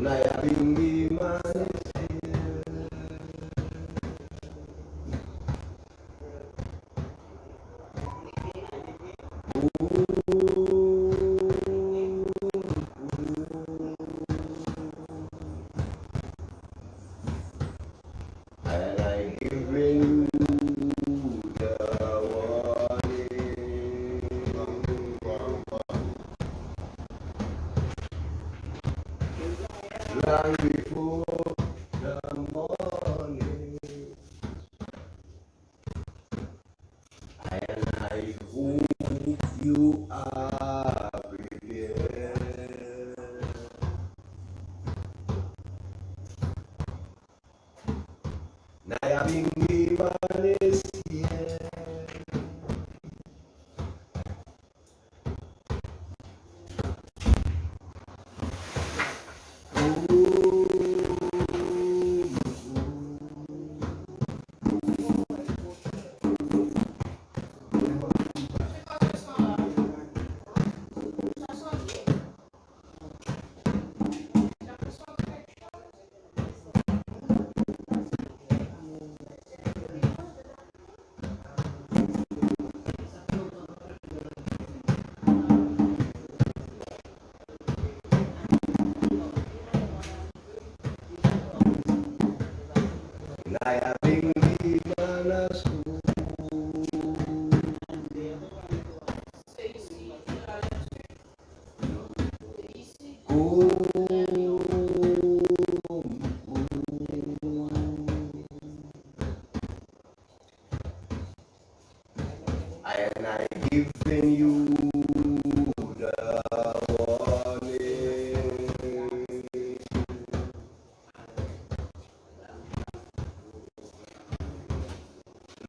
Nayabingi man is and I giving you the warning. Long before the morning, and I hope you are prepared. Nayabingi man is here. Nayabingi man is and I giving you the warning.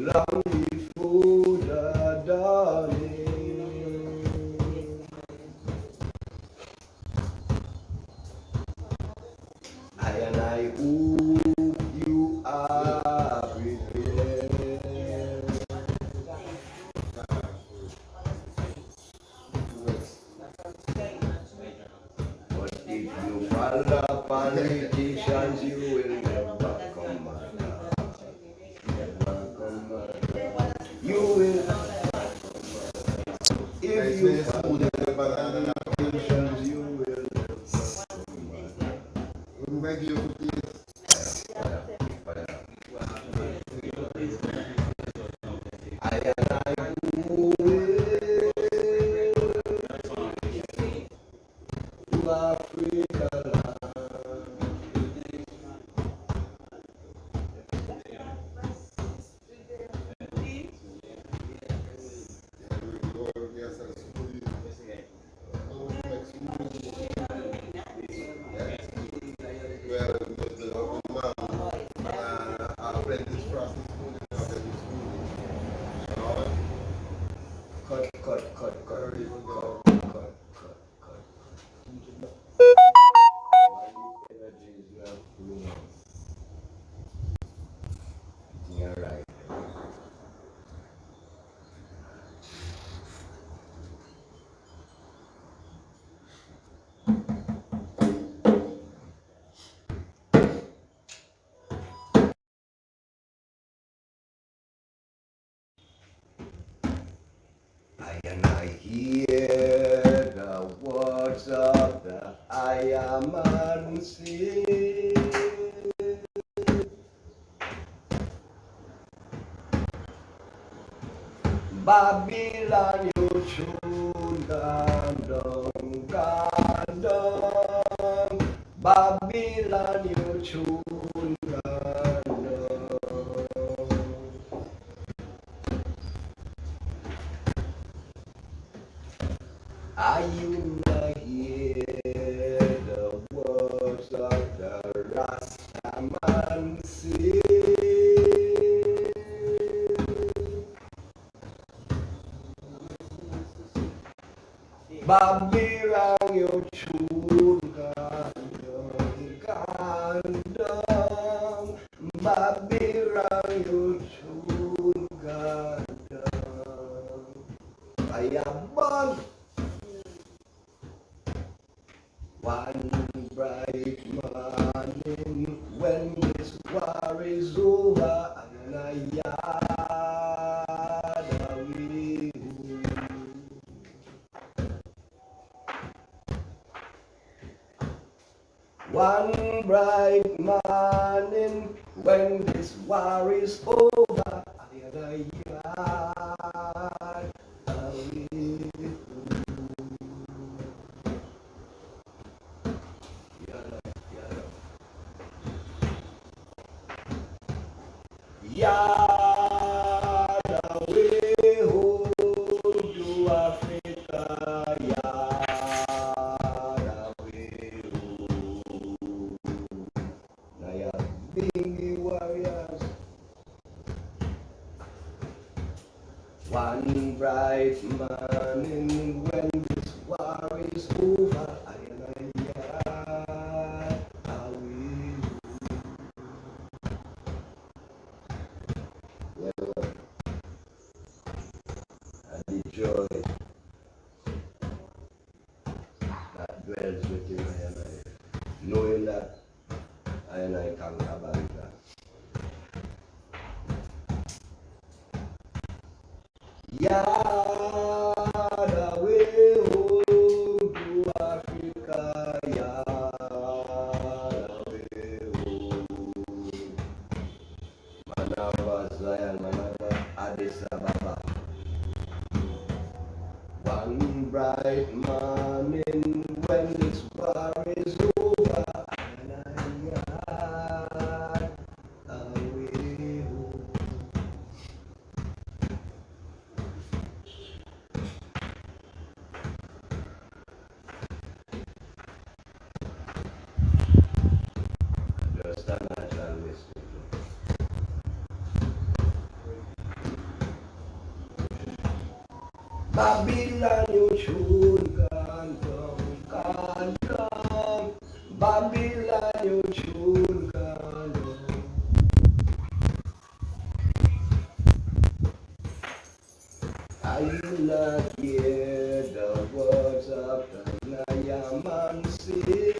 Long before the dawning, and I hope you are prepared. But if you follow politicians, you will never come back. Never come back. You will, if you follow politicians, you will never come back. I and I will to Africa land. Cut. Yeah, right. I and I hear the words of the I am unseen. Babylon, you should gandong. Babylon, you should gandong. Are you not hear the words of the Rastaman sing? Babirang yung chungan yung kandang. Babirang yung chungan. Ayabang one bright morning when this war is over and I yard away. One bright morning when this war is over and I yard away. Yard away home to Africa, yard away home. Naya Bingi warriors, one bright morning when this war is over, I yard away. Well, and the joy that dwells within I and I, knowing that I and I conquer Banta. Yard away home to Africa, yard away home. Manava Zion, Manava Addis Ababa. One bright morning when this war is over and I yard away home. Just a natural mistake. Babylon, you should come. Babylon, you should come. I will not hear the words of the Nayaman say.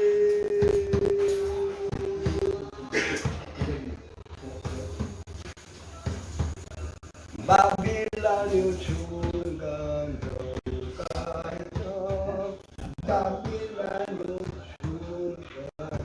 Babylon, you should come. Babylon, you should come.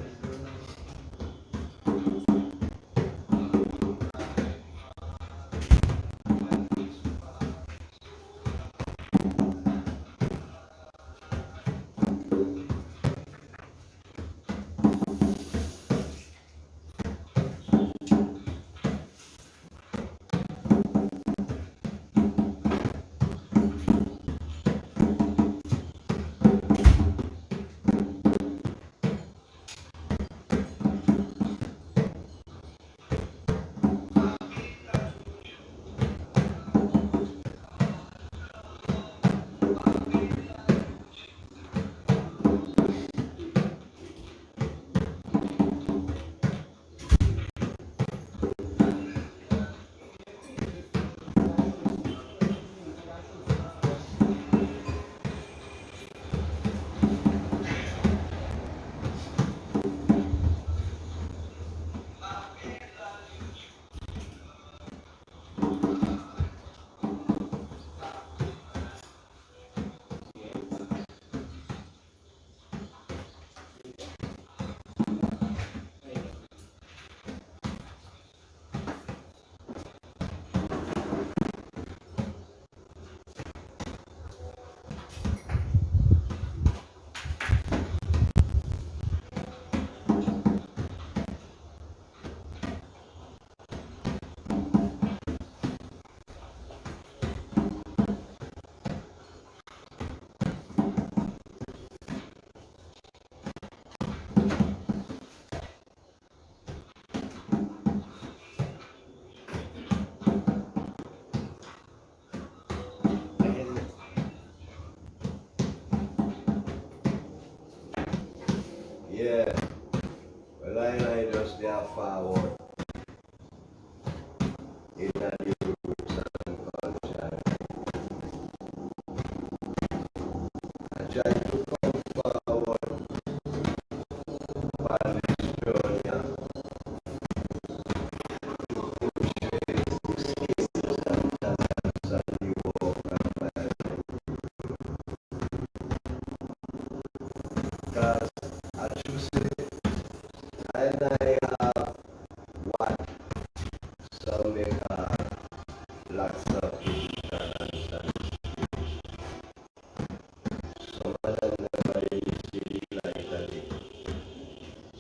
Yeah, well, I just there forward in the roots and culture. I try to come forward on this journey. Because I should say, and I have what some may call lots of ignorance and some of them never really see the light of day.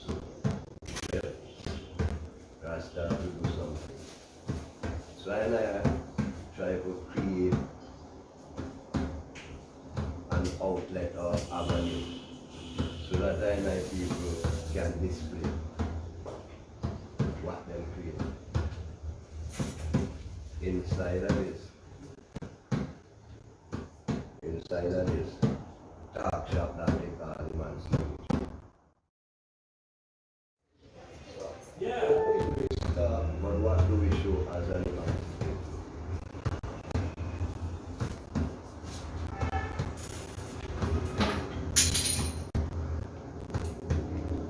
So, yeah, Rasta to do something. So I try to create an outlet or avenue so that I people can display what them create. Inside of this dark shop that they call emancipation. Yeah. But what do we show as an emancipation?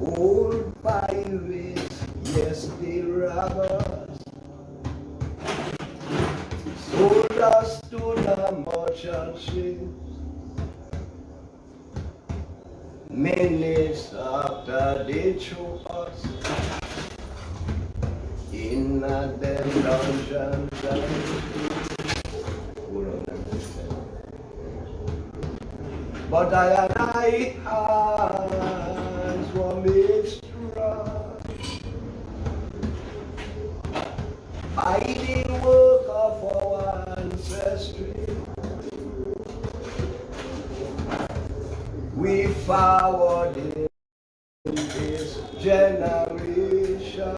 Old pirates, yes, they robbers, sold us to the merchant ships. Minutes after they choke us in a them dungeons but I hands were made strong by the work of our ancestry. We forward in this generation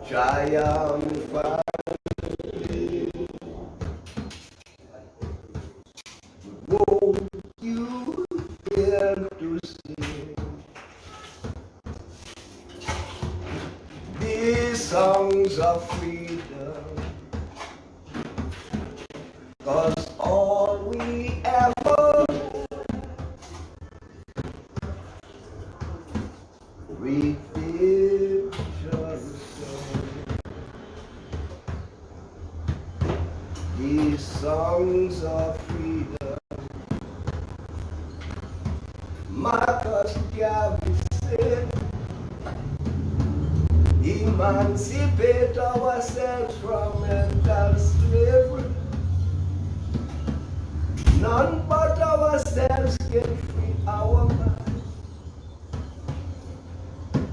triumphantly. Won't you dare to sing these songs of freedom? 'Cause all we ever redemption song. These songs of freedom, Marcus Garvey said, emancipate ourselves from mental slavery. None but ourselves can free our mind.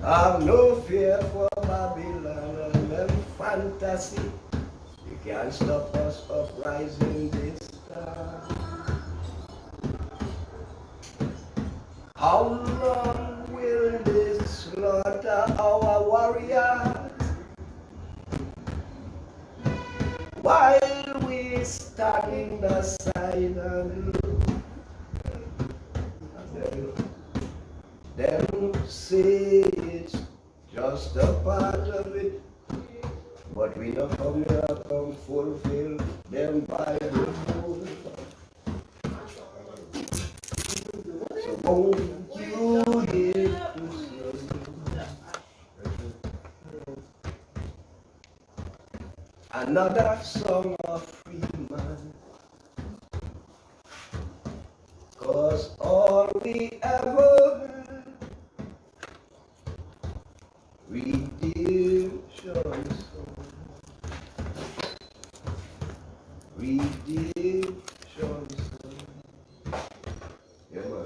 Have no fear for Babylon and them fantasy. You can't stop us uprising this time. How long will this slaughter our warriors while we stand aside and look? Them say it's just a part of it, but we don't come here come fulfill them Bible rules. So won't you hear to sing another song of freedom? 'Cause all we ever redemption song, redemption song. Yeah, man.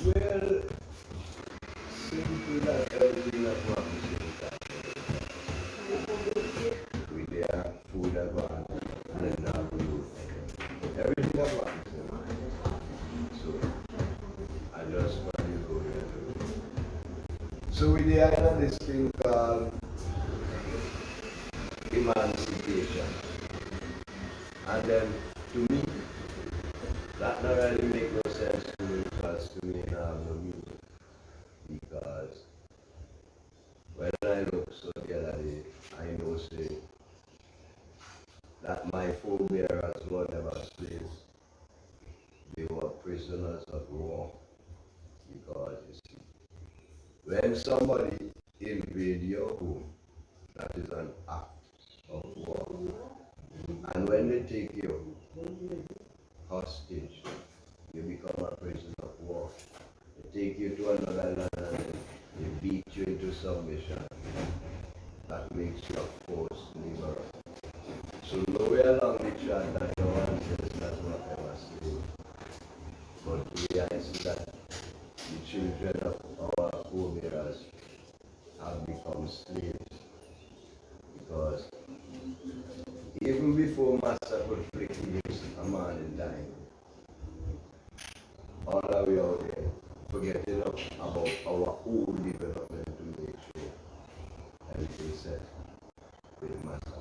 Well, simply like everything that one with their food advance, and now everything advance. So I just want you to go there. So with the idea of this thing called emancipation, and then to me, that not really make no sense to me because to me I have no meaning. Because when I look so the other day, I know say that my forebearers were never slaves. They were prisoners of war. Because you see, when somebody invade your your home, that is an act of war. And when they take you hostage, you become a prisoner of war. They take you to another land and they beat you into submission. That makes you a forced laborer. So nowhere along the track that your ancestors were ever slaves. But we I see that the children of our forebears have become slaves. Because even before master could flick a man in time, all the way out there, forgetting about our own development to make sure everything set with master.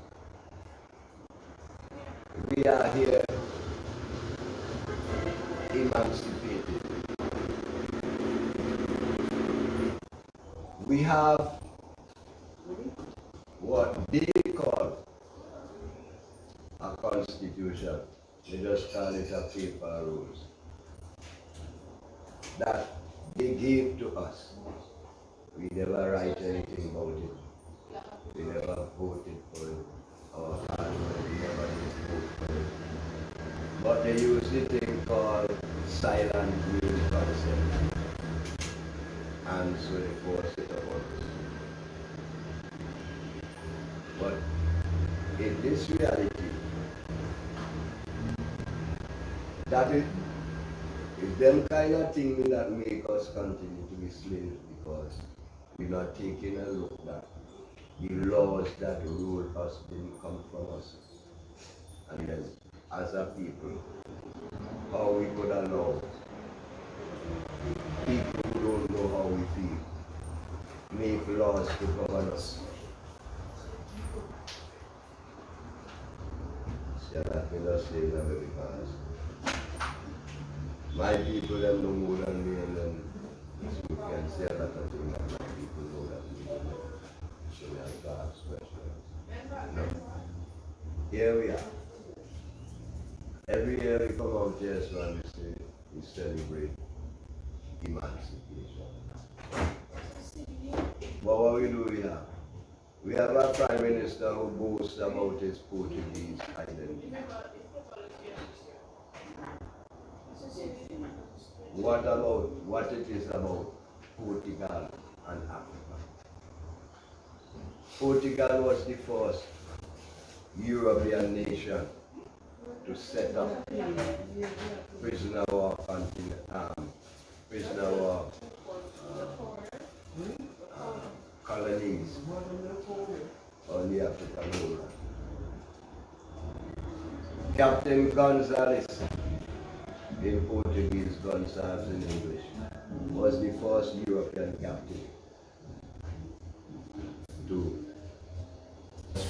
We are here emancipated. We have what they call a constitution. They just call it a paper rules that they gave to us. We never write anything about it. We never voted for it. Our parliament never did vote for it. But they use the thing called silent green consent. And so they force it upon us. But in this reality, that is them kind of things that make us continue to be slaves, because we're not taking a look that the laws that rule us didn't come from us. And then, as a people, how we could allow people who don't know how we feel make laws to govern us. Yeah, that means us saying that because my people them know more than me, and then you can say a lot of things that my people know that we don't know. So we have to ask questions. No. Here we are. Every year we come out here, so and we say we celebrate emancipation. But what we do here? We have a prime minister who boasts about his Portuguese identity. What it is about Portugal and Africa? Portugal was the first European nation to set up prisoner war prisoner war colonies on the African world. Captain Gonzalez, in Portuguese, Gonzalez in English, was the first European captain to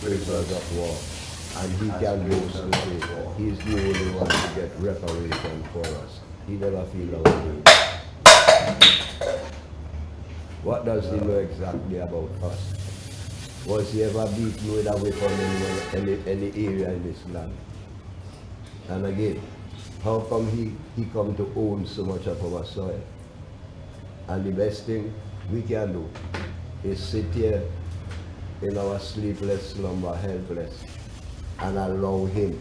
prisoners of war. And he can boast to say he's the only one to get reparation for us. He never feel our pain. What does he know exactly about us? Was he ever beaten with a weapon in any area in this land? And again, how come he come to own so much of our soil? And the best thing we can do is sit here in our sleepless slumber, helpless, and allow him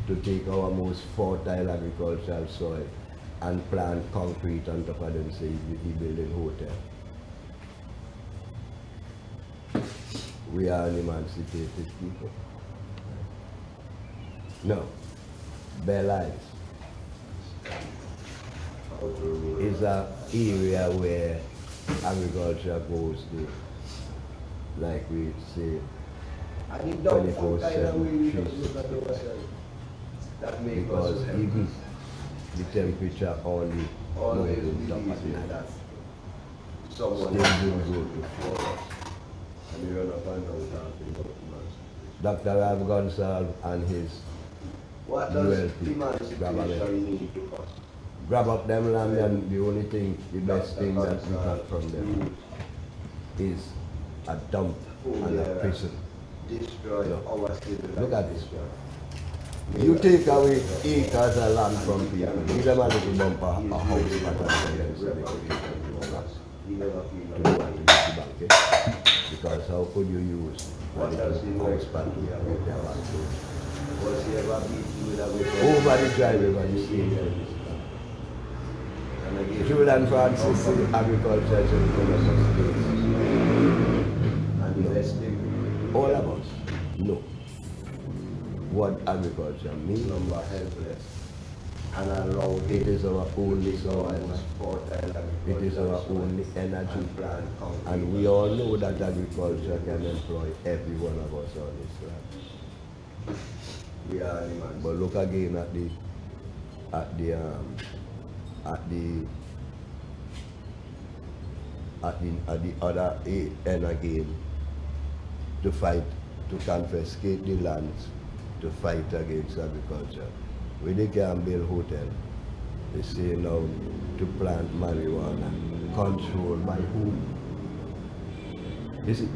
to take our most fertile agricultural soil and plant concrete on top of them, say he building hotel. We are an emancipated people. No. Belize is an area where agriculture goes to, like we say, 24/7, 365. Because even the temperature only mountain top at night still will go to forest. And you run up and down talking about Dr. Rav Gonsalve and his ULP grab up them land, and the only thing, the best thing that we got from them is a dump and a prison. Look at this. You take away acres of land from people, give them a little bumper, a house, and so they could do what they need to back, okay? Because how could you use what house pan to with their back door? Over the driveway by the station. Julian Francis, agriculture is no. All of us know what agriculture means. Helpless. And it is our only source. It is our only energy. And we all know that agriculture can employ every one of us on this land. But look again at the other end again, to fight, to confiscate the lands, to fight against agriculture. When they can build hotel, they say now to plant marijuana, controlled by whom? You see,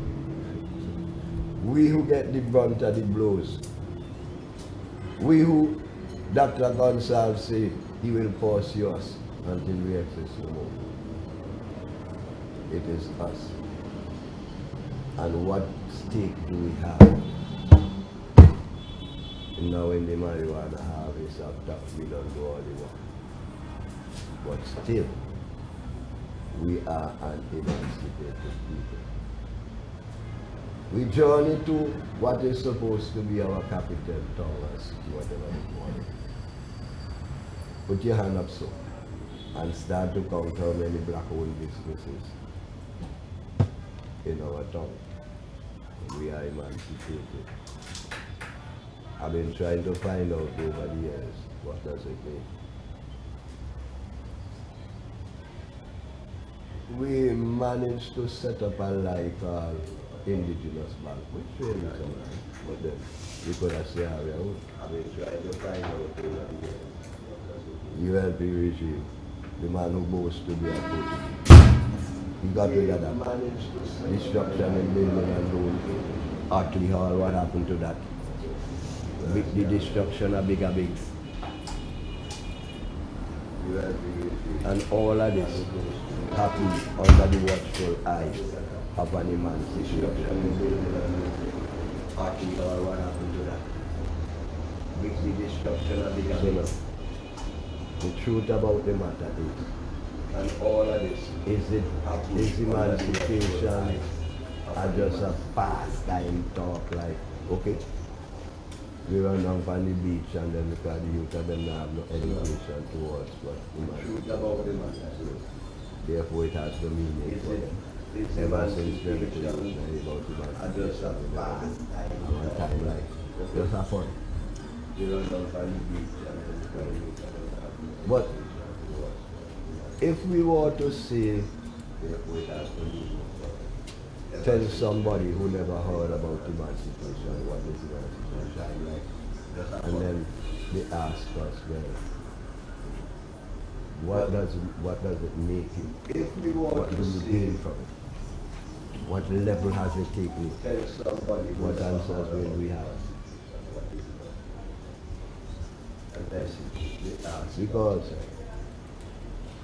we who get the brunt of the blows, we who Dr. Gonsalves say he will pursue us until we exist no more. It is us. And what stake do we have? Now when the marijuana harvest after we don't do all the work. But still, we are an emancipated people. We journey to what is supposed to be our capital, towers, whatever you want it. Put your hand up so, and start to count how many black-owned businesses in our town. We are emancipated. I've been trying to find out over the years, what does it mean? We managed to set up a lie called Indigenous Bank, which really is alright, but then we could have said, I've been trying to find out over the years. ULP regime, the man who boasts to be a Portuguese. He got rid of that. Destruction in building and road. Artley Hall, what happened to that? The destruction of big. And all of this happened under the watchful eye of an emancipation. Artley Hall, what happened to that? The destruction of big. The truth about the matter is, and all of this is emancipation are just a pastime talk, like, okay, we run down on the beach and then because the youth of them have no education towards what emancipation is. Therefore it has no meaning for them. Ever since then it was about emancipation, one time like, just have fun. We run down on the beach and then because the youth of them. But if we were to say, tell somebody who never heard about emancipation, what is emancipation like, and then they ask us, well, what does it make you? What do you gain from it? What level has it taken? What answers will we have? Because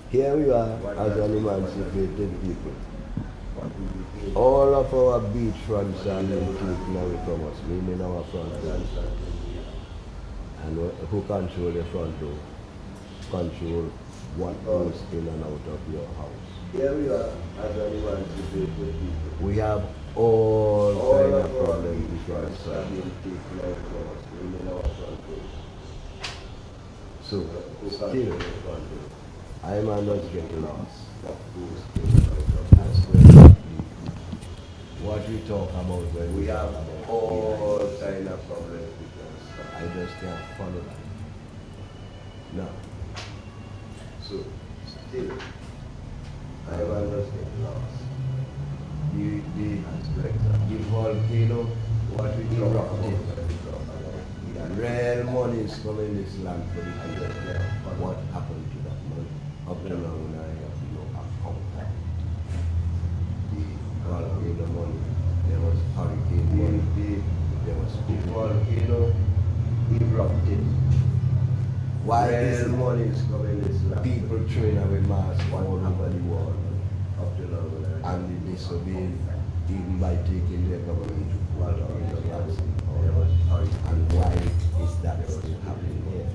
here we are as an emancipated people. All of our beachfronts are being taken away from us, meaning our front doors. And who control the front door? Control what goes in and out of your house. Here we are as an emancipated people. We have all kinds of problems because are being taken away from us, meaning our front doors. So, still, I might not get lost. What we talk about when we have all kind of problems because I just can't follow that. Now, so, still, I might not get lost. The volcano, what we talk about. Real money is coming in this land for the people. What happened to that money? Up to now, I have no account. The volcano money, there was hurricane money, there was the volcano erupted. Why real money is coming in this land? People throwing away masks all over the world. Up to now, and they disobeyed even by taking their government into vaccine power. And why is that still happening here?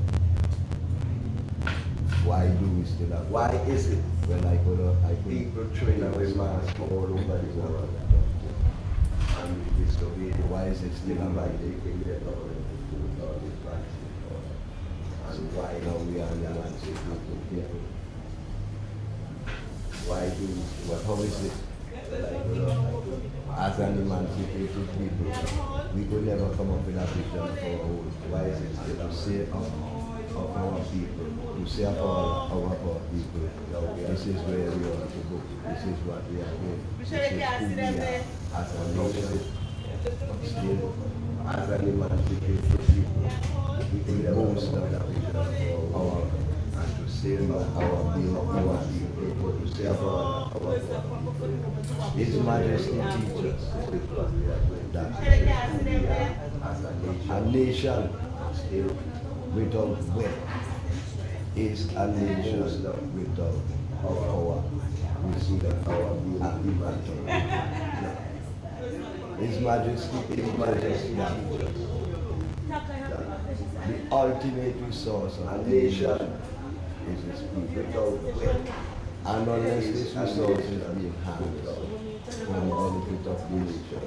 Why do we still have? Why is it Well, I could people train away masks all over the world and we disobey? Why is it still Even by happening? taking their government into all this vaccine power? So And why now we are emancipated people. Why do But how is it? As an emancipated people, we could never come up with a vision for our own. Why is it still To say of our people, to say of our people, this is where we want to go, this is what we are doing, this is who we are as a nation. Still, as an emancipated people? We we could never boast come up with a vision for our our and to say about our being our people, to say about our His Majesty teaches that as a a nation nation still without wealth is a nation without power, respect, and liberty. His Majesty teaches that the ultimate resource of a nation is his people. without wealth. And unless this resource is being harnessed for the benefit of the nation,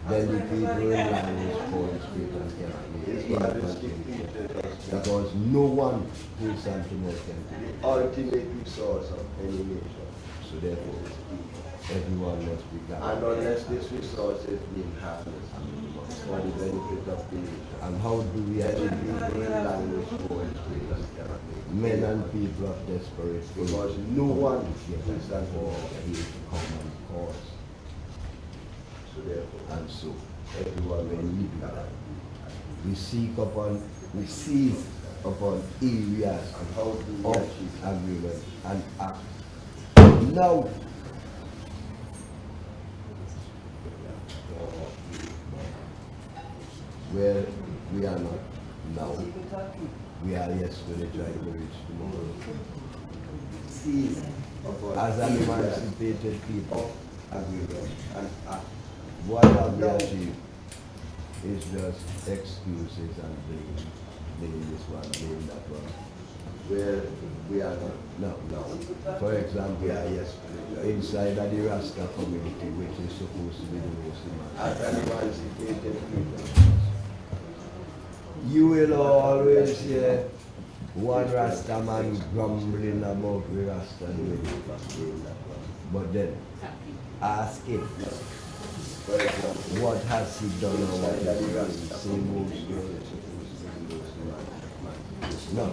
then the people in line is for his people and cannot make His any Majesty contribution. teaches us that Because no one who is sentinel can do it. the ultimate resource of any nation So therefore, is people. everyone must be And gathered. unless this resource is being harnessed for the benefit of the nation, And how do we then the achieve people in it? line is for his people and cannot make Men and people of desperate Because faith no one get is that for for a common cause. So therefore, And so, everyone when will we be do that, gathered. we seize upon areas And how do we of achieve that? agreement and act. Now, where we are not now, we are yesterday trying to reach tomorrow. Seize upon As an areas emancipated people, of agreement and act. what have we achieved is just excuses and blame this one, blame that one. Where we are not No, now. for example, We are yesterday. inside of the Rasta community, which is supposed to be the most As emancipated, an emancipated people, you will always hear one Rasta man grumbling about the Rasta doing. But then, ask him, for example, what has he done or what inside has of he the done? Rasta Same old community, story. which is supposed to be the most emancipated. No.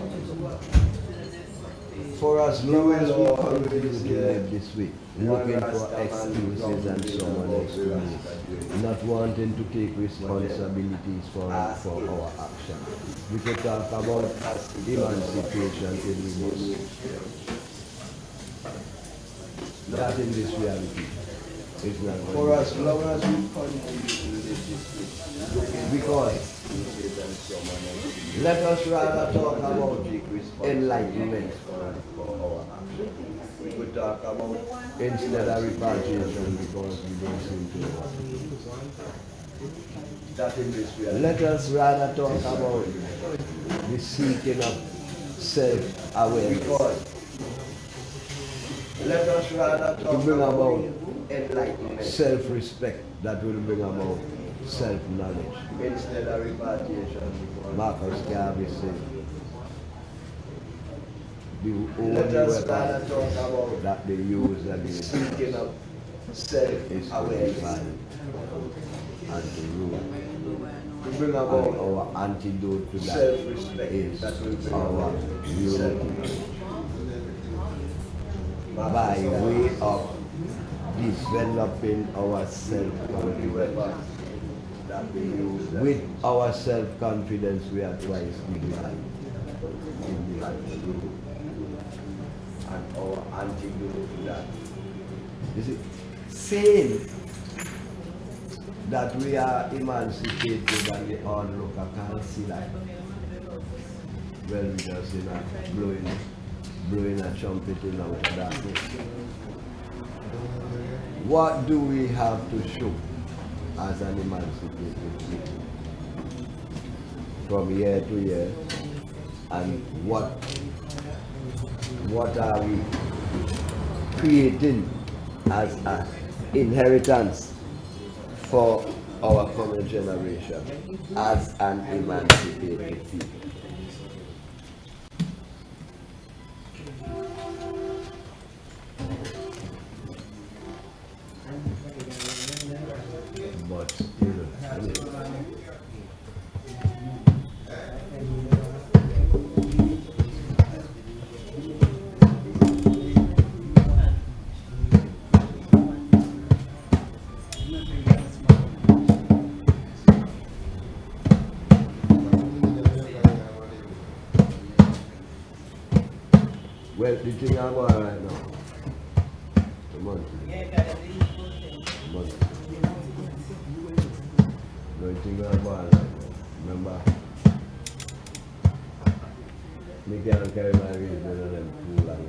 For as long as we continue to live this way, looking for excuses and someone else to blame, not wanting to take responsibilities for our actions. We could talk about emancipation till we must. That in this reality is not For going as long as we continue to live this way, looking for Because excuses and someone else to blame, let us rather talk about take enlightenment for our actions. We could talk about instead of repatriation because we don't seem to know what to do. that in this reality. Let us rather talk about the seeking of self-awareness Because let us rather to talk bring about enlightenment self-respect that will bring about self-knowledge. instead of repatriation. Because Marcus Garvey said, the only let us rather weapon talk about that they use against us seeking of is to self-awareness define and to rule. to bring And about our antidote to that self-respect is that will bring our about unity self-knowledge. by way of developing our self-confidence. That we use that With our self-confidence, we are twice behind. and our antidote to that. You see, saying that we are emancipated and the onlooker can't see that. Well, we just blowing a trumpet in out of darkness. What do we have to show as an emancipated people from year to year, and what are we creating as an inheritance for our coming generation as an emancipated people? But well, the thing I'm on right now, the monthly. No, the thing I'm on right now. Remember, me can't carry my reason on them too long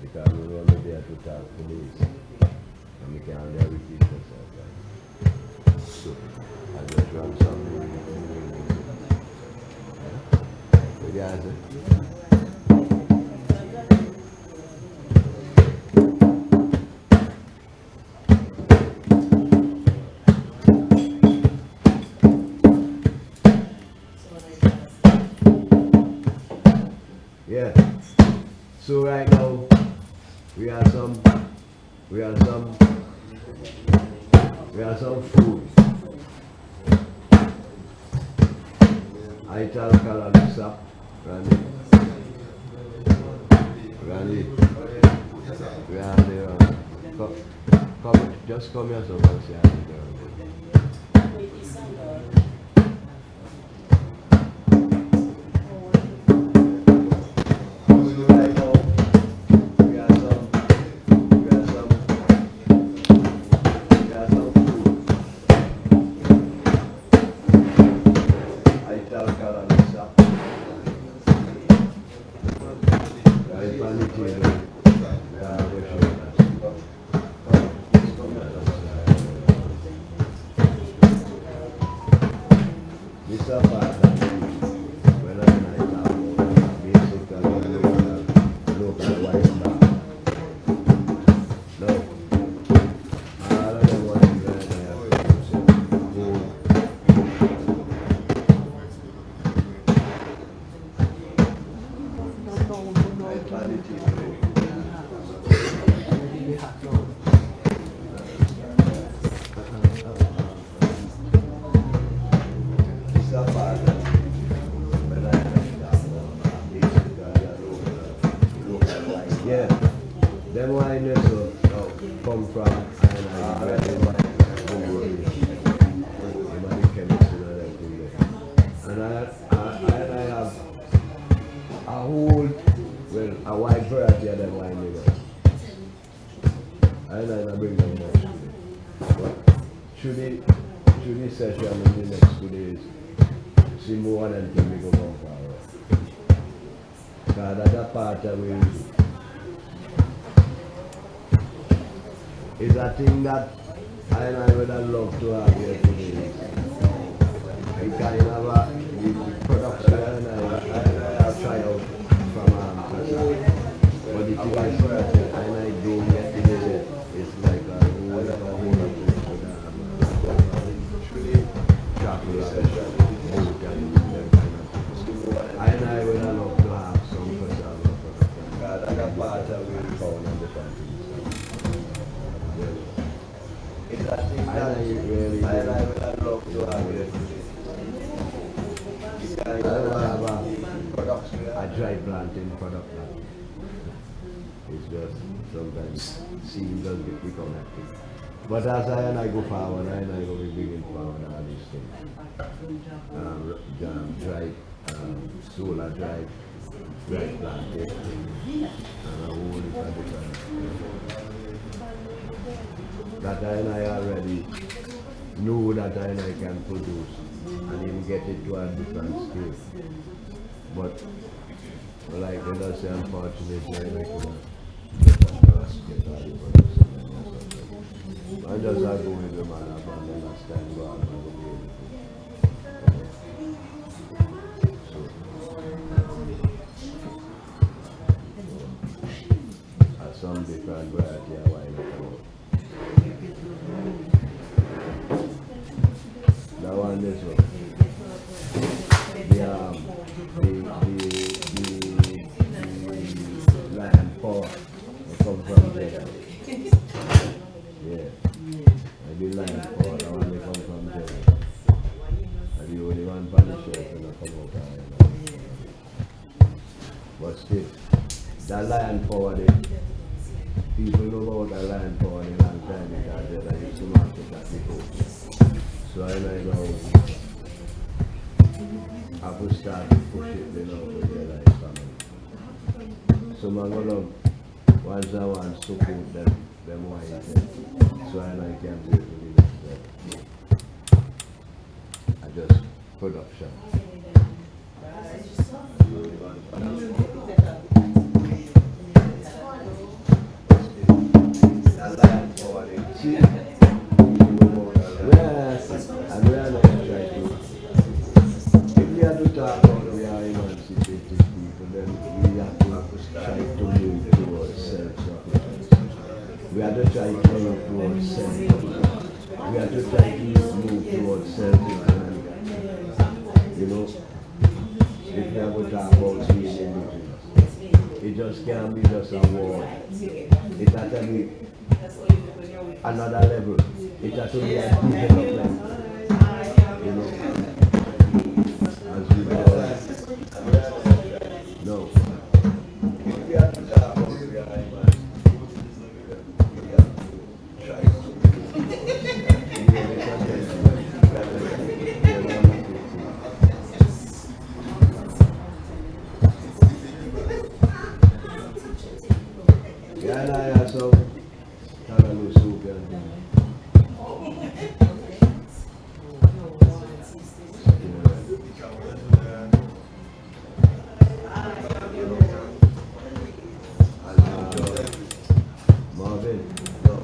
because we were there to talk to this, and we can't there repeat myself. So, I just run something. What do you answer? Yeah. So right now we have some food. I tell Carol to stop. Randy. Come, just come here so we can see how you do. Yeah, them wine also come from and I have a whole, well, a wide variety of them wine there. And I bring them much today. But should the session in the next 2 days see more than can we go on forward. Because that's a part of we is a thing that I would have loved to have here today. We kind of the production and I have tried out from but the thing is that I don't get it. It's like a whole chocolate session. I would have loved to have some production. Because I got part of it found on the country. It's a thing that I would have loved to have it. I would have a dry planting product. It's just sometimes seeing does become active. But as I go forward, I go be bringing forward all these things. Dry, solar dry planting, and a whole different. That I already know that I can produce and even get it to a different scale. But like when I say unfortunately I cannot get that. basket or the production. I just have to with the man and understand God and the way. Some different variety of wine come out. That one is one. The lion paw come from there. Yeah. And the lion paw, that one they come from there. And the only one on the shelf when I come out of it. But still, that lion paw there. People know about the lion power in a long time because they used to market that before. So I know I will start to push it, with their life family. So I'm going to once I want to support them wine. So I know I can do it with them. I just production. If we have to talk about we are emancipated people, then we have to try to move towards self-sufficiency. We have to try to move towards self-sufficiency. We have to try to move towards self-economy. You know, if we have to talk about being indigenous, it just can't be just a word. It has to be another level. It has to be a development. You know, as we go. No. If we have to talk about the island, we have to try yeah, I have some Tangaloo soup and Marvin, no.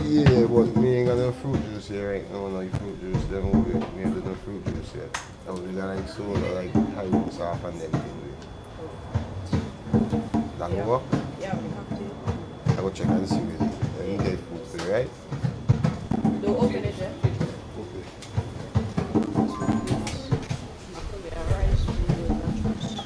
Yeah, but me ain't got no fruit juice here right now, no fruit juice. Them over me ain't got no fruit juice yet. I was got like soda, like high roots off and everything. That will work? Yeah, we have to. I go check and see with it. I need that food for you, right? Don't open it yet. Okay. After we are rice, we will not juice.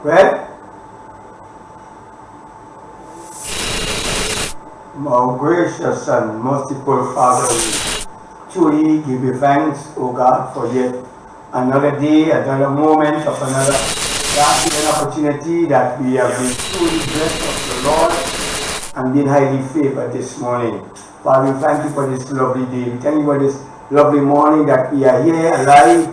Well, our gracious and merciful Father, we truly give you thanks, O God, for yet another day, another moment of another opportunity that we have been truly blessed of the Lord and been highly favored this morning. Father, we thank you for this lovely day. We thank you for this lovely morning that we are here alive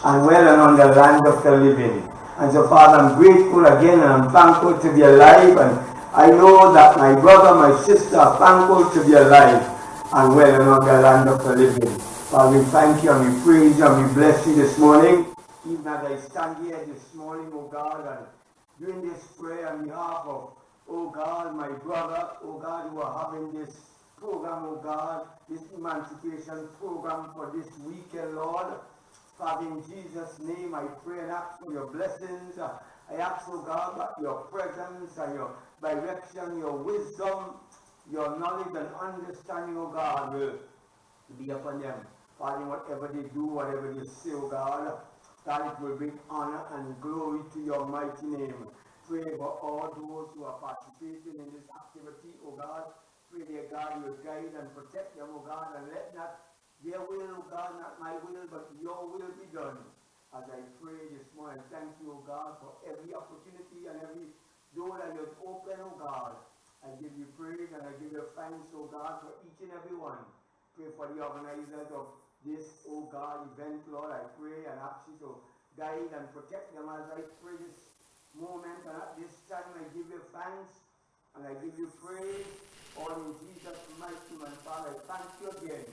and well and on the land of the living. And so, Father, I'm grateful again and I'm thankful to be alive. And I know that my brother, my sister are thankful to be alive and well and on the land of the living. Father, we thank you and we praise you and we bless you this morning. Even as I stand here this morning, oh God, and doing this prayer on behalf of, oh God, my brother, oh God, who are having this program, oh God, this emancipation program for this weekend, Lord. Father, in Jesus' name, I pray and ask for your blessings. I ask, oh God, that your presence and your direction, your wisdom, your knowledge and understanding, oh God, will be upon them. Father, whatever they do, whatever they say, oh God, that it will bring honor and glory to your mighty name. Pray for all those who are participating in this activity, oh God. Pray, dear God, you will guide and protect them, oh God, and let not their will, oh God, not my will, but your will be done. As I pray this morning, thank you, oh God, for every opportunity and every door that you have opened, oh God. I give you praise and I give you thanks, oh God, for each and every one. Pray for the organizers of this, oh God, event, Lord. I pray and ask you to guide and protect them as I pray this moment. And at this time, I give you thanks and I give you praise. All in Jesus' mighty name. And Father, I thank you again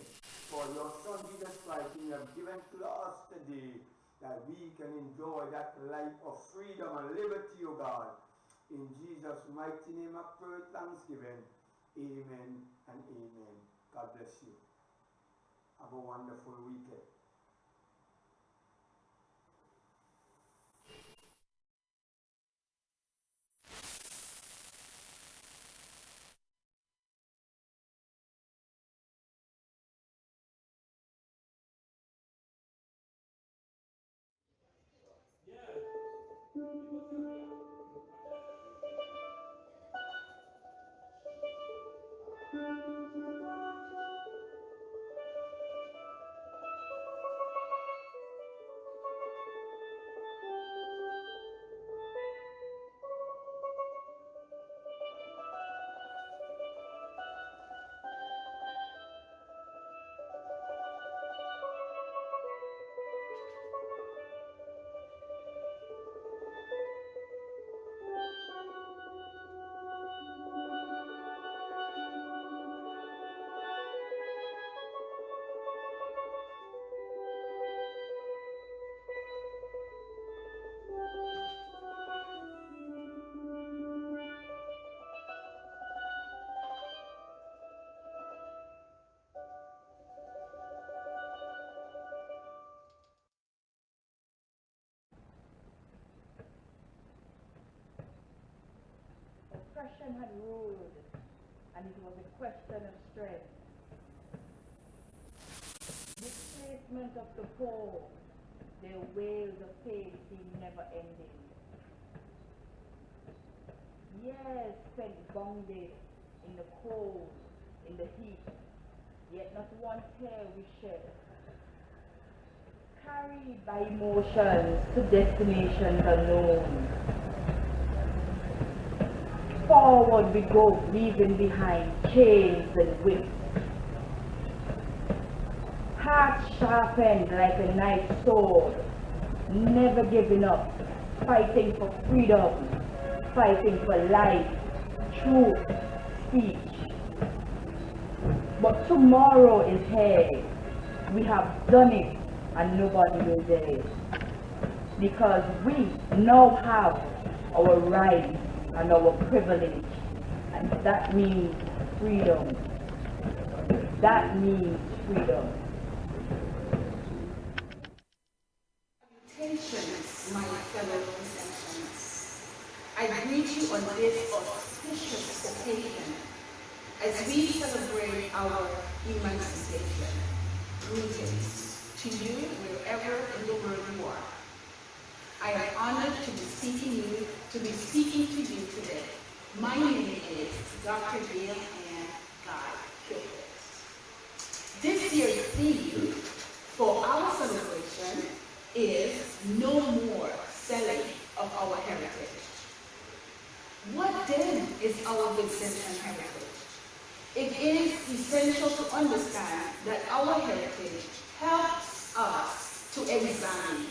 for your Son, Jesus Christ, whom you have given to us today, that we can enjoy that life of freedom and liberty, oh God. In Jesus' mighty name, I pray thanksgiving. Amen and amen. God bless you. Have a wonderful weekend. Oppression had ruled, and it was a question of strength. Displacement of the poor, their wails of pain seemed never ending. Years spent bounded in the cold, in the heat, yet not one tear we shed. Carried by emotions to destinations unknown. Forward we go, leaving behind chains and whips. Hearts sharpened like a knife's sword, never giving up, fighting for freedom, fighting for life, truth, speech. But tomorrow is here. We have done it and nobody will dare. Because we now have our rights and our privilege, and that means freedom. That means freedom. Salutations, my fellow citizens. I greet you on this auspicious occasion as we celebrate our emancipation. Greetings to you wherever in the world you are. I am honored to be speaking to you today. My name is Dr. Dale Ann Guy Kilbert. This year's theme for our celebration is No More Selling of Our Heritage. What then is our Vincentian heritage? It is essential to understand that our heritage helps us to examine,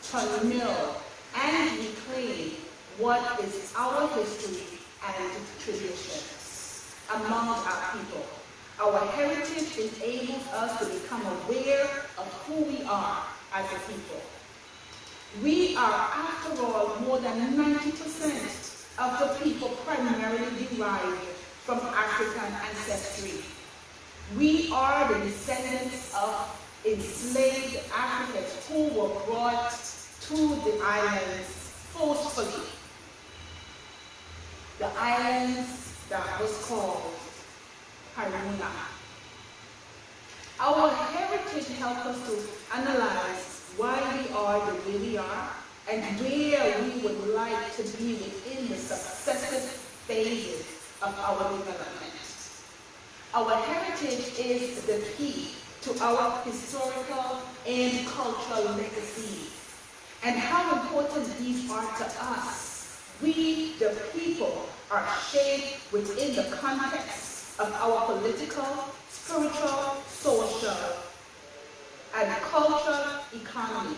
to know, and reclaim what is our history and traditions among our people. Our heritage enables us to become aware of who we are as a people. We are, after all, more than 90% of the people primarily derived from African ancestry. We are the descendants of enslaved Africans who were brought to the islands forcefully. The islands that was called Haruna. Our heritage helps us to analyze why we are the way we are and where we would like to be within the successive phases of our development. Our heritage is the key to our historical and cultural legacy and how important these are to us. We, the people, are shaped within the context of our political, spiritual, social, and cultural economy,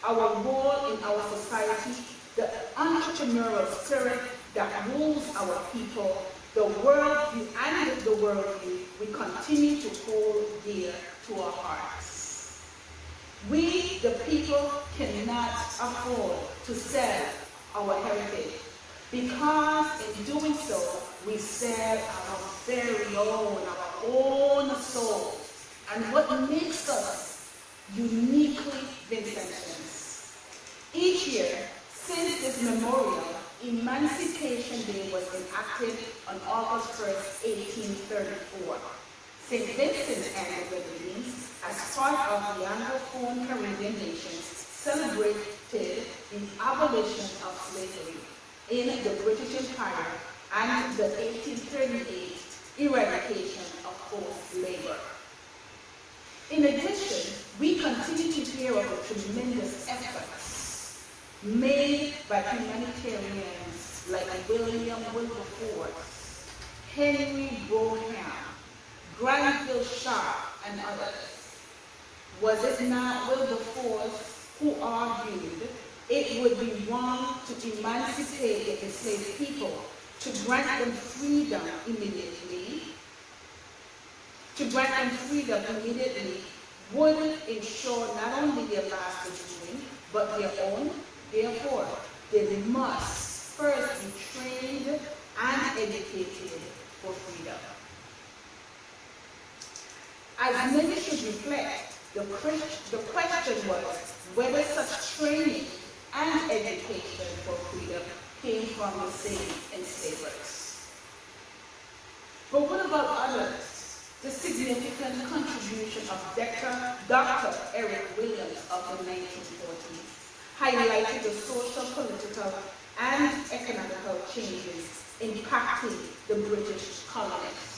our role in our society, the entrepreneurial spirit that rules our people, the worldview and the worldview we continue to hold dear to our hearts. We, the people, cannot afford to sell our heritage because in doing so, we sell our very own soul and what makes us uniquely Vincentians. Each year, since this memorial, Emancipation Day was enacted on August 1st, 1834. St. Vincent and the Grenadines, as part of the Anglophone Caribbean nations, celebrated the abolition of slavery in the British Empire and the 1838 eradication of forced labor. In addition, we continue to hear of the tremendous efforts made by humanitarians like William Wilberforce, Henry Brougham, Granville Sharp, and others. Was it not Wilberforce who argued it would be wrong to emancipate the enslaved people, to grant them freedom immediately? To grant them freedom immediately would ensure not only their master's ruin, but their own. Therefore, they must first be trained and educated for freedom. As many should reflect, the question was whether such training and education for freedom came from the same enslavers. But what about others? The significant contribution of Dr. Eric Williams of the 1940s highlighted the social, political, and economical changes impacting the British colonies.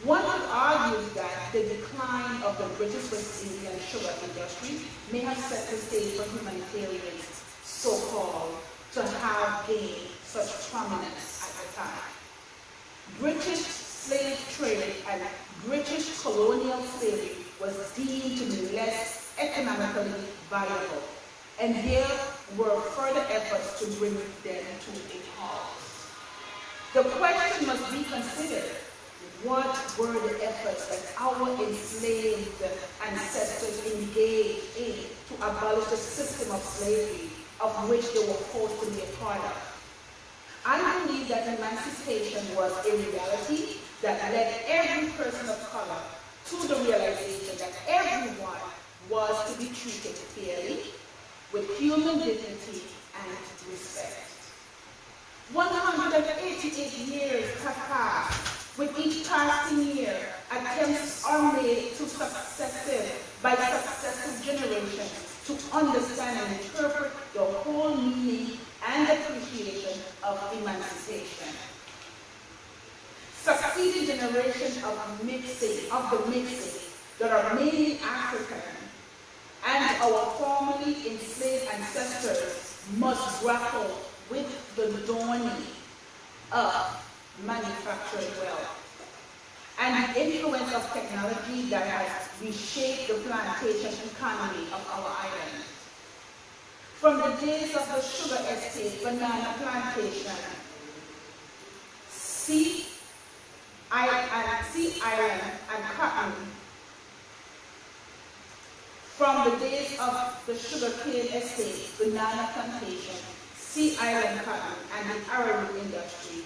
One could argue that the decline of the British West Indian sugar industry may have set the stage for humanitarians, so-called, to have gained such prominence at the time. British slave trade and British colonial slavery was deemed to be less economically viable, and there were further efforts to bring them to a halt. The question must be considered: what were the efforts that our enslaved ancestors engaged in to abolish the system of slavery of which they were forced to be a part of? I believe that emancipation was a reality that led every person of color to the realization that everyone was to be treated fairly, with human dignity and respect. 188 years have passed. With each passing year, attempts are made by successive generations to understand and interpret the whole meaning and appreciation of emancipation. Succeeding generations of the mixing that are mainly African and our formerly enslaved ancestors must grapple with the dawning of manufactured wealth and the influence of technology that has reshaped the plantation economy of our island. From the days of the sugar estate, banana plantation, sea island and cotton, from the days of the sugarcane estate, banana plantation, sea island cotton, and the arrowroot industry,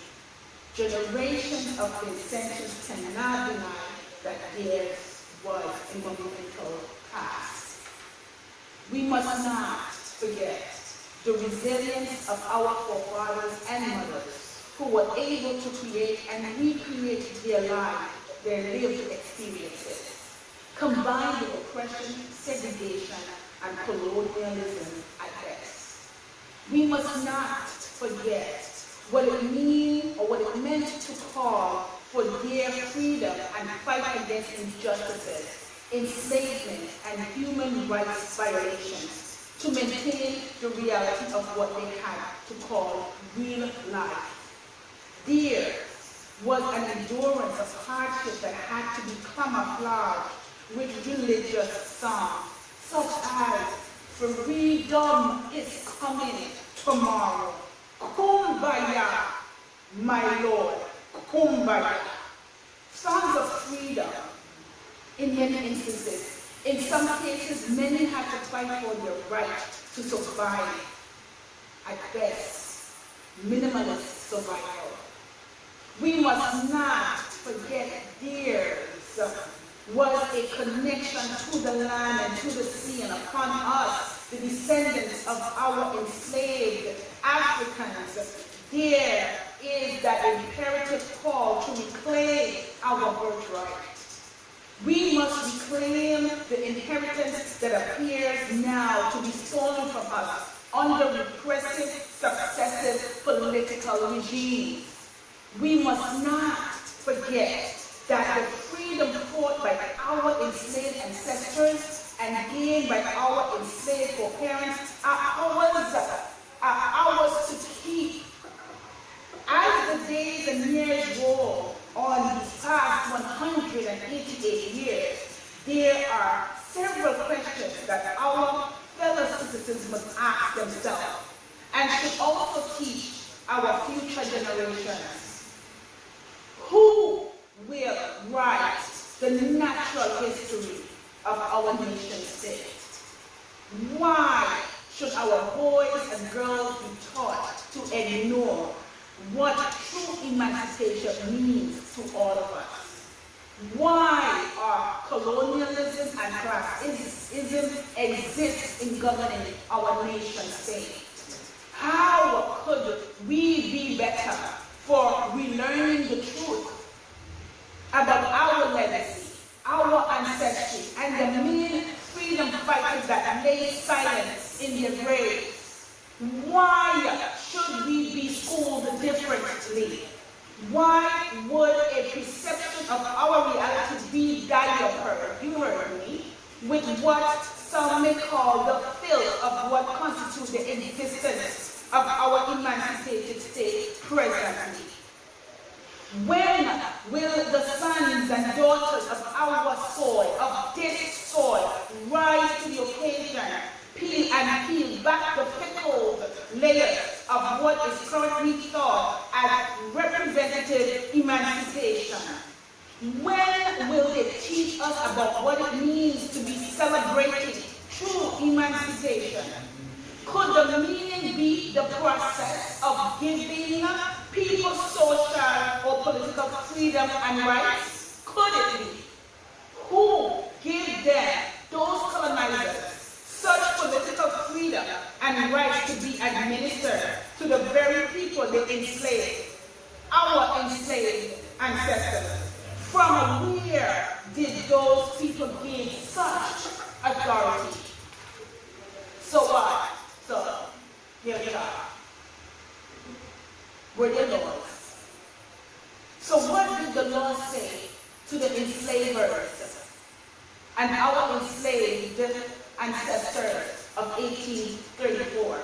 generations of Vincentians cannot deny that there was a monumental past. We must not forget the resilience of our forefathers and mothers who were able to create and recreate their lived experiences, combined with oppression, segregation, and colonialism at best. We must not forget what it meant to call for their freedom and fight against injustices, enslavement, and human rights violations to maintain the reality of what they had to call real life. There was an endurance of hardship that had to be camouflaged with religious songs, such as "Freedom is coming tomorrow. Kumbaya, my Lord, Kumbaya." Songs of freedom in many instances. In some cases, many had to fight for their right to survive. At best, minimalist survival. We must not forget theirs was a connection to the land and to the sea, and upon us, the descendants of our enslaved Africans, there is that imperative call to reclaim our birthright. We must reclaim the inheritance that appears now to be stolen from us under repressive, successive political regimes. We must not forget that the freedom fought by our enslaved ancestors and gained by our enslaved foreparents are ours to keep. As the days and years roll on these past 188 years, there are several questions that our fellow citizens must ask themselves and should also teach our future generations. Who will write the natural history of our nation state? Why should our boys and girls be taught to ignore what true emancipation means to all of us? Why are colonialism and classism exist in governing our nation state? How could we be better for relearning the truth about our legacy, our ancestry, and the main freedom fighters that lay silent in their graves? Why should we be schooled differently? Why would a perception of our reality be diapered, you heard me, with what some may call the filth of what constitutes the existence of our emancipated state presently? When will the sons and daughters of our soil, of this soil, rise to the occasion, peel back the pickled layers of what is currently thought as representative emancipation? When will they teach us about what it means to be celebrating true emancipation? Could the meaning be the process of giving people social or political freedom and rights? Could it be? Who gave them, those colonizers, such political freedom and rights to be administered to the very people they enslaved, our enslaved ancestors? From where did those people gain such authority? So what? So here we are. Were there laws? So what did the law say to the enslavers and our enslaved ancestors of 1834?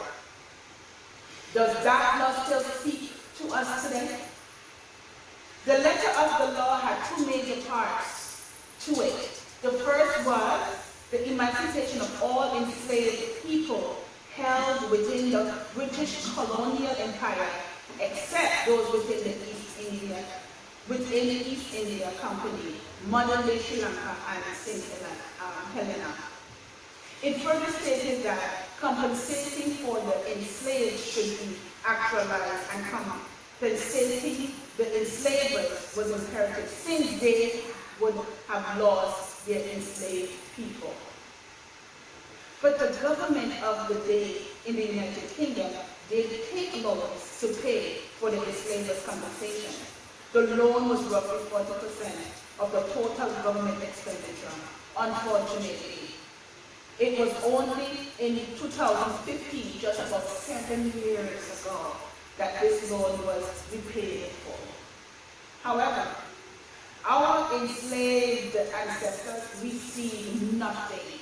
Does that law still speak to us today? The letter of the law had two major parts to it. The first was the emancipation of all enslaved people held within the British colonial empire, except those within the East India Company, modern-day Sri Lanka and St. Helena. It further stated that compensating for the enslaved should be actualized, and compensating the enslavers was imperative, since they would have lost their enslaved people. But the government of the day in the United Kingdom did take loans to pay for the enslavers' compensation. The loan was roughly 40% of the total government expenditure. Unfortunately, it was only in 2015, just about 7 years ago, that this loan was repaid for. However, our enslaved ancestors received nothing,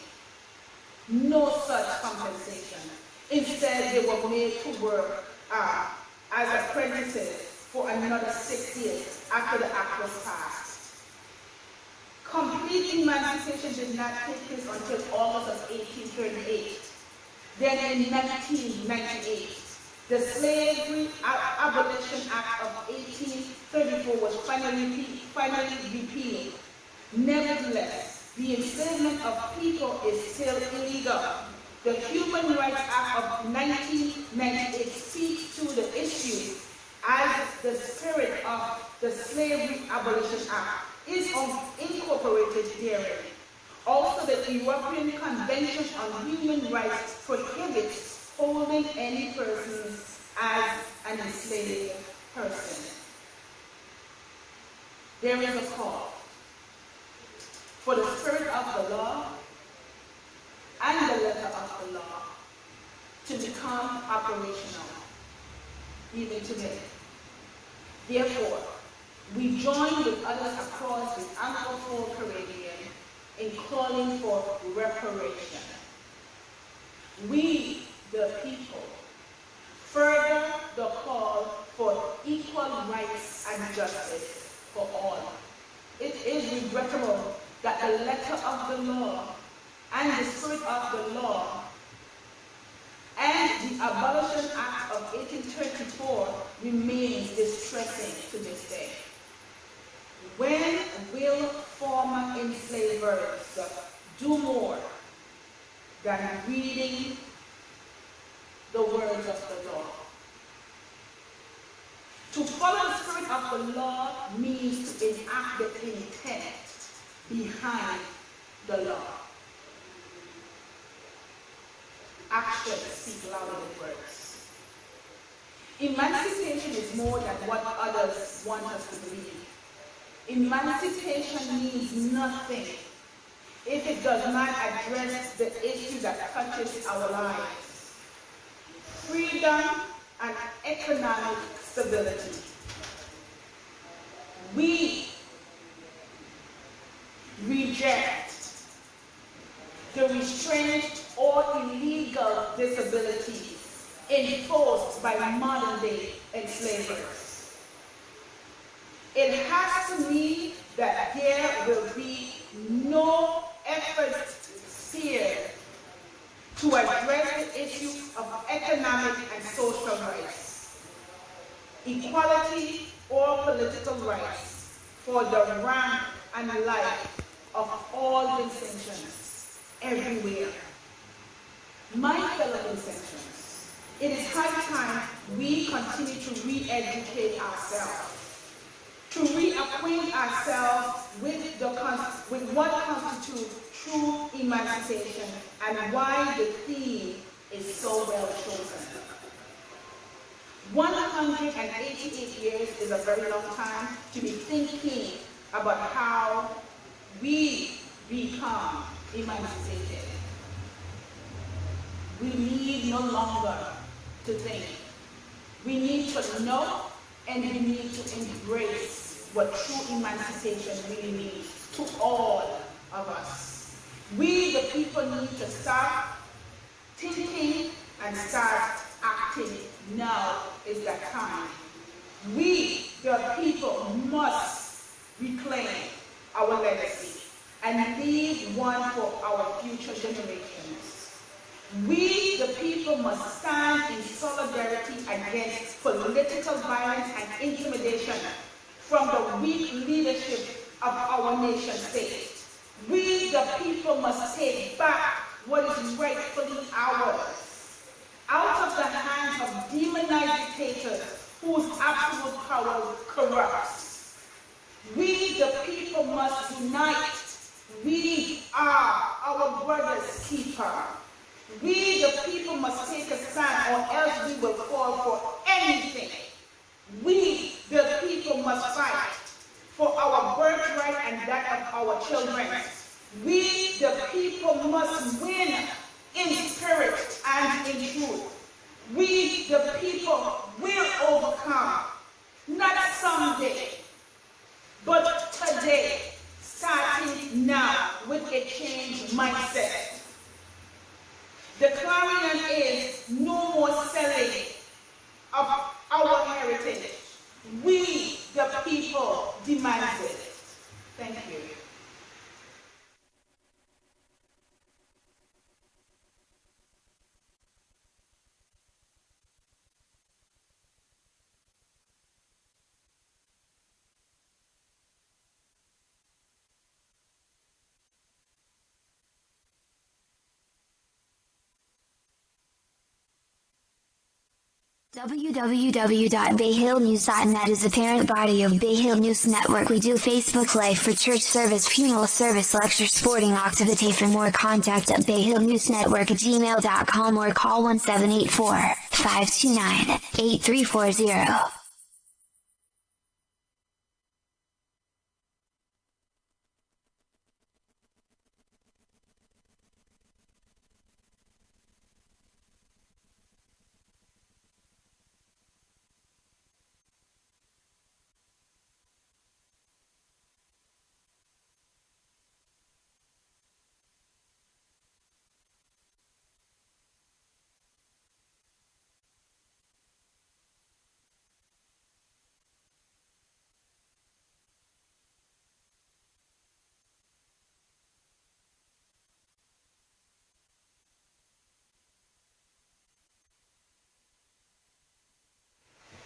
no such compensation. Instead, they were made to work as apprentices for another 6 years after the act was passed. Complete emancipation did not take place until August of 1838. Then in 1998, the Slavery Abolition Act of 1834 was finally repealed. Nevertheless, the enslavement of people is still illegal. The Human Rights Act of 1998 speaks to the issue as the spirit of the Slavery Abolition Act is incorporated therein. Also, the European Convention on Human Rights prohibits holding any person as an enslaved person. There is a call for the spirit of the law and the letter of the law to become operational even today. Therefore, we join with others across the Anglophone Caribbean in calling for reparation. We, the people, further the call for equal rights and justice for all. It is regrettable that the letter of the law and the spirit of the law and the Abolition Act of 1834 remains distressing to this day. When will former enslavers do more than reading the words of the law? To follow the spirit of the law means to enact the intent behind the law. Actions speak louder than words. Emancipation is more than what others want us to believe. Emancipation means nothing if it does not address the issue that touches our lives. Freedom and economic stability. We reject the restraint or illegal disabilities enforced by modern-day enslavers. It has to mean that there will be no effort spared to address the issue of economic and social rights, equality or political rights for the rank and life of all Vincentians everywhere. My fellow Vincentians, it is high time we continue to re-educate ourselves, to reacquaint ourselves with what constitutes true emancipation and why the theme is so well chosen. 188 years is a very long time to be thinking about how we become emancipated. we need no longer to think. We need to know and we need to embrace what true emancipation really means to all of us. We, the people, need to start thinking and start acting. Now is the time. We, the people, must reclaim our legacy and leave one for our future generations. We, the people, must stand in solidarity against political violence and intimidation from the weak leadership of our nation state. We, the people, must take back what is rightfully ours, out of the hands of demonized dictators whose absolute power corrupts. We, the people, must unite. We are our brother's keeper. We, the people, must take a stand or else we will fall for anything. We, the people, must fight for our birthright and that of our children. We, the people, must win in spirit and in truth. We, the people, will overcome, not someday, but today, starting now with a changed mindset. The clarion is no more selling of our heritage. We, the people, demand it. Thank you. www.bayhillnews.net is the parent body of Bay Hill News Network. We do Facebook Live for church service, funeral service, lecture, sporting activity. For more, contact at bayhillnewsnetwork@gmail.com or call 1784-529-8340.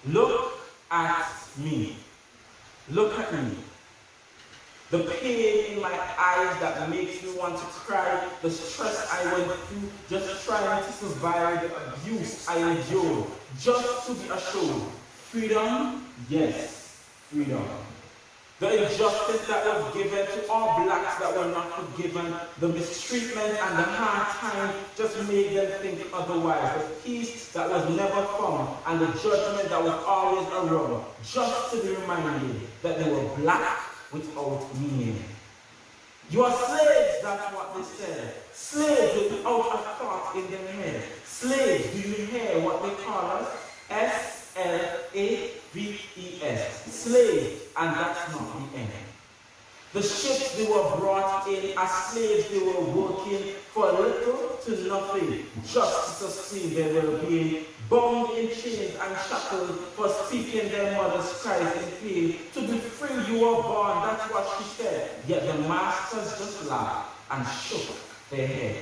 Look at me. Look at me. The pain in my eyes that makes me want to cry, the stress I went through just trying to survive the abuse I endured, just to be assured. Freedom? Yes, freedom. The injustice that was given to all blacks that were not forgiven, the mistreatment and the hard time just made them think otherwise. The peace that was never found and the judgment that was always around, just to be reminded that they were black without meaning. You are slaves, that's what they said. Slaves without a thought in their head. Slaves, do you hear what they call us? S-L-A-V-E-S. Slaves, and that's not the end. The ships they were brought in as slaves, they were working for little to nothing, just to sustain their well-being, bound in chains and shackles for speaking their mother's cries in pain. To be free you were born, that's what she said. Yet the masters just laughed and shook their head.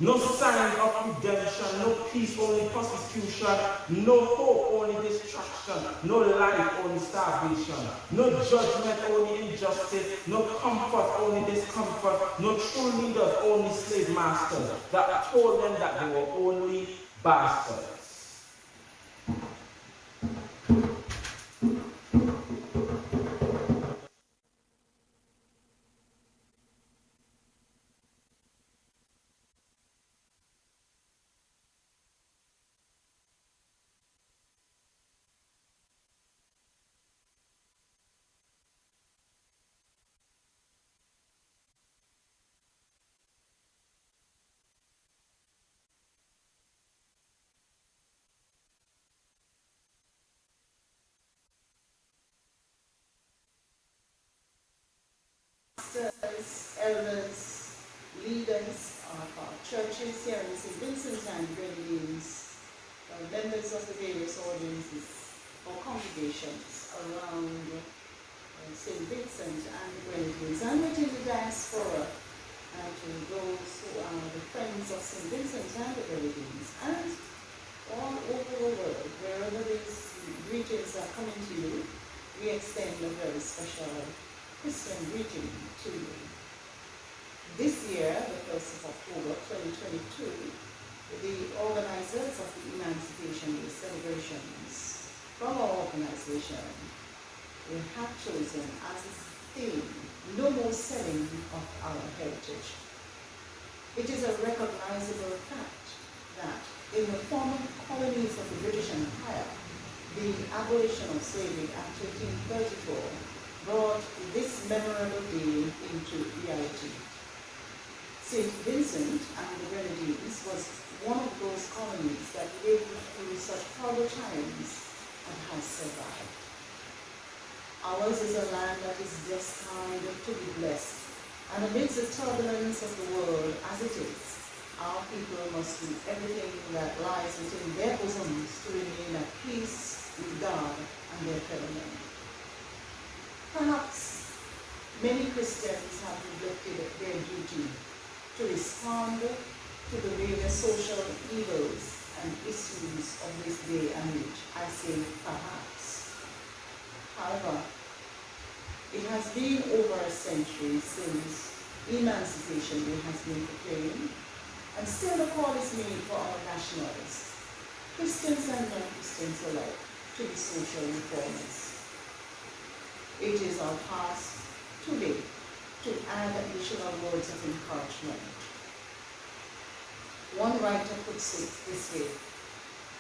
No sign of redemption, no peace, only persecution, no hope, only destruction, no life, only starvation, no judgment, only injustice, no comfort, only discomfort, no true leaders, only slave masters that told them that they were only bastards. elders, leaders of our churches here in St. Vincent and Grenadines, members of the various audiences or congregations around St. Vincent and the Grenadines, and within the diaspora, and to those who are the friends of St. Vincent and the Grenadines, and all over the world, wherever these greetings are coming to you, we extend a very special Christian greeting to you. This year, the 1st of October 2022, the organizers of the Emancipation Day celebrations from our organization will have chosen as its theme, no more selling of our heritage. It is a recognizable fact that in the former colonies of the British Empire, the abolition of slavery Act 1834 brought this memorable day into reality. St. Vincent and the Grenadines was one of those colonies that lived through such horrible times and has survived. Ours is a land that is destined to be blessed, and amidst the turbulence of the world as it is, our people must do everything that lies within their bosoms to remain at peace with God and their fellow men. Perhaps many Christians have neglected their duty to respond to the various social evils and issues of this day and age. I say perhaps. However, it has been over a century since Emancipation Day has been proclaimed, and still the call is made for our nationals, Christians and non-Christians alike, to be social reformers. It is our task today to add additional words of encouragement. One writer puts it this way: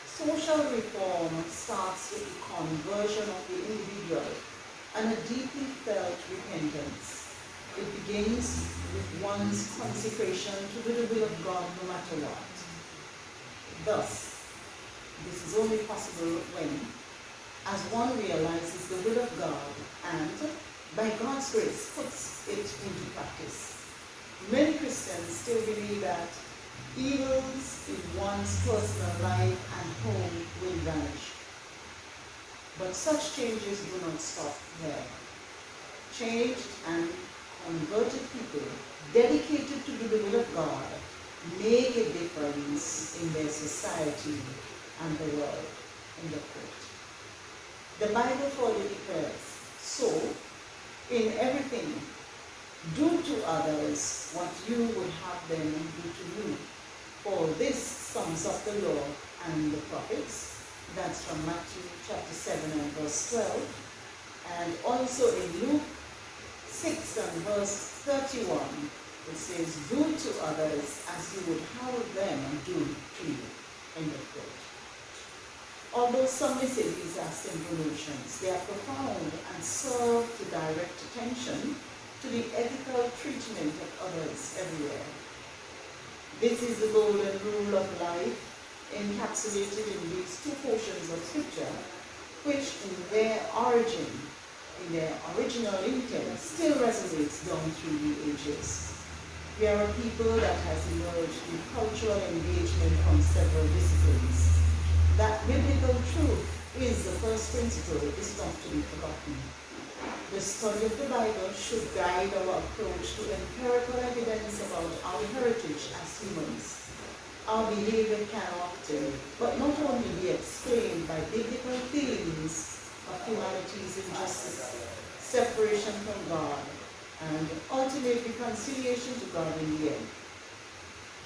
social reform starts with the conversion of the individual and a deeply felt repentance. It begins with one's consecration to do the will of God no matter what. Thus, this is only possible when, as one realizes the will of God and, by God's grace, puts it into practice. Many Christians still believe that evils in one's personal life and home will vanish. But such changes do not stop there. Changed and converted people, dedicated to do the will of God, make a difference in their society and the world. End of quote. The Bible further declares, so, in everything, do to others what you would have them do to you. For this sums up the law and the prophets. That's from Matthew chapter 7 and verse 12. And also in Luke 6 and verse 31, it says, do to others as you would have them do to you. End of quote. Although some may say these are simple notions, they are profound and serve to direct attention to the ethical treatment of others everywhere. This is the golden rule of life encapsulated in these two portions of Scripture, which in their origin, in their original intent, still resonates down through the ages. We are a people that has emerged with cultural engagement from several disciplines. That biblical truth is the first principle is not to be forgotten. The study of the Bible should guide our approach to empirical evidence about our heritage as humans. Our behavior can often, but not only be explained by biblical themes of humanity's injustice, separation from God, and ultimate reconciliation to God in the end.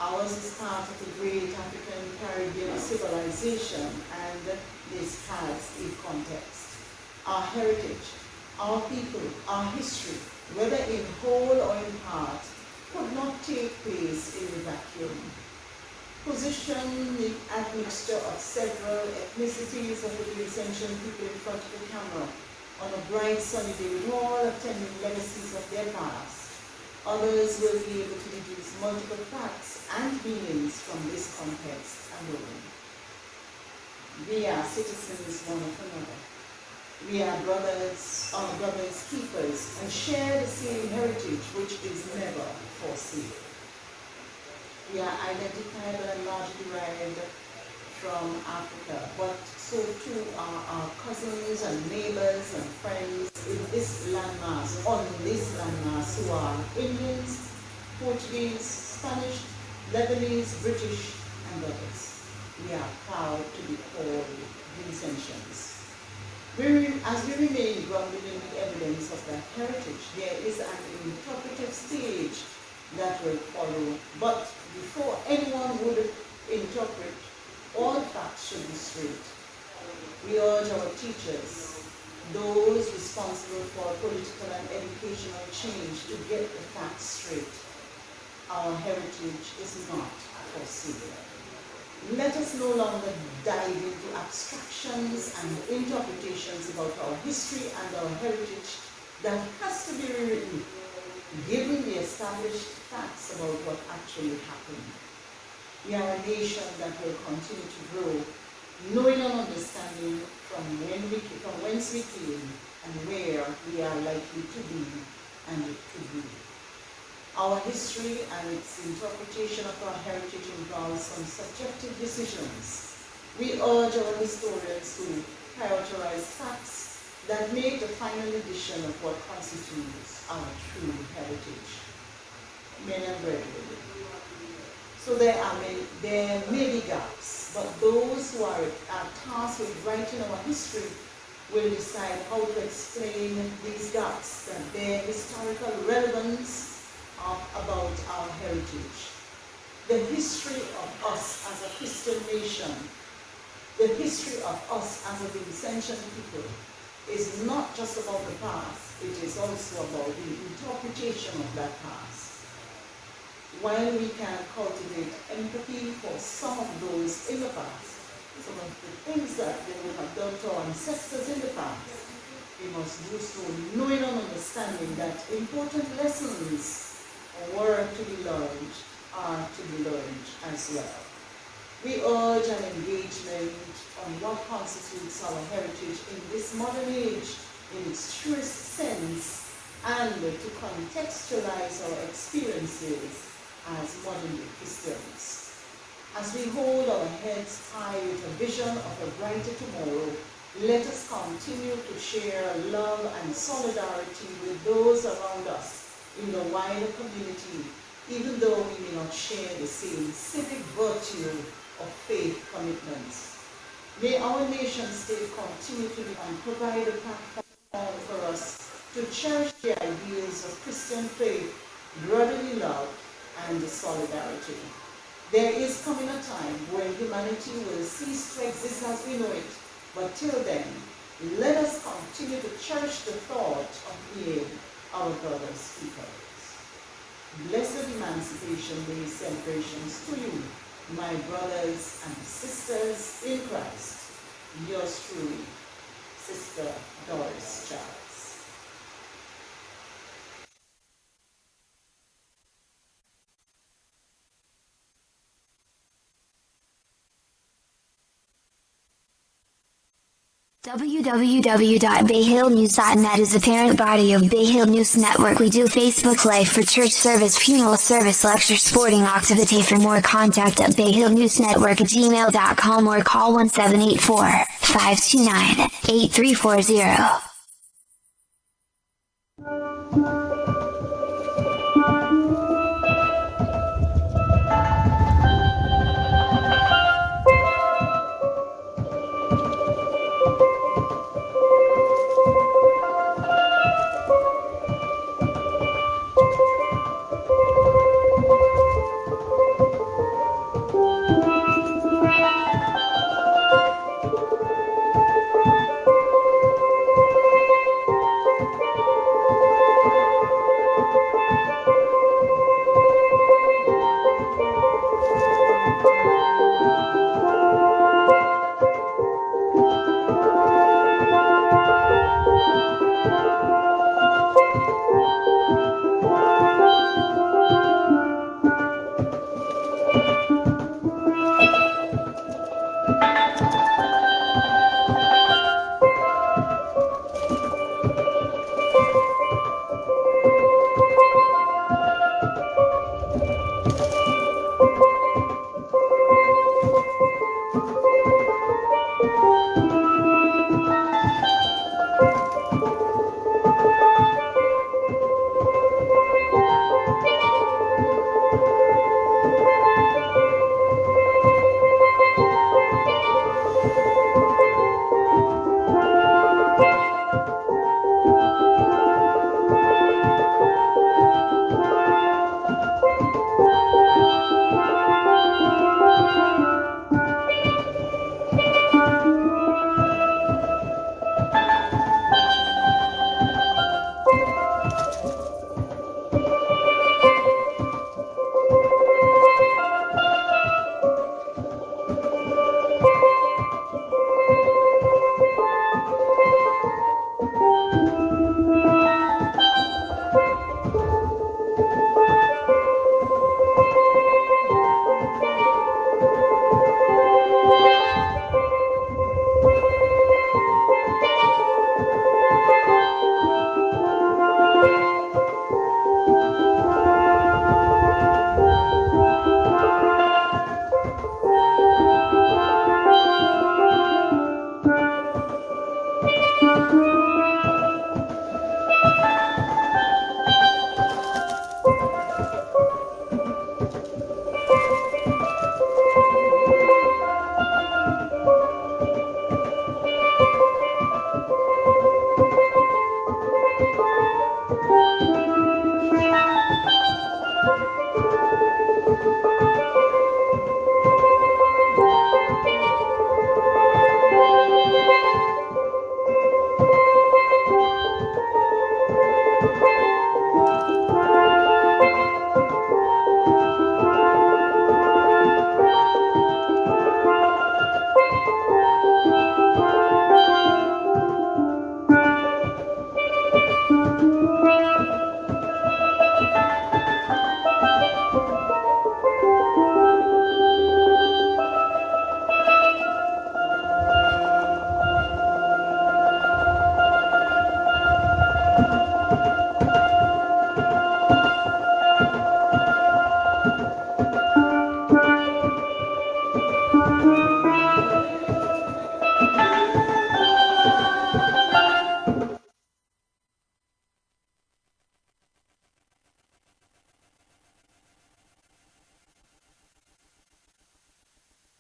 Ours is part of the great African Caribbean civilization, and this has a context. Our heritage, our people, our history, whether in whole or in part, could not take place in a vacuum. Position the admixture of several ethnicities of the ancient people in front of the camera on a bright sunny day with all attending legacies of their past. Others will be able to deduce multiple facts and meanings from this context alone. We are citizens one of another. We are brothers, brothers keepers, and share the same heritage which is never forsaken. We are identified and largely derived from Africa, but so too are our cousins and neighbors and friends in this landmass, on this landmass, who are Indians, Portuguese, Spanish, Lebanese, British, and others. We are proud to be called Vincentians. As we remain grounded in the evidence of that heritage, there is an interpretive stage that will follow. But before anyone would interpret, all facts should be straight. We urge our teachers, those responsible for political and educational change, to get the facts straight. Our heritage is not for sale. Let us no longer dive into abstractions and interpretations about our history and our heritage that has to be rewritten, given the established facts about what actually happened. We are a nation that will continue to grow, knowing and understanding from whence we came and where we are likely to be and to be. Our history and its interpretation of our heritage involves some subjective decisions. We urge our historians to prioritize facts that make the final edition of what constitutes our true heritage. Men and brethren. So there may be gaps, but those who are tasked with writing our history will decide how to explain these gaps and their historical relevance about our heritage. The history of us as a Christian nation, the history of us as a Vincentian people, is not just about the past, it is also about the interpretation of that past. While we can cultivate empathy for some of those in the past, some of the things that they would have done to our ancestors in the past, we must do so knowing and understanding that important lessons were to be learned, are to be learned as well. We urge an engagement on what constitutes our heritage in this modern age in its truest sense, and to contextualize our experiences as modern-day Christians. As we hold our heads high with a vision of a brighter tomorrow, let us continue to share love and solidarity with those around us in the wider community, even though we may not share the same civic virtue of faith commitments. May our nation state continue to provide a platform for us to cherish the ideals of Christian faith, brotherly love, and solidarity. There is coming a time when humanity will cease to exist as we know it, but till then, let us continue to cherish the thought of being our brothers' keepers. Blessed Emancipation Day celebrations to you, my brothers and sisters in Christ. Yours truly, Sister Doris Charles. www.bayhillnews.net is the parent body of Bay Hill News Network. We do Facebook Live for church service, funeral service, lecture, sporting activity. For more, contact at bayhillnewsnetwork@gmail.com or call 1784-529-8340.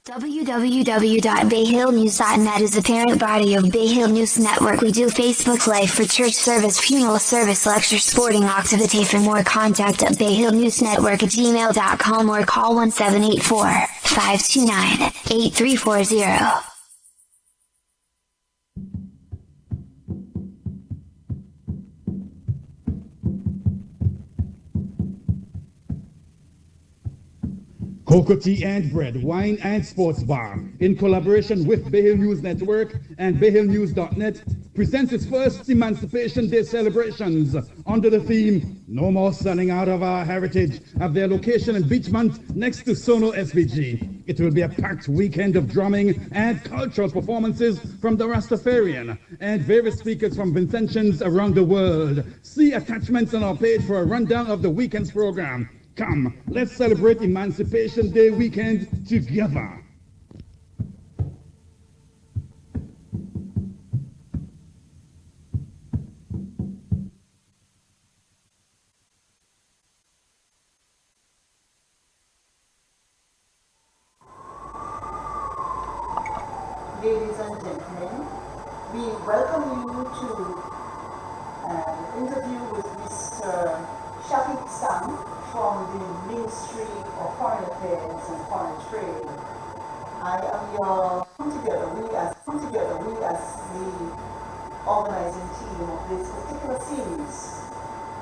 www.bayhillnews.net is the parent body of Bay Hill News Network. We do Facebook Live for church service, funeral service, lecture, sporting activity. For more, contact at bayhillnewsnetwork@gmail.com or call 1784-529-8340. Cocoa tea and bread, wine and sports bar, in collaboration with Bay Hill News Network and bayhillnews.net, presents its first Emancipation Day celebrations under the theme "No More Selling Out of Our Heritage" at their location in Beachmont next to Sono SVG. It will be a packed weekend of drumming and cultural performances from the Rastafarian and various speakers from Vincentians around the world. See attachments on our page for a rundown of the weekend's program. Come, let's celebrate Emancipation Day weekend together. Ladies and gentlemen, we welcome you to an interview with Mr. Shafiq Sam from the Ministry of Foreign Affairs and Foreign Trade. I am your we as the organizing team of this particular series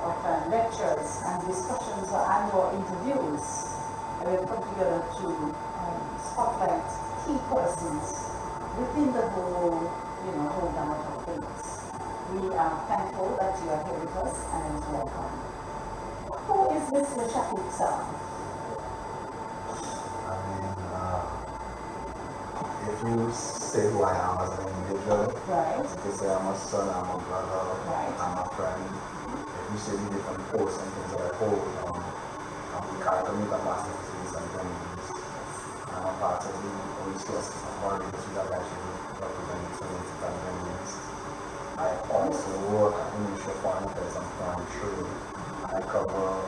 of lectures and discussions and your interviews. And we've come together to spotlight key persons within the whole gamut of things. We are thankful that you are here with us and welcome. Who is Mr. Shafiq Sam? If you say who I am as an individual, right. If you say I'm a son, I'm a brother, right. I'm a friend. If you say the different posts and things that I hold, I'm the character master of things and things. I'm a part of the Holy Source authority that actually represents the venues. I also work at the Ministry of Foreign Affairs and Foreign Trade. I cover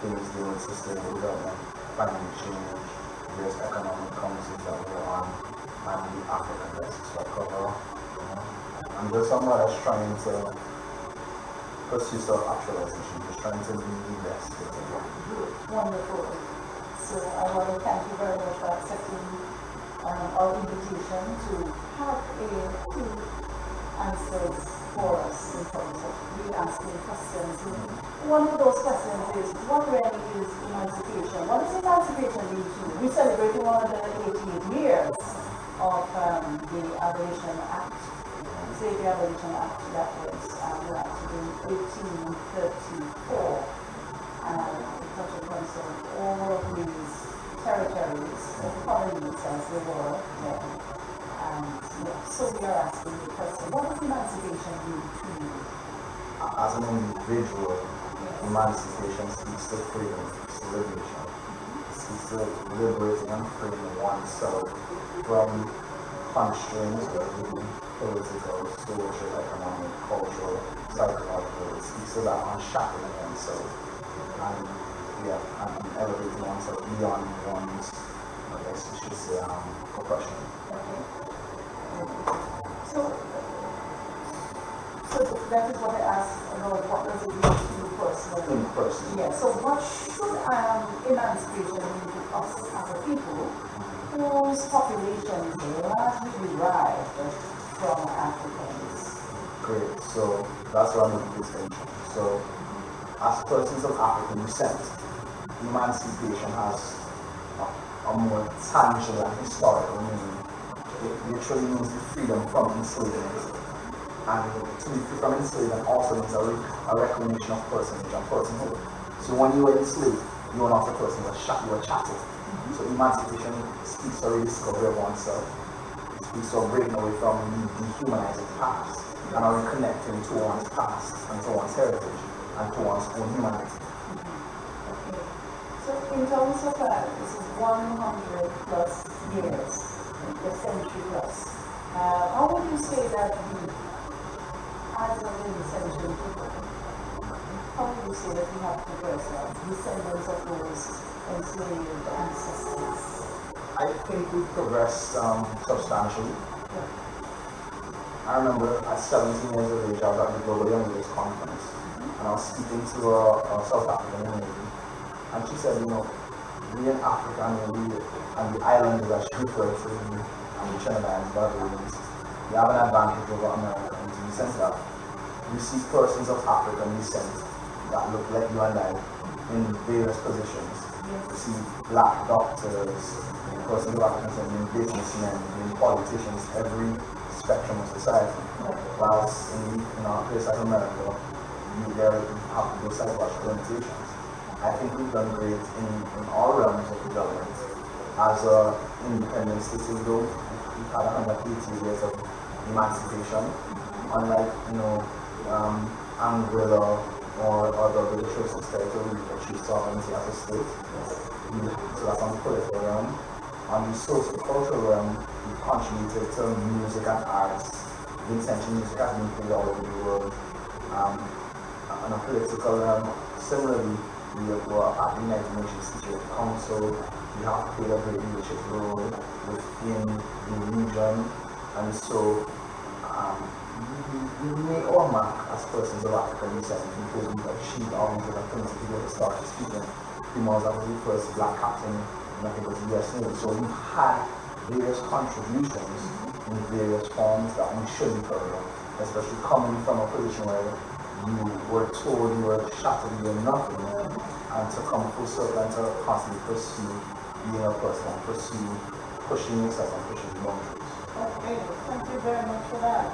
things dealing with sustainable development, climate change, various economic councils that we're on, and the African desk. So I cover, I'm just someone that's trying to pursue self-actualization, just trying to be the best. Wonderful. So I want to thank you very much for accepting our invitation to have a few answers for us in terms of we asking questions. One of those questions is, what really is emancipation? What does emancipation mean to you? We celebrated 188 years of the Abolition Act. Say the Abolition Act that was enacted in 1834. Touch upon all of these territories, the colonies as they were then. So we are asking the question, what does emancipation mean to you? As an individual, emancipation speaks to freedom, speaks to liberation. It speaks to liberating and freeing oneself from constraints, whether it be political, social, economic, cultural, psychological. It speaks to that unshackling oneself. And elevating oneself beyond one's, I guess you should say, oppression. Okay. So that is what I asked about, what does it mean to you personally? Yeah, so what should emancipation mean to us as a people whose population is largely derived from Africans? Great, so that's what I'm going to distinction. So as persons of African descent, emancipation has a more tangible and historical meaning. It literally means the freedom from enslavement. And to be free from enslavement also means a reclamation of personage and personhood. So when you were enslaved, you were not a person, you were chattel. So emancipation speaks of a rediscovery of oneself. It speaks of breaking away from the dehumanizing past and are reconnecting to one's past and to one's heritage and to one's own humanity. Okay. So in terms of this is 100 plus years, a century plus. How would you say that we, as a century people, how would you say that we have progressed as descendants of those enslaved ancestors? I think we've progressed substantially. I remember at 17 years of age, I was at the Global Young Leaders Conference, and I was speaking to a South African lady, and she said, you know, we in Africa and the islanders, as she referred to, and the Trinidad and Barbadians, we have an advantage over Americans in the sense that we see persons of African descent that look like you and I in various positions. We see black doctors, persons of African descent, in businessmen, in politicians, every spectrum of society. Whilst in our place like America, you have those psychological limitations. I think we've done great in all realms of the government. As an independent citizen, though, we've had 180 years of emancipation, unlike, you know, Angola or other British territory that choose sovereignty as a state. So that's on the political realm. On the socio-cultural realm, we've contributed to music and arts. The intention music has been played all over the world. On a political realm, similarly, we were at the United Nations Security Council. We have played a great leadership role within the region, and so we make our mark as persons of African descent because we've achieved all these other things. If you go to start speaking, Primoz was the first black captain, and I think it was the US Navy. So we've had various contributions in various forms that we should be proud of, especially coming from a position where you were told you were shattered, you were nothing, and to come full circle and to constantly pursue being a person, and pursue pushing yourself and pushing the boundaries. Okay, thank you very much for that.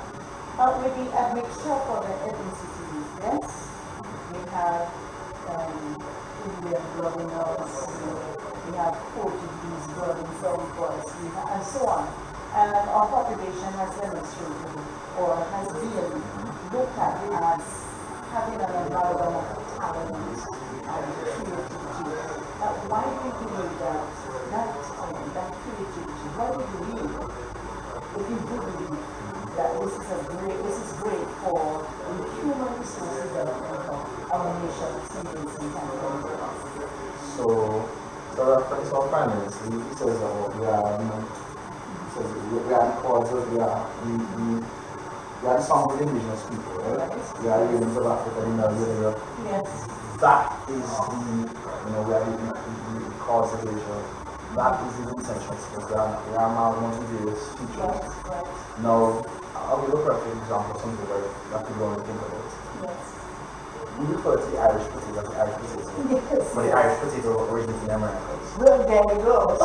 With the admixture for the ethnicities, yes, we have Indian blood in us, we have Portuguese blood in some of us, and so on. And our population has demonstrated or has been looked at as having an amalgam of talent and creativity. Why do you believe that creativity? Why do you believe, if you do believe, that this is great for the human resources development of our nation, students and countries? So reference our prime minister, he says that we are the causes, we are the song of the indigenous people, right? We are the of Africa, Europe. Yes. That is we are the cause of Asia. That is the intention, because we are now going to do this features. Right. Now, I'll give a perfect example, something that people don't think about. Yes. We refer to the Irish potato as the Irish potato. Yes. But the Irish potato originates in the Americas. Well, there we go.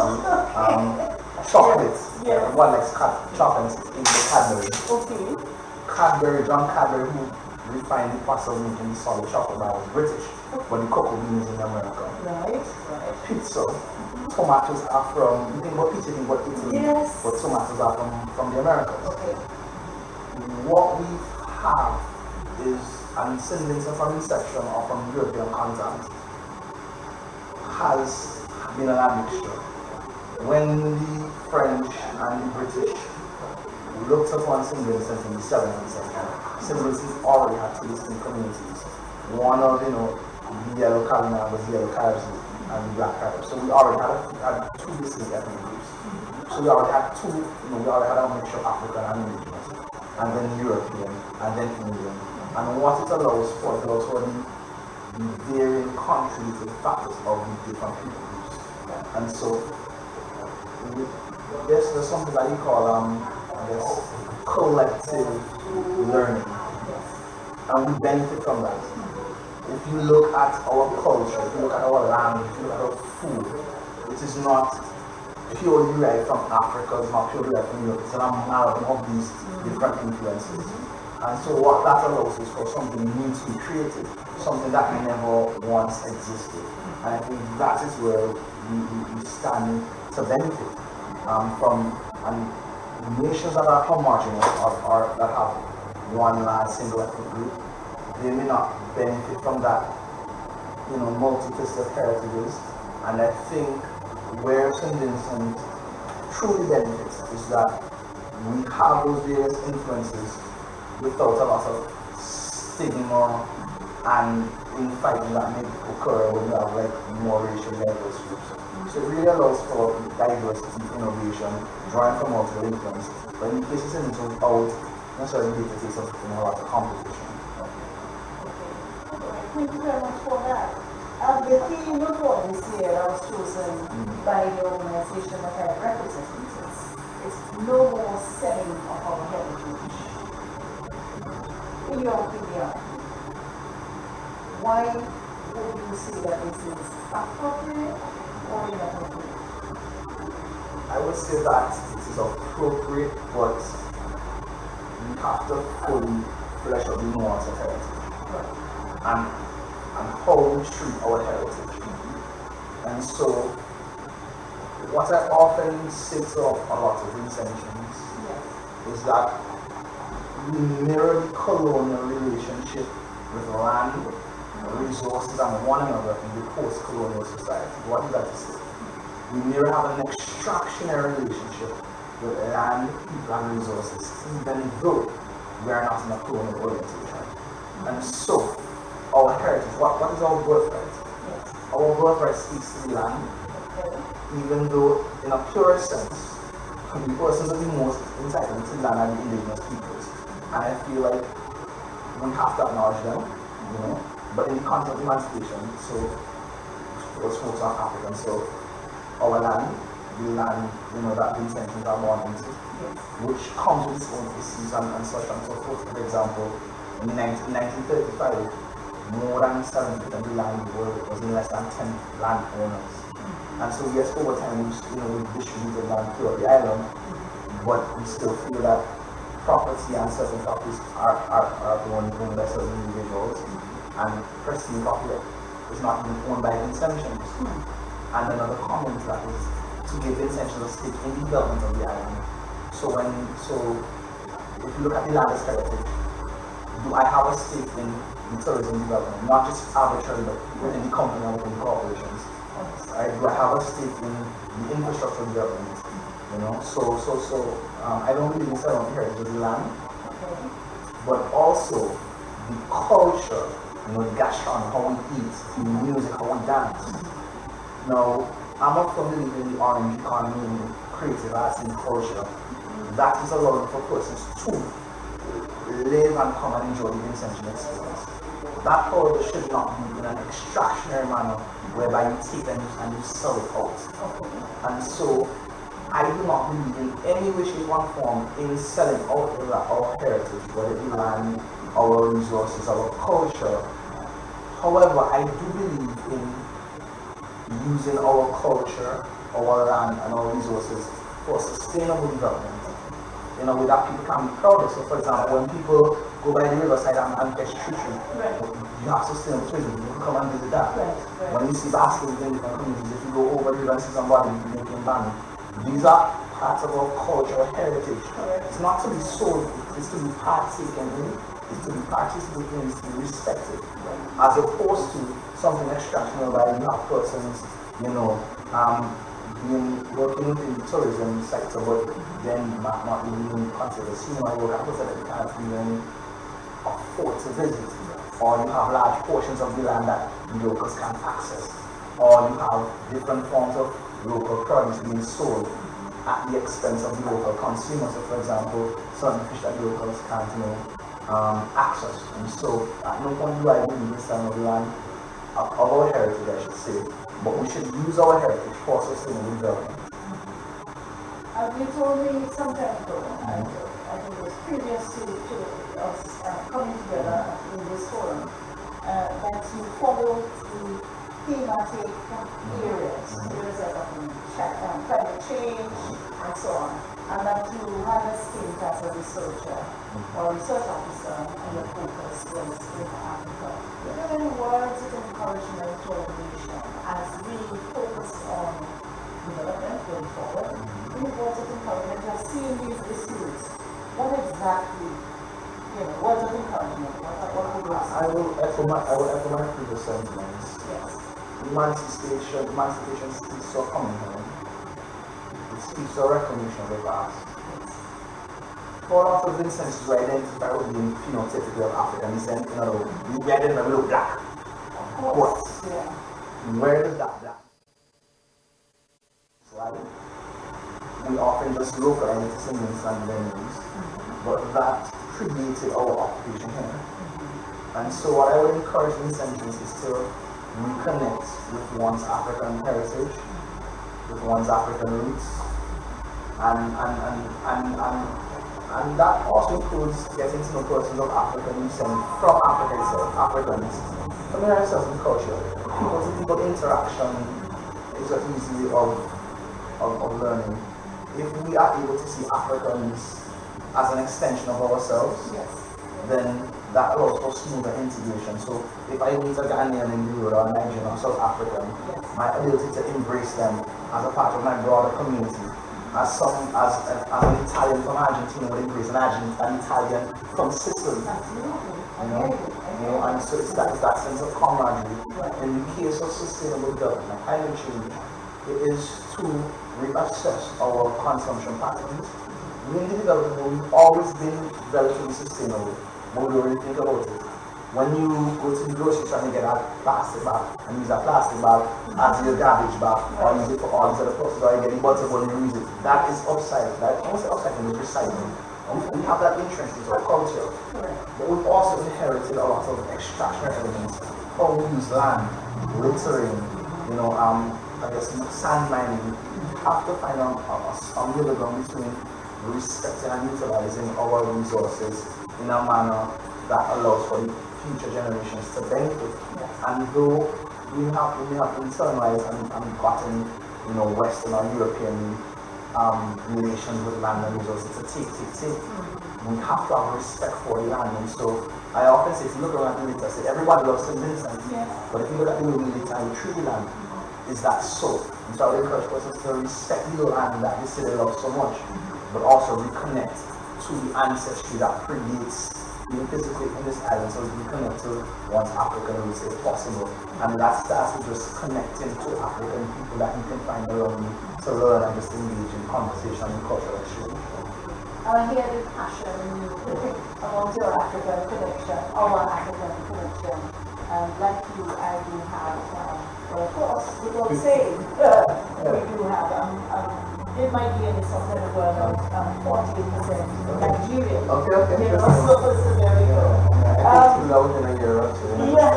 Chocolate. Yes. One likes chocolate in the Cadbury. Okay. John Cadbury, who refined the process of making the solid chocolate bar, was British, but the cocoa bean is in America. Right. Pizza. Tomatoes are from, you think about pizza, you think about Italy, yes. but tomatoes are from the Americas. Okay. What we have is an ascendance from inception or from European contact has been an admixture. When the French and the British looked upon symbolism in the 17th century, symbolism already had two distinct communities. One of, the yellow Caribbean was the yellow Caribbean and the black Caribbean. So we already had two distinct ethnic groups. So we already had we already had a mixture of African and indigenous, and then European, and then Indian. And what it allows for, the varying contributing factors of the different people groups. And so there's something that you call collective learning, and we benefit from that. If you look at our culture, if you look at our language, if you look at our food, it is not purely derived from Africa, it's not purely derived from Europe, it's an amalgam of these different influences. And so what that allows is for something new to be created, something that never once existed. And I think that is where we stand to benefit from nations that are homogeneous or that have one large single ethnic group. They may not benefit from that, multiplicity of heritages. And I think where St. Vincent truly benefits is that we have those various influences without a lot of stigma and infighting that may occur when you have more racial diverse groups. So it really allows for diversity, innovation, drawing from multiple influences. But in cases in without necessarily the case of a lot of competition. Thank you very much for that. The theme for this year that was chosen by the organization that I represent is no more selling of our heritage. In your opinion, why would you say that this is appropriate or inappropriate? I would say that it is appropriate, but we have to fully flesh out the nuance of heritage and how we treat our heritage. And so, what I often say to a lot of intentions is that we mirror the colonial relationship with land, resources, and one another in the post-colonial society. What is that to say? We mirror have an extractionary relationship with land, people, and resources, even though we are not in a colonial orientation. And so, our heritage, what is our birthright? Our birthright speaks to the land, even though in a pure sense, the persons of the most entitled to land are the indigenous peoples. And I feel like we have to acknowledge them, but in the context of emancipation, so those folks are African, so our land, the land, that the intentions are born into, which comes with its own issues and such and so forth. For example, in 1935, more than 70% of the land was in less than 10 landowners. And so yes, over time, we've distributed land throughout the island, but we still feel that property and certain properties are owned by certain individuals, and pristine property is not even owned by the intentions. And another comment that is to give the intentions a stake in the development of the island. So if you look at the land as heritage, do I have a stake in tourism development, not just arbitrarily, but within the company and within the corporations? Right? Do I have a stake in the infrastructure development? I don't believe in selling the heritage of the land, but also the culture, the gastronomy, how we eat, the music, how we dance. Now, I'm not familiar with the orange economy and creative arts and culture. That is allowing for persons to live and come and enjoy the intention experience. That, however, should not be in an extractionary manner whereby you take them and you sell it out. And so, I do not believe in any way, shape, or form in selling out our heritage, whether it be land, our resources, our culture. However, I do believe in using our culture, our land, and our resources for sustainable development in a way that people can be proud of. So, for example, when people go by the riverside and catch fish, you have sustainable tourism. You can come and visit that. When you see baskets in different communities, if you go over the river and see somebody making bamboo, these are parts of our cultural heritage. It's not to be sold, it's to be partaken in, it's to be participated in, it's to be respected. As opposed to something extractional where you have persons, working within the tourism sector, but then not even consider senior work, because they can't even afford to visit. Or you have large portions of the land that the locals can't access. Or you have different forms of local produce being sold at the expense of the local consumers. So, for example, certain fish that the locals can't access. And so, at no point do I believe in selling of the land of our heritage, I should say, but we should use our heritage for sustainable development. You told me some time ago, I think it was previous to us coming together in this forum, that you followed the thematic areas like climate change and so on, and that you had a stint as a researcher or research officer, and your focus was in Africa. Are there any words of encouragement to our nation as we focus on development going forward? Any words of encouragement? You're seeing these issues. What exactly? Words of encouragement. What would you say? I will echo my previous sentiments. Yes. Emancipation speaks to a common home. It speaks to a recognition of the past. For a lot of instances, we identify with being phenotypically of African descent. We identify with black. Of course. Yeah. Where does that black? right? We often just localize it to singles and venues, but that predated our occupation here. And so what I would encourage in this sentence is to reconnect with one's African heritage, with one's African roots, and that also includes getting to know persons of African descent from Africa itself, Africans, familiarize ourselves with culture. People interaction is an easy way of learning. If we are able to see Africans as an extension of ourselves, then that allows for smoother integration. So if I meet a Ghanaian in the road or a Nigerian or South African, my ability to embrace them as a part of my broader community, as an Italian from Argentina would embrace an Italian from Sicily. And so it's that sense of camaraderie. In the case of sustainable development, climate change, it is to reassess our consumption patterns. We in the development world, we've always been relatively sustainable, but we don't really think about it. When you go to the grocery store and get a plastic bag and use a plastic bag as your garbage bag, or use it for all these other purposes, or you get a bottle and you use it, that is upside. That almost upside is recycling. We have that interest into our culture, but we've also inherited a lot of extraction elements. How we use land, littering, I guess sand mining. We have to find a middle ground between respecting and utilizing our resources in a manner that allows for the future generations to benefit. And though we have internalized and gotten, Western or European relations with land and resources to take. We have to have respect for the land. And so I often say, if you look around the I say everybody loves St. Vincent, but if you look at the way we live and we treat the land, is that so? And so I would encourage persons to respect the land that the city loves so much, but also reconnect to the ancestry that predates being physically in this island, so we connect to one's African roots if possible. And that starts with just connecting to African people that you can find around you to learn and just engage in conversation and cultural exchange. I hear the passion among your African connection, our African connection. Like you, I do have, of course, without saying, we do have, in my DNA something in the world, 48% Nigerian. Okay. So there we go. I think in a year or two. Yes,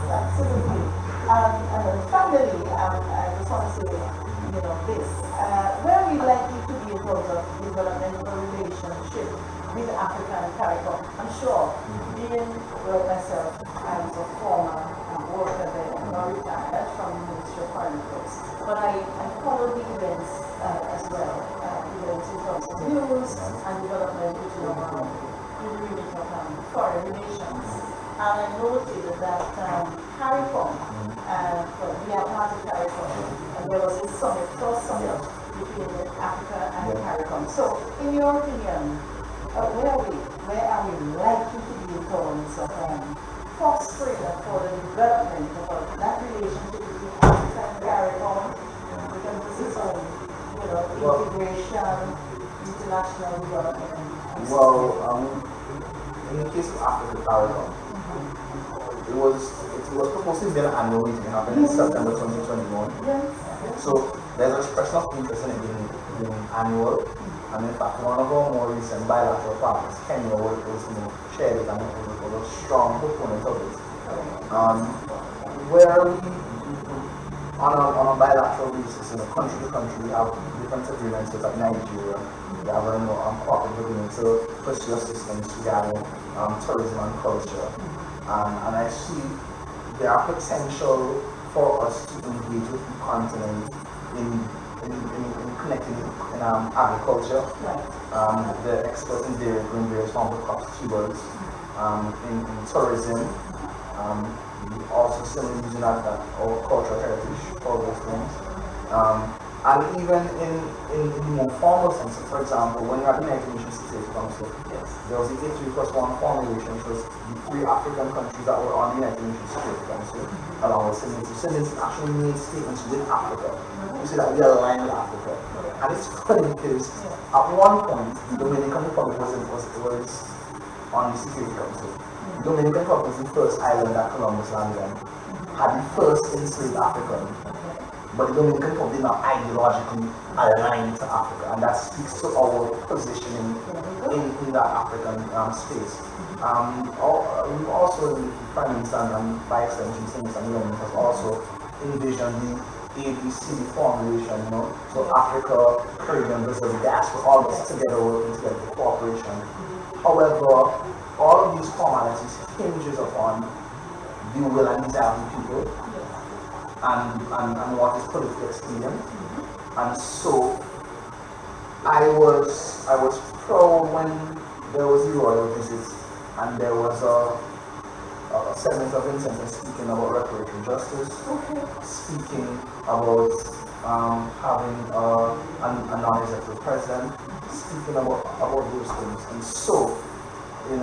absolutely. And family, I just want to say, this. Where are we likely to be in terms of developmental relationship with Africa and Caribbean? I'm sure, being myself, I was a former worker there, not retired from the Ministry of Foreign Affairs. But I follow the events as well, events in terms of news and development within the unit of foreign relations. And I noted that CARICOM, we are part of CARICOM, and there was a first summit between Africa and CARICOM. So, in your opinion, where are we likely to be in terms of fostering for the development of that relationship between Africa and CARICOM? Because this is integration, international development. In the case of Africa CARICOM, it was proposed to be an annual meeting happening in September 2021. So there's an expression of interest in it being annual, and in fact one of our more recent bilateral partners, Kenya, was shared it and was a strong proponent of it. Where we on a bilateral basis, country to country, we have different agreements with Nigeria. We have a corporate agreement to pursue assistance regarding tourism and culture. And I see there are potential for us to engage with the continent in connecting in agriculture. The experts in dairy growing various forms of crops, tubers, in tourism, also similarly using our cultural heritage for those things. And even in the more formal sense, for example, when you have the United Nations Security Council, there was the 8+1 formulation, which was the 3 African countries that were on the United Nations Security Council, along with St. Vincent actually made statements with Africa. You see that we are aligned with Africa. And it's funny because at one point, the Dominican Republic was on the Security Council. The Dominican Republic was the first island that Columbus landed on, had the first enslaved African. but the Dominican Republic is not ideologically aligned to Africa, and that speaks to our positioning in that African space. We also, the Prime Minister, and by extension, Senator Millen, has also envisioned the ABCD formulation, so Africa, Caribbean, Brazil, diaspora, all of us together working together for cooperation. However, all of these formalities hinges upon the will and desire of the people and what is politically expedient. And so I was proud when there was the royal visit and there was a segment of Vincent speaking about reparatory justice, speaking about having a non-executive president, speaking about those things. And so, we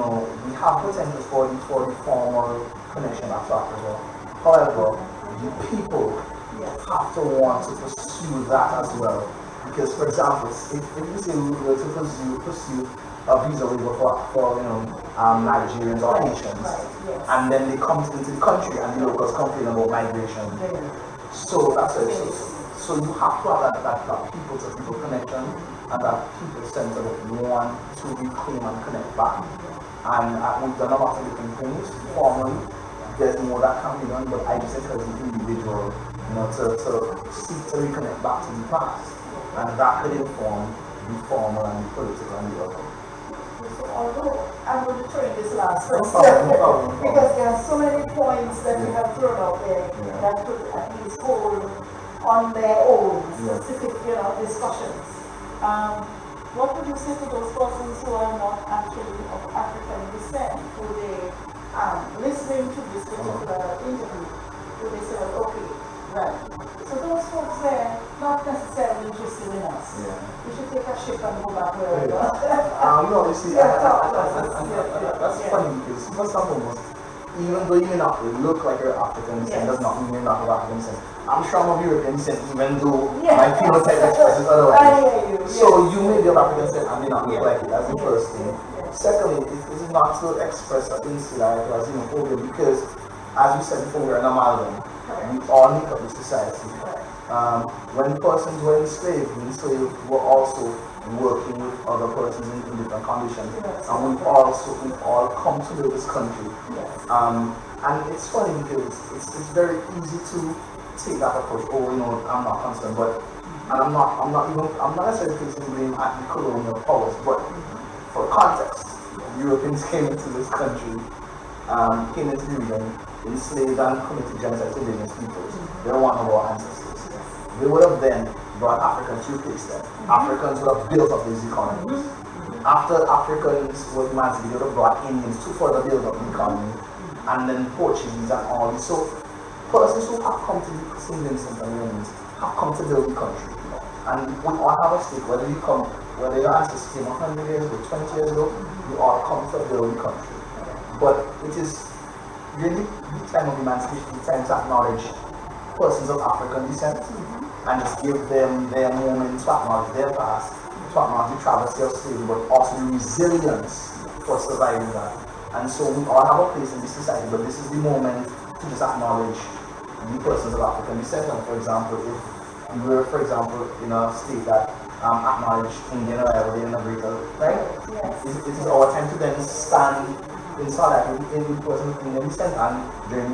have potential for the formal connection after Africa. However, the people have to want to pursue that as well. Because, for example, if we say we were to pursue a visa waiver for Nigerians or Haitians, and then they come into the country and the locals complain about migration. So that's it. So you have to have that people-to-people connection and that people-centered want to reclaim and connect back. And we've done a lot of different things formally. There's more that can be done, but I just encourage the individual, to seek to reconnect back to the past, and that could inform the formal and the political and the other. So although I'm going to turn this last question, because there are so many points that you have thrown out there that could at least hold on their own specific, discussions. What would you say to those persons who are not actually of African descent, who they listening to this particular interview, who they say, okay, right. So those folks there, not necessarily interested in us. We should take a ship and go back where we are. No, you see, that's funny because first and foremost, even though you may not look like you're African descent, does not mean you're not of African descent. I'm sure I'm of European descent, even though my phenotype expresses otherwise. So you may be of African descent and may not look like it. That's the first thing. Secondly, it is not to express an insularity or xenophobia because, as we said before, we're an amalgam. We all make up the society. When persons were enslaved, were also working with other persons in different conditions. And we've all come to know this country. And it's funny because it's very easy to take that approach. I'm not concerned, but I'm not necessarily placing blame at the colonial powers, but for context, Europeans came into this country, came into the region, enslaved and committed genocide to indigenous peoples. They were one of our ancestors. They would have then brought Africans to replace them. Africans would have built up these economies. After Africans were emancipated, they would have brought Indians to further build up the economy, and then Portuguese and all this. So persons who have come to the St. Vincent and Grenadines have come to build the country. And we all have a stake, whether your ancestors came 100 years ago, 20 years ago, we all come to build the country. But it is really the time of emancipation, the time to acknowledge persons of African descent and just give them their moment to acknowledge their past, to acknowledge the travesty of slavery, but also the resilience for surviving that. And so we all have a place in this society, but this is the moment to just acknowledge the persons of African descent. And for example, if we were, in a state that acknowledged Indian arrival, they immigrated, right? It is our time to then stand in solidarity with the person of Indian descent, and during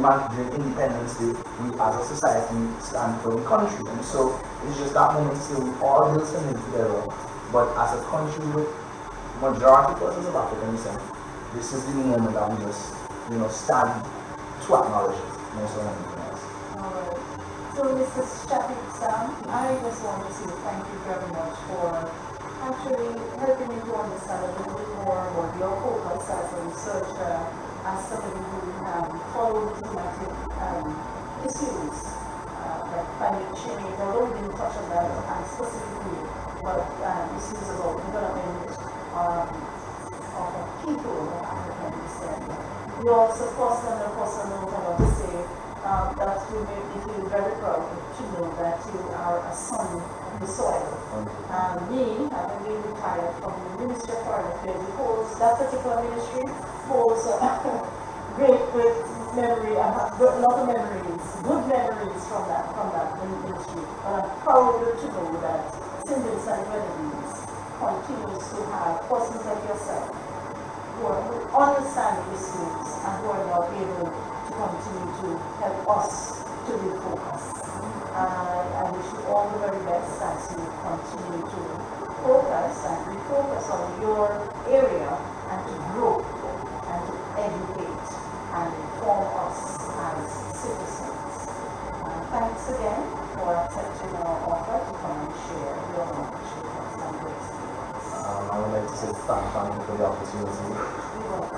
Independence Day, we as a society stand for the country. And so it's just that moment to say we all build something together, but as a country with majority persons of African descent, this is the moment that we just, stand to acknowledge it, more so than anything else. Alright. So Mr. Shafiq Sam, I just want to say thank you very much for actually helping me to understand a little bit more about your focus as a researcher, as somebody who followed thematic issues like climate change, although we didn't touch on that specifically, but issues about development of people of African descent. You also, first and foremost, I want to say that you made me feel very proud to know that you are a son of the soil. Me, having been retired from the Ministry of Foreign Affairs, that particular ministry holds great memory, I have a lot of memories, good memories from that ministry. And I'm proud to know that St. Vincent Grenadines continues to have persons like yourself who understand these things and who are now able to continue to help us to refocus. And I wish you all the very best as you continue to focus and refocus on your area and to grow and to educate and inform us as citizens. Thanks again for accepting our offer to come and share your knowledge with us and your experience. I would like to say thank you for the opportunity.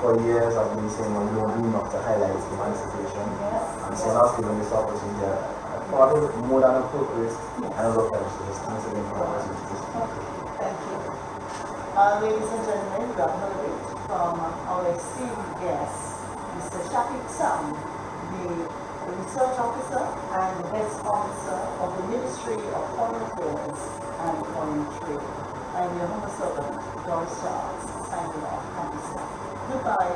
For years I've been saying we don't do enough to highlight emancipation. Yes. And so now given this opportunity, I thought it more than appropriate and I love that. Thanks again for the opportunity to speak. Thank you. Ladies and gentlemen, we have heard it from our esteemed guest, Mr. Shafik Sam, the Research Officer and the Desk Officer of the Ministry of Foreign Affairs and Foreign Trade. I'm your humble servant, Doris Charles, signing off. Thank you, sir. Goodbye.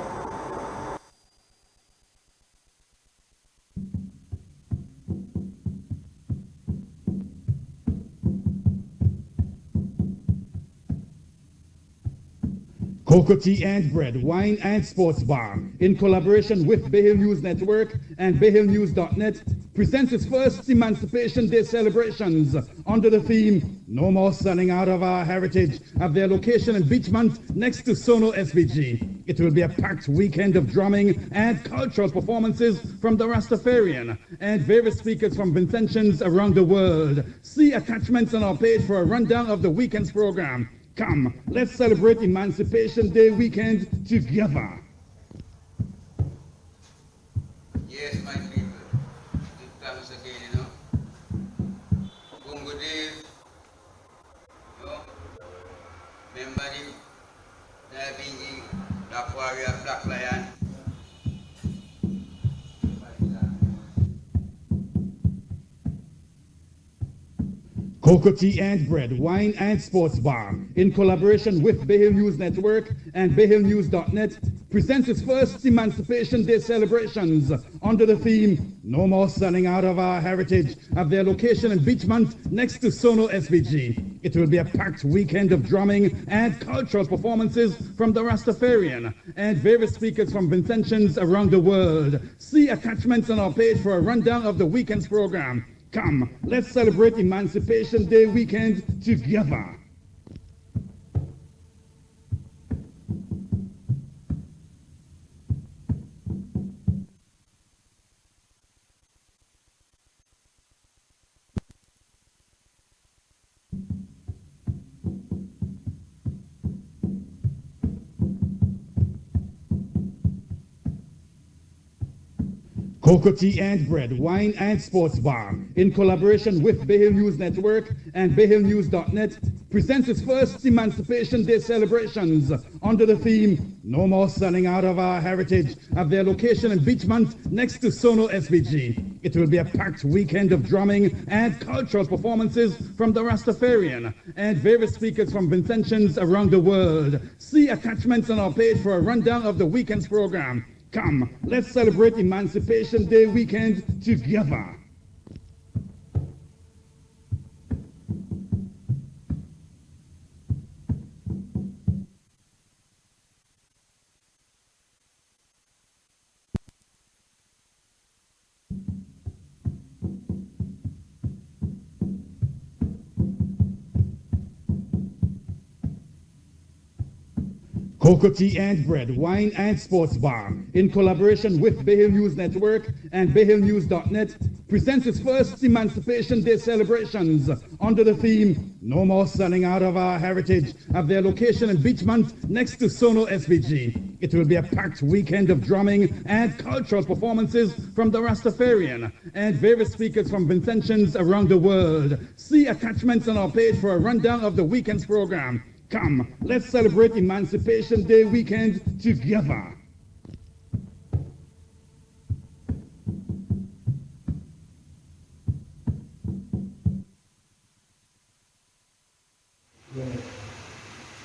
Cocoa Tea and Bread, Wine and Sports Bar, in collaboration with Bay Hill News Network and bayhillnews.net, presents its first Emancipation Day celebrations under the theme, No More Selling Out of Our Heritage, at their location in Beachmont next to Sono SVG. It will be a packed weekend of drumming and cultural performances from the Rastafarian and various speakers from Vincentians around the world. See attachments on our page for a rundown of the weekend's program. Come, let's celebrate Emancipation Day weekend together. Yes, my people. It comes again, Bungo days. Remember the Nabingi, Black Warrior, Black Lion. Cocoa Tea and Bread, Wine and Sports Bar, in collaboration with Bay Hill News Network and bayhillnews.net, presents its first Emancipation Day celebrations under the theme, No More Selling Out of Our Heritage, at their location in Beachmont next to Sono SVG. It will be a packed weekend of drumming and cultural performances from the Rastafarian and various speakers from Vincentians around the world. See attachments on our page for a rundown of the weekend's program. Come, let's celebrate Emancipation Day weekend together. Cocoa Tea and Bread, Wine and Sports Bar, in collaboration with Bay Hill News Network and bayhillnews.net, presents its first Emancipation Day celebrations under the theme, No More Selling Out of Our Heritage, at their location in Beachmont next to Sono SVG. It will be a packed weekend of drumming and cultural performances from the Rastafarian and various speakers from Vincentians around the world. See attachments on our page for a rundown of the weekend's program. Come, let's celebrate Emancipation Day weekend together. Cocoa Tea and Bread, Wine and Sports Bar, in collaboration with Bay Hill News Network and bayhillnews.net, presents its first Emancipation Day celebrations under the theme, No More Selling Out of Our Heritage, at their location in Beachmont next to Sono SVG. It will be a packed weekend of drumming and cultural performances from the Rastafarian and various speakers from Vincentians around the world. See attachments on our page for a rundown of the weekend's program. Come, let's celebrate Emancipation Day weekend together.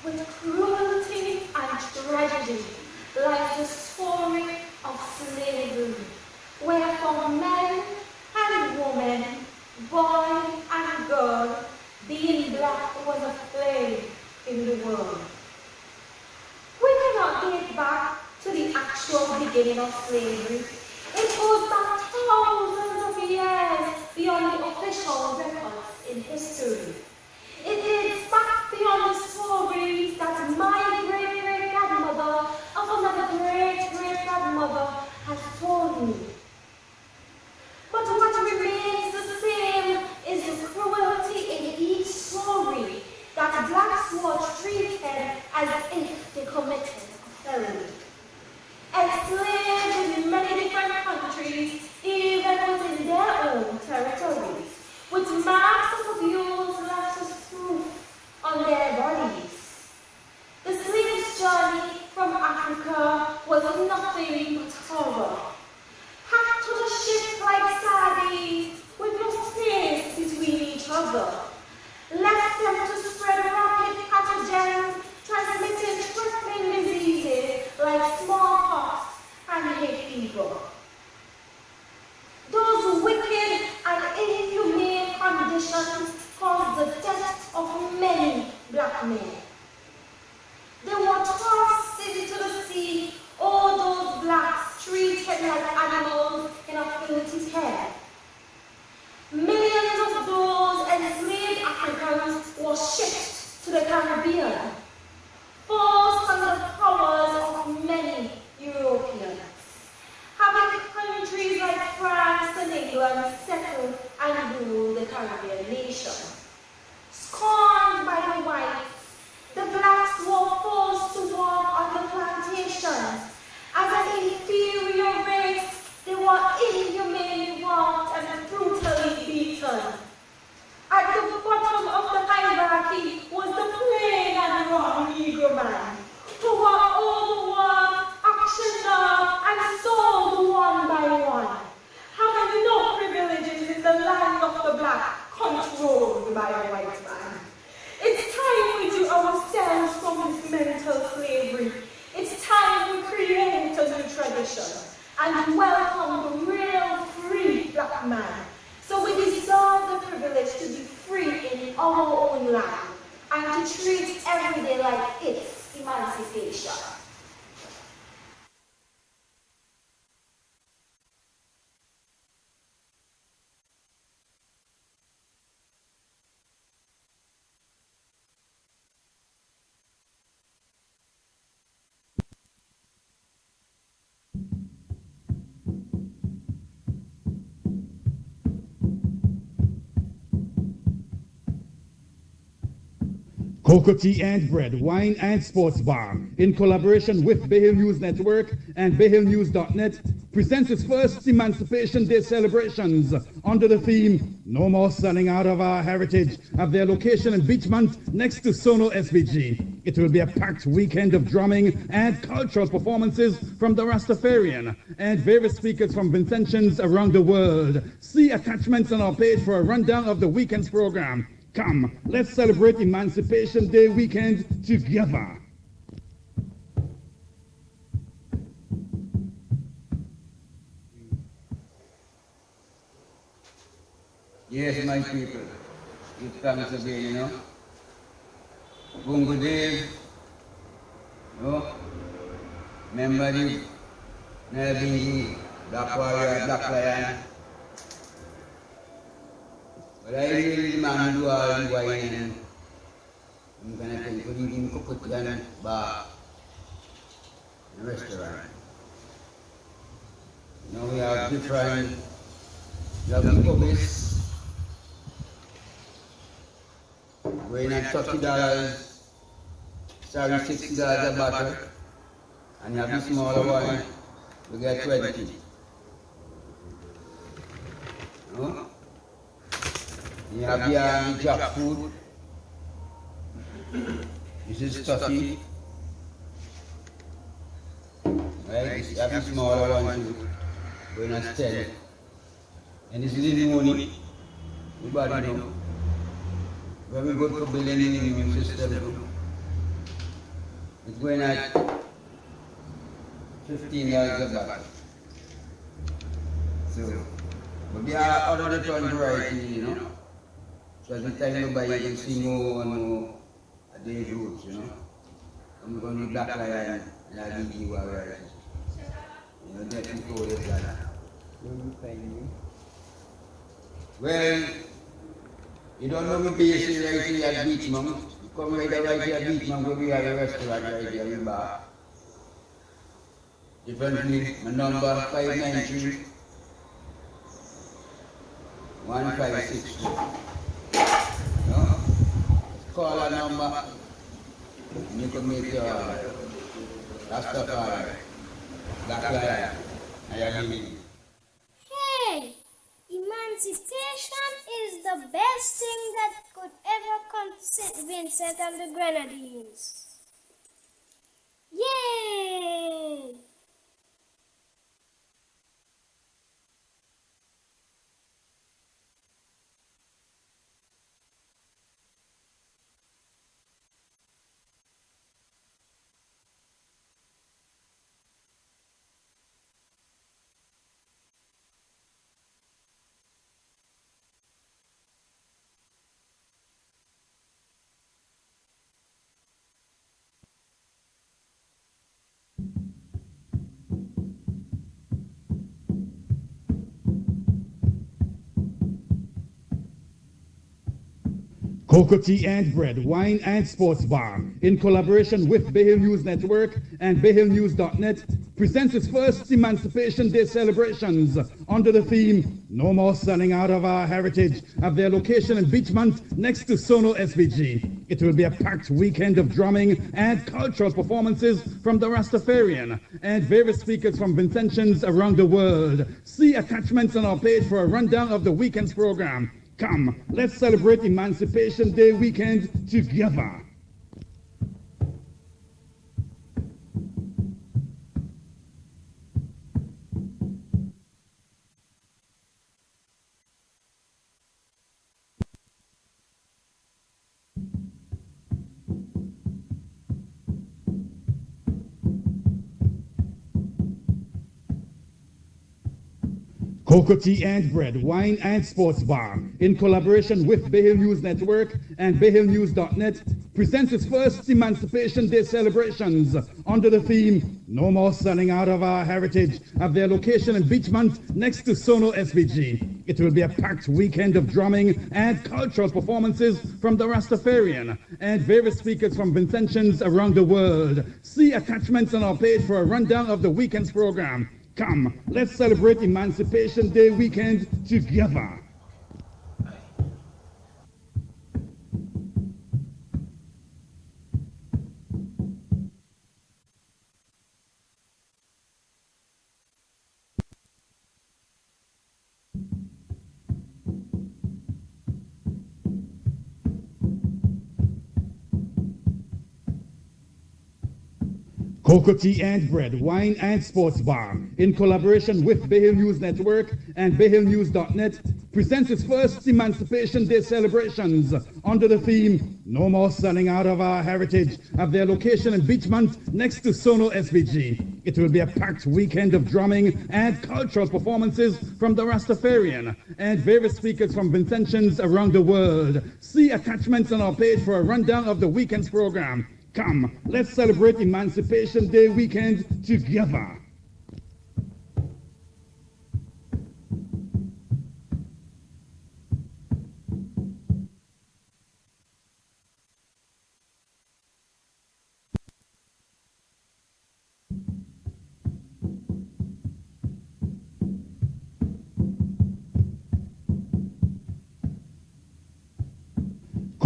With cruelty and tragedy lies the story of slavery. therefore men and women, boy and girl, being black was a plague in the world. We cannot date back to the actual beginning of slavery. It goes back thousands of years beyond the official records in history. It dates back beyond the stories that my great-great-grandmother of another great-great-grandmother has told me. But what remains the same is the cruelty in each story that blacks were treated as if they committed a felony. Enslaved in many different countries, even within their own territories, with marks of abuse left as proof on their bodies. The slave's journey from Africa was nothing but horror. Packed to the ship like sardines, with no space between each other. Left them to spread rapid pathogens, transmitting crippling diseases like smallpox and hay fever. Those wicked and inhumane conditions caused the death of many black men. They were tossed into the sea, all those blacks treated like animals in a filthy pen. Millions of those enslaved Africans were shipped to the Caribbean, forced under the powers of many Europeans, having countries like France and England settle and rule the Caribbean nation. Scorned by the whites, the blacks were forced to work on the plantations. As an inferior race, they were inhumanely worked and brutally beaten. At the bottom of the hierarchy was the plain and raw Negro man, who were overworked, auctioned off, and sold one by one, having no privileges in the land of the black, controlled by a white man. It's time we do ourselves from this mental slavery. It's time we create a new tradition and welcome the real free black man. So we deserve the privilege to be free in our own land and to treat every day like it's emancipation. Cocoa Tea and Bread, Wine and Sports Bar, in collaboration with Bay Hill News Network and bayhillnewsnet, presents its first Emancipation Day celebrations under the theme, No More Selling Out of Our Heritage, at their location in Beachmont next to Sono SVG. It will be a packed weekend of drumming and cultural performances from the Rastafarian and various speakers from Vincentians around the world. See attachments on our page for a rundown of the weekend's program. Come, let's celebrate Emancipation Day weekend together. Yes, my people, give thanks again, you know. Bungo Dave, you know. Remember the Nelbingi, Black Warrior, Black Lion. But I really demand do all the wine and I'm gonna take for eating cooked gun bar in a restaurant. You know, we have different, we have the pubs, going at $30, sorry, $60 a bottle, and you have the smaller one, we get 20. You know? You have the jack food. This is stuffy. Right? You have the smaller one too. Going at 10. And this is the money. Everybody know. Very good for building the immune system too. It's going at $15 a bottle. So, but there are other different varieties, you know. So as the time go by, you can see more and more at the roots, you know. I'm going to black lion and I'll give you a variety. You know, that before this like that. Where you find me? Well, you don't know me base right here at Beachmont. You come right here at Beachmont where we have a restaurant right here in bar. Differently, my number 593 1562. No? Call a number and you can make your order. Rastafari, Black Lion, and your living. Hey, emancipation is the best thing that could ever come to St. Vincent and the Grenadines. Yay! Cocoa Tea and Bread, Wine and Sports Bar, in collaboration with Bay Hill News Network and bayhillnews.net, presents its first Emancipation Day celebrations under the theme, No More Selling Out of Our Heritage, at their location in Beachmont next to Sono SVG. It will be a packed weekend of drumming and cultural performances from the Rastafarian and various speakers from Vincentians around the world. See attachments on our page for a rundown of the weekend's program. Come, let's celebrate Emancipation Day weekend together. Cocoa Tea and Bread, Wine and Sports Bar, in collaboration with Bay Hill News Network and bayhillnews.net, presents its first Emancipation Day celebrations under the theme, No More Selling Out of Our Heritage, at their location in Beachmont next to Sono SVG. It will be a packed weekend of drumming and cultural performances from the Rastafarian and various speakers from Vincentians around the world. See attachments on our page for a rundown of the weekend's program. Come, let's celebrate Emancipation Day weekend together. Cocoa Tea and Bread, Wine and Sports Bar, in collaboration with Bay Hill News Network and bayhillnews.net, presents its first Emancipation Day celebrations under the theme, No More Selling Out of Our Heritage, at their location in Beachmont next to Sono SVG. It will be a packed weekend of drumming and cultural performances from the Rastafarian and various speakers from Vincentians around the world. See attachments on our page for a rundown of the weekend's program. Come, let's celebrate Emancipation Day weekend together.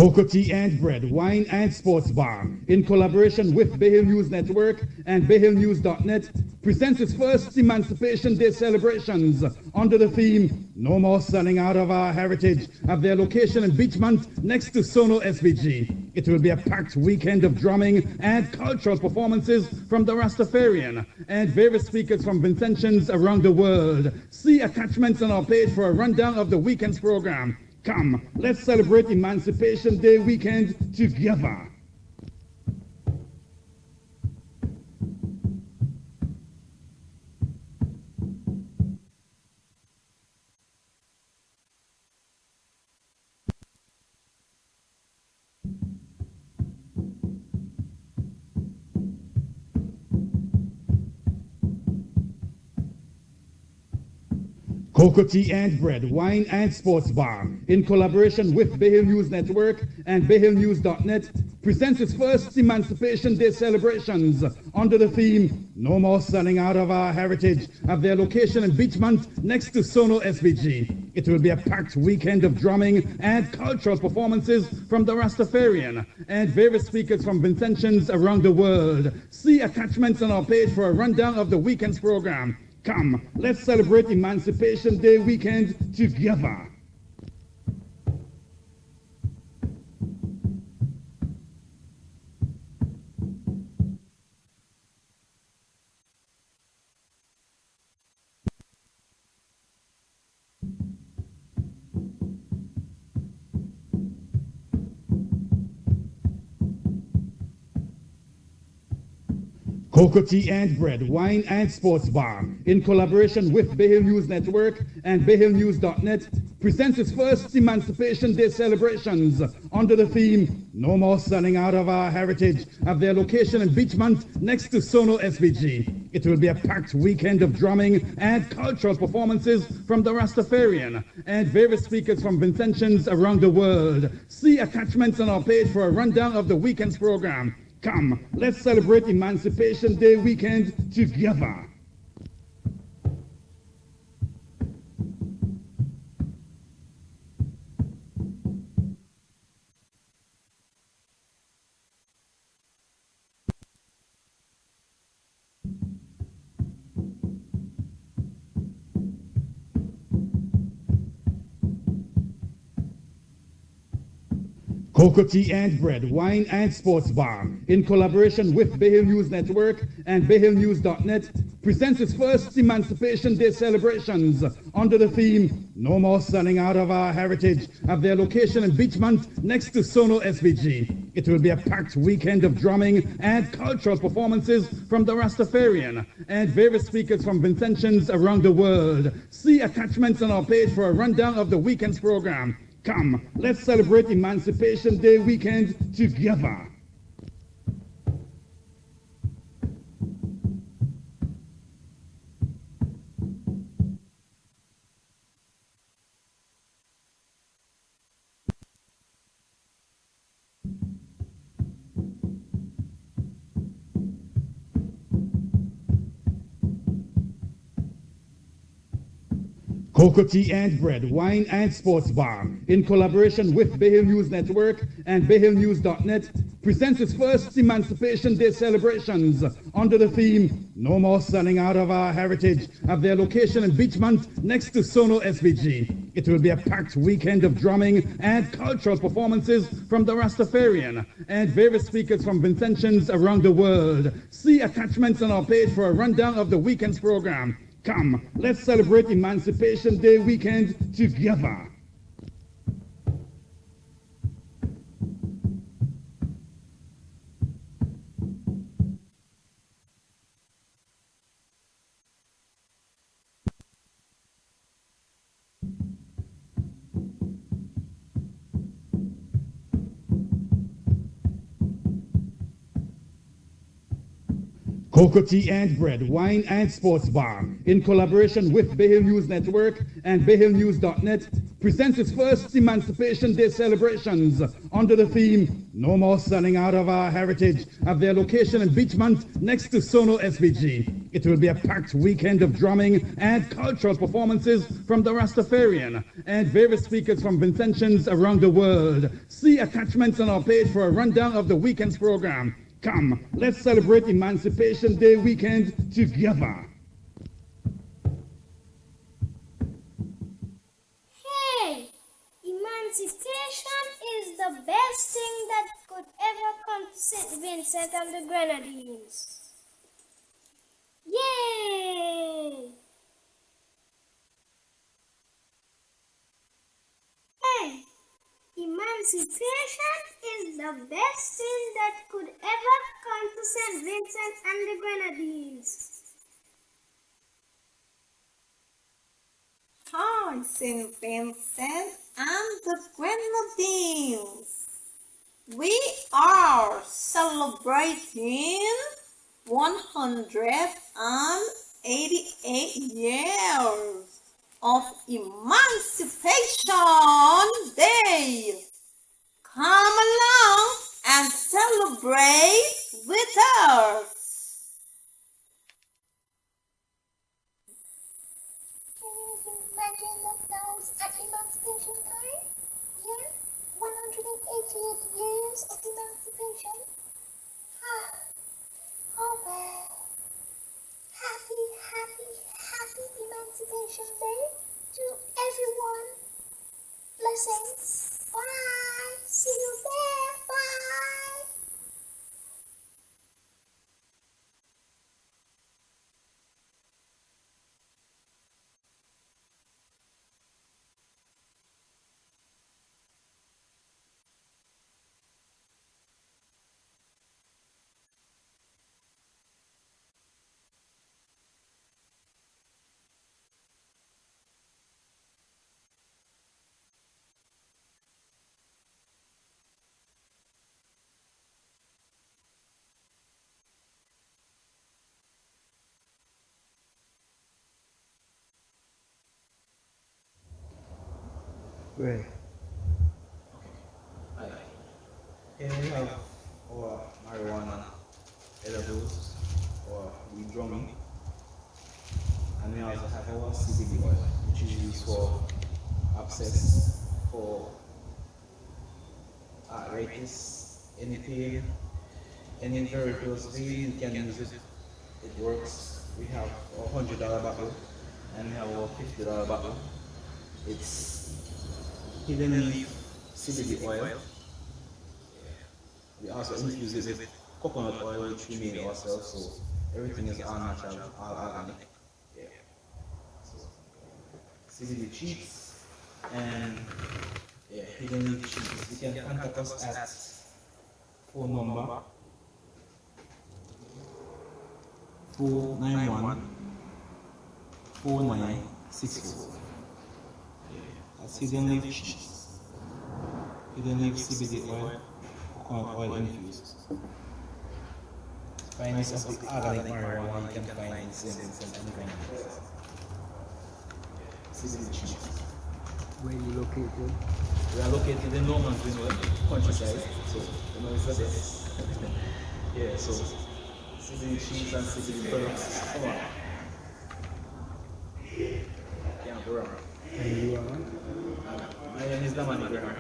Cocoa Tea and Bread, Wine and Sports Bar, in collaboration with Bay Hill News Network and bayhillnews.net, presents its first Emancipation Day celebrations under the theme, No More Selling Out of Our Heritage, at their location in Beachmont next to Sono SVG. It will be a packed weekend of drumming and cultural performances from the Rastafarian and various speakers from Vincentians around the world. See attachments on our page for a rundown of the weekend's program. Come, let's celebrate Emancipation Day weekend together. Cocoa Tea and Bread, Wine and Sports Bar, in collaboration with Bay Hill News Network and bayhillnews.net, presents its first Emancipation Day celebrations under the theme No More Selling Out of Our Heritage at their location in Beachmont next to Sono SVG. It will be a packed weekend of drumming and cultural performances from the Rastafarian and various speakers from Vincentians around the world. See attachments on our page for a rundown of the weekend's program. Come, let's celebrate Emancipation Day weekend together. Cocoa Tea and Bread, Wine and Sports Bar, in collaboration with Bay Hill News Network and bayhillnews.net, presents its first Emancipation Day celebrations under the theme No More Selling Out of Our Heritage at their location in Beachmont next to Sono SVG. It will be a packed weekend of drumming and cultural performances from the Rastafarian and various speakers from Vincentians around the world. See attachments on our page for a rundown of the weekend's program. Come, let's celebrate Emancipation Day weekend together. Cocoa Tea and Bread, Wine and Sports Bar, in collaboration with Bay Hill News Network and bayhillnews.net, presents its first Emancipation Day celebrations under the theme No More Selling Out of Our Heritage at their location in Beachmont next to Sono SVG. It will be a packed weekend of drumming and cultural performances from the Rastafarian and various speakers from Vincentians around the world. See attachments on our page for a rundown of the weekend's program. Come, let's celebrate Emancipation Day weekend together. Cocoa Tea and Bread, Wine and Sports Bar, in collaboration with Bay Hill News Network and bayhillnews.net, presents its first Emancipation Day celebrations under the theme No More Selling Out of Our Heritage at their location in Beachmont next to Sono SVG. It will be a packed weekend of drumming and cultural performances from the Rastafarian and various speakers from Vincentians around the world. See attachments on our page for a rundown of the weekend's program. Come, let's celebrate Emancipation Day weekend together. Cocoa Tea and Bread, Wine and Sports Bar, in collaboration with Bay Hill News Network and bayhillnews.net, presents its first Emancipation Day celebrations under the theme No More Selling Out of Our Heritage at their location in Beachmont next to Sono SVG. It will be a packed weekend of drumming and cultural performances from the Rastafarian and various speakers from Vincentians around the world. See attachments on our page for a rundown of the weekend's program. Come, let's celebrate Emancipation Day weekend together. Hey, emancipation is the best thing that could ever come to St. Vincent and the Grenadines. Yay! Hey, emancipation is the best thing that could ever come to St. Vincent and the Grenadines. Hi, St. Vincent and the Grenadines. We are celebrating 188 years of Emancipation Day. Come along and celebrate with us. Can you imagine the flowers at Emancipation time? Yeah? 188 years of emancipation? Oh well. Happy, happy, happy Emancipation Day to everyone. Blessings. Bye. See you there. Bye. Right. Hi. Here we have our marijuana edibles or weed drumming, and we also have our CBD oil, which is used for abscess, for arthritis, any pain, any varicose vein. You can use it. It works. We have a $100 bottle and we have a $50 bottle. It's hidden leaf CBD oil. We also infuse it with coconut oil, which we made ourselves, so everything is all natural, all organic. Yeah. So, CBD cheats and yeah, hidden leaf cheats. You can contact us at phone number 491-4964. That's hidden leaf cheats. Hidden leaf CBD oil, coconut oil infused. Finest of the organic marijuana you can find in any kind of place. CBD cheats. Where you located? We are located in Norman, countryside, so you know it's the best. Yeah, so CBD cheese and CBD products, come on. Can't go wrong. And you are? My name is Damani Graham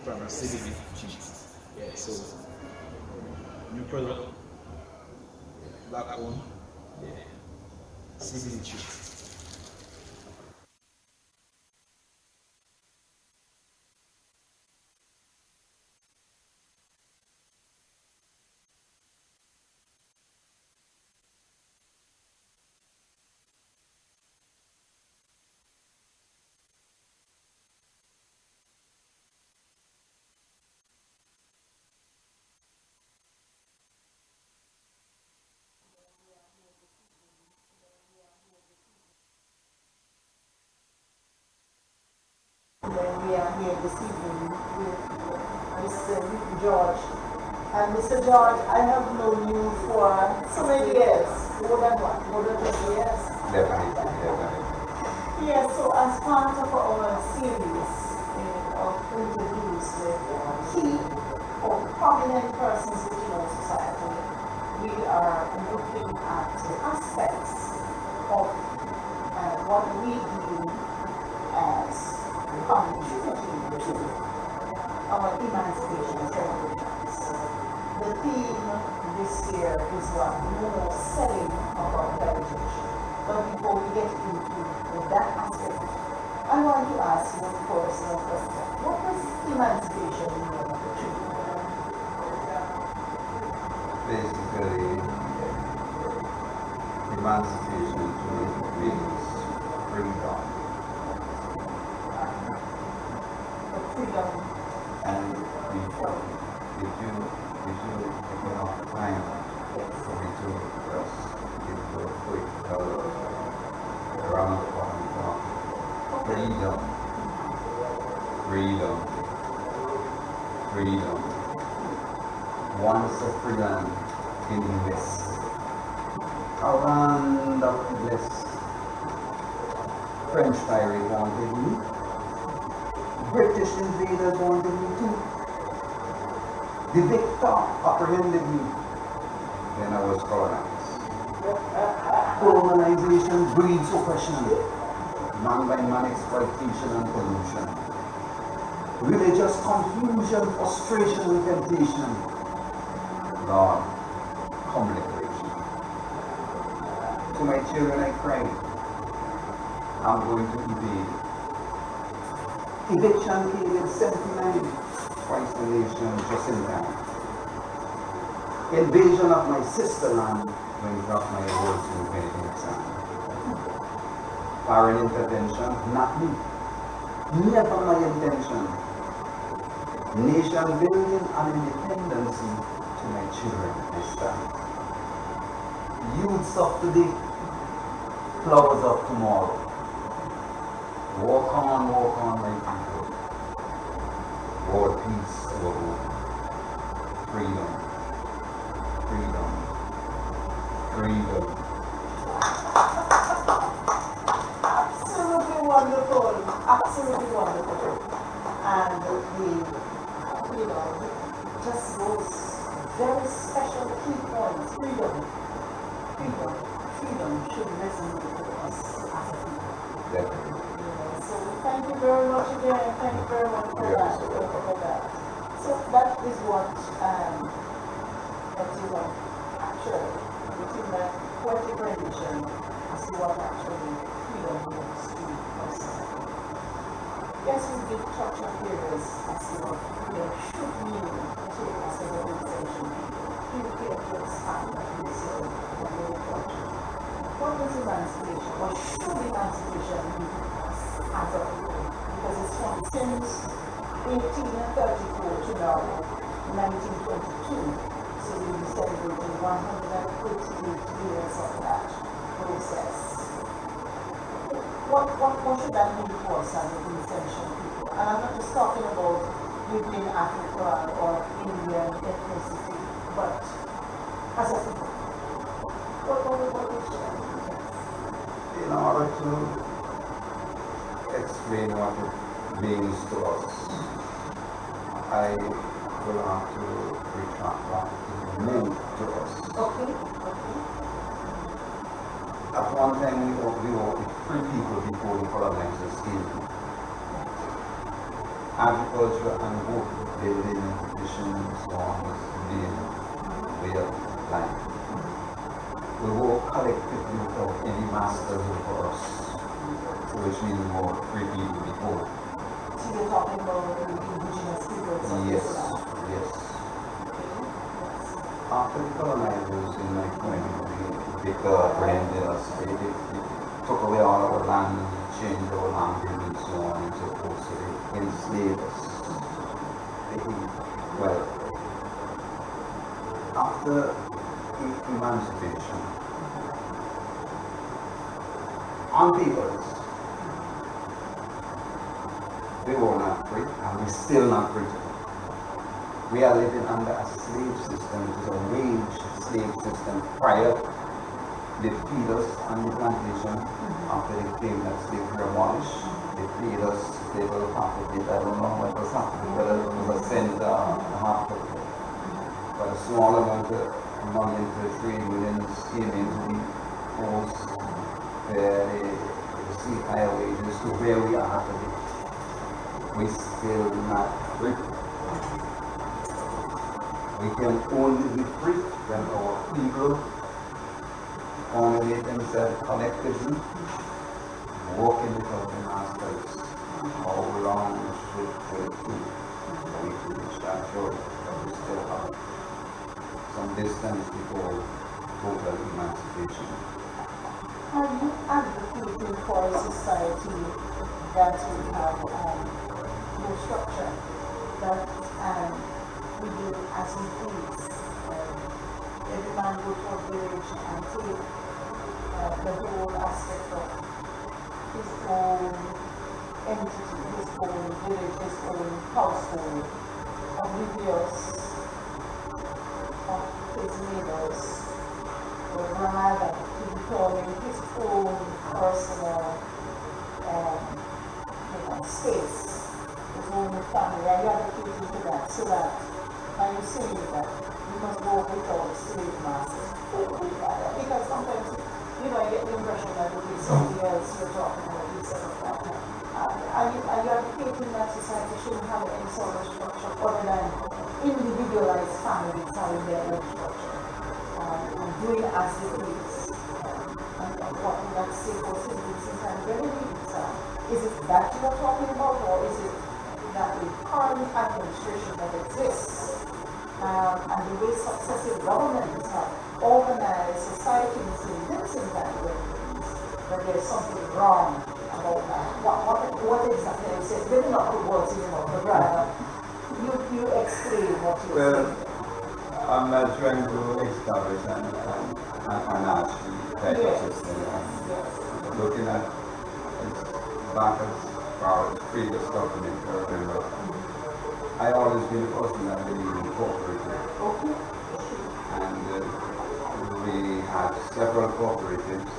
from CBD cheese. Yeah, so new product, black owned, yeah, CBD cheese. When we are here this evening with Mr. George. And Mr. George, I have known you for so many years, more than 20 years. Definitely. Yes, so as part of our series of interviews with key or prominent persons within our society, we are looking at the aspects of what we do as contributing to our emancipation celebrations. The theme this year is what? No selling of our heritage. But before we get into that aspect, I want to ask you a personal question. What was emancipation in your country? Basically, emancipation to me means freedom. Freedom. And if you take enough time for me to just give you a quick round of what we talk. Freedom. Once a freedom in bliss. A land of bliss. French pirate wanted me. British invaders wanted me too. The victor apprehended me. Then I was colonized. Colonization breeds oppression. Man by man exploitation and pollution. Religious confusion, frustration and temptation. Lord, come liberation. To my children I cry, I'm going to evade. Eviction came in 79, twice the nation just in time. Invasion of my sister land brings up my words in anything exam. Foreign intervention, not me. Never my intention. Nation building and independency to my children I stand. Youths of today, flowers of tomorrow. Walk on, my people. World peace over hope. Freedom. Freedom. Freedom. Absolutely wonderful. Absolutely wonderful. And just those very special key points. Freedom. Freedom. Freedom should resonate with us as a people. Definitely. So thank you very much again. Thank you very much for that. So that is what actually within that poetic rendition as to what actually freedom means to us. Yes, we did touch on areas as to what freedom should mean to us as an organization. We care to expand that we say what we touch. What is emancipation? What should emancipation mean to us as a people? Because it's from since 1834 to now 1922. So we'll be celebrating 188 years of that process. What should that mean for us as an essential people? And I'm not just talking about within Africa or Indian ethnicity, but as a people. What is that? In order to explain what it means to us, I will have to retract what it meant to us. Okay. At one time we were free people before the colonizers came. Agriculture and boat building, fishing, so on was being way of life. We were collectively without any masters over us, so which means we were free people before. So you're talking about the indigenous people? Yes. After the colonizers in my community, they apprehended us, they took away all our land, changed our language and so on and so forth, so they enslaved us. After emancipation, on papers, we were not free, and we're still not free. We are living under a slave system, which is a wage slave system. Prior, they feed us on the plantation. After they claim that slavery abolished, they feed us little half of it. I don't know what was happening, whether it was a cent or half of it. But a small amount of money into trade unions came into the force where they receive higher wages to where we are today. We still not free. We can only be free when our people formulate themselves collectively, walking without the masters. How long should we reach that shore? But we still have some distance before total emancipation. Are you advocating for a society that will have no structure, that we do as we please? Every man go to a village and take the whole aspect of his own entity, his own village, his own household, oblivious of his neighbors, but rather to determine his own personal space, his own family, and you advocate to that, so that, are you saying that we must go without slave masters? Because sometimes, you know, I get the impression that it is something else you're talking about instead of that. Are you advocating that society shouldn't have any sort of structure other than individualized families having their own structure and doing as they please? And what that's say for citizens and benefits? Is it that you are talking about, or is it that the current administration that exists and the way successive governments have organized societies in this environment, that there's something wrong about that? What exactly you say? Maybe not the words in your mouth, but rather you explain what you're saying. I'm not trying to establish an anarchy type of system. Looking at back as far as previous government, remember, I always been a person that believed in cooperative. And we had several cooperatives.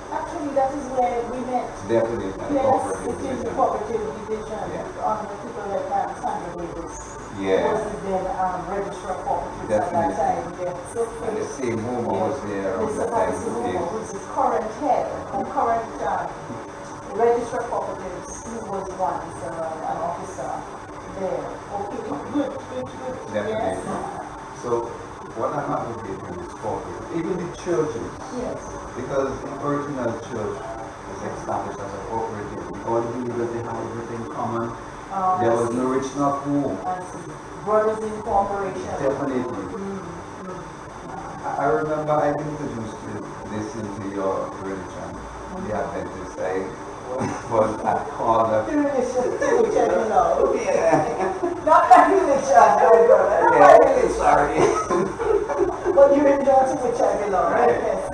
Actually, that is where we met. Definitely, yes, it is the cooperative division on the people like Sandra Davis. Yeah. Was then registrar of cooperatives at that time. Yes. Okay. And the same woman was there on the time. Who is the current head or current registrar of cooperatives, who was once an officer there. Okay, good. Definitely. Yes. So, what I'm advocating is cooperative. Even the churches. Yes. Because the original church was established as a cooperative. All the believers, they had everything common. There was no rich, not poor. Brothers in cooperation. Definitely. I remember I introduced this into your religion, the Adventist. I was called a... The religion, which I know. Yeah. Not that religion, yeah, sorry. But you enjoy to which I belong, right? Yes,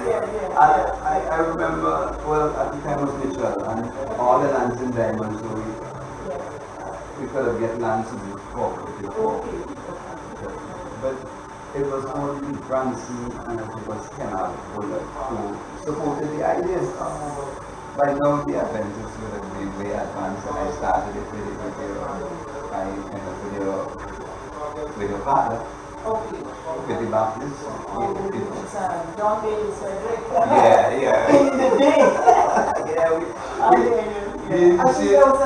I remember, well, at the time was Mitchell, and all the lands in Diamond, so we could have get lands in the cooperative. But it was only Branson and it was Kennard who supported the ideas. Right now, the Adventists would have been way advanced, and I started it with your father. With the Baptists. John Bailey Cedric. Yeah. In the day. Actually, there was a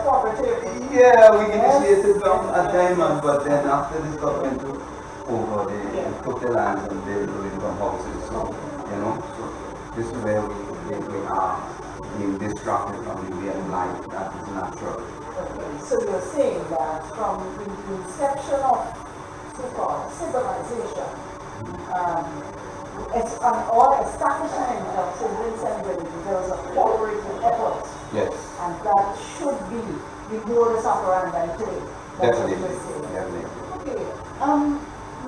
cooperative. Yeah, we initiated them at Diamond, but then after this government took over, they took the lands and they built income houses. So, this is where we are being distracted from the way of life that is natural. Okay, so you're saying that from the inception of so-called civilization, or establishment of St. Vincent Village, there was a cooperative effort. Yes. And that should be the modus operandi today. Definitely. Okay.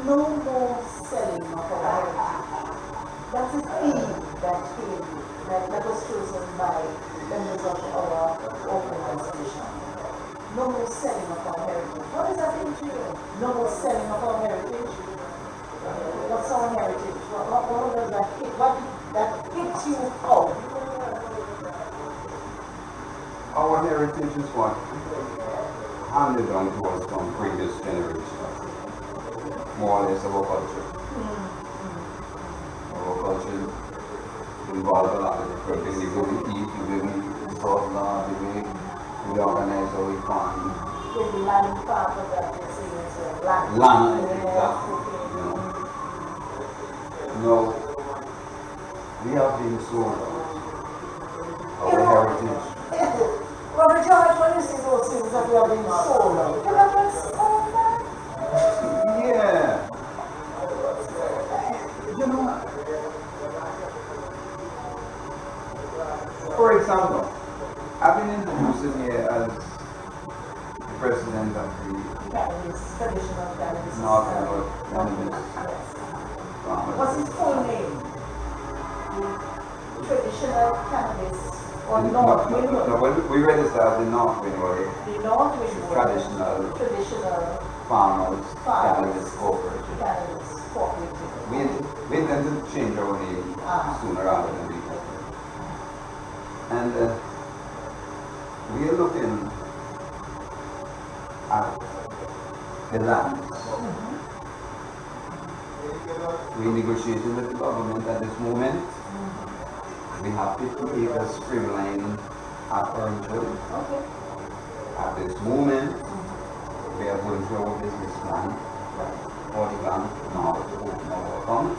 No more selling of our heritage. That's a theme that was chosen by members of our organization. No more selling of our heritage. What does that mean to you? No more selling of our heritage? What's our heritage? What does that hit? What that hits you out? Our heritage is what handed down to us from previous generations. More or less our culture. Our culture involves a lot of different things. The way we eat, the way we solve law, the way we organize our economy. The land part of that, you're saying it's land. Land, exactly. We have been sold our heritage. Robert George, when you say those things that we have been sold out, can I just explain that? Yeah. For example, I've been introduced here as the president of the traditional cannabis. What's his full name? Traditional cannabis or North Windward? No, we registered as the North Windward. The North Windward. Traditional farmers cannabis cooperative. We intend to change our name sooner rather than later. And we are looking the land. We're negotiating with the government at this moment. We have 50 acres streamlined at Orangewood. At this moment, we are going through our business plan for the bank now to open our account.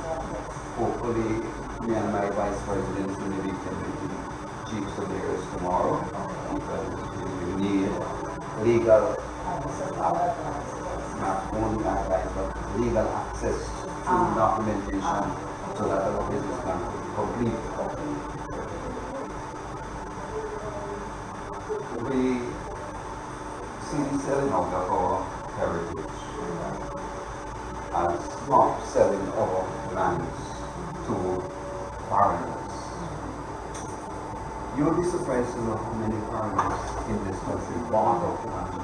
Hopefully, me and my vice president will be attending to the chief surveyors tomorrow because we need legal, not only advice, but legal access to documentation so that our business can be complete. We see selling out of our heritage as not selling our lands to foreigners. You'll be surprised to know how many foreigners in this country bought our lands,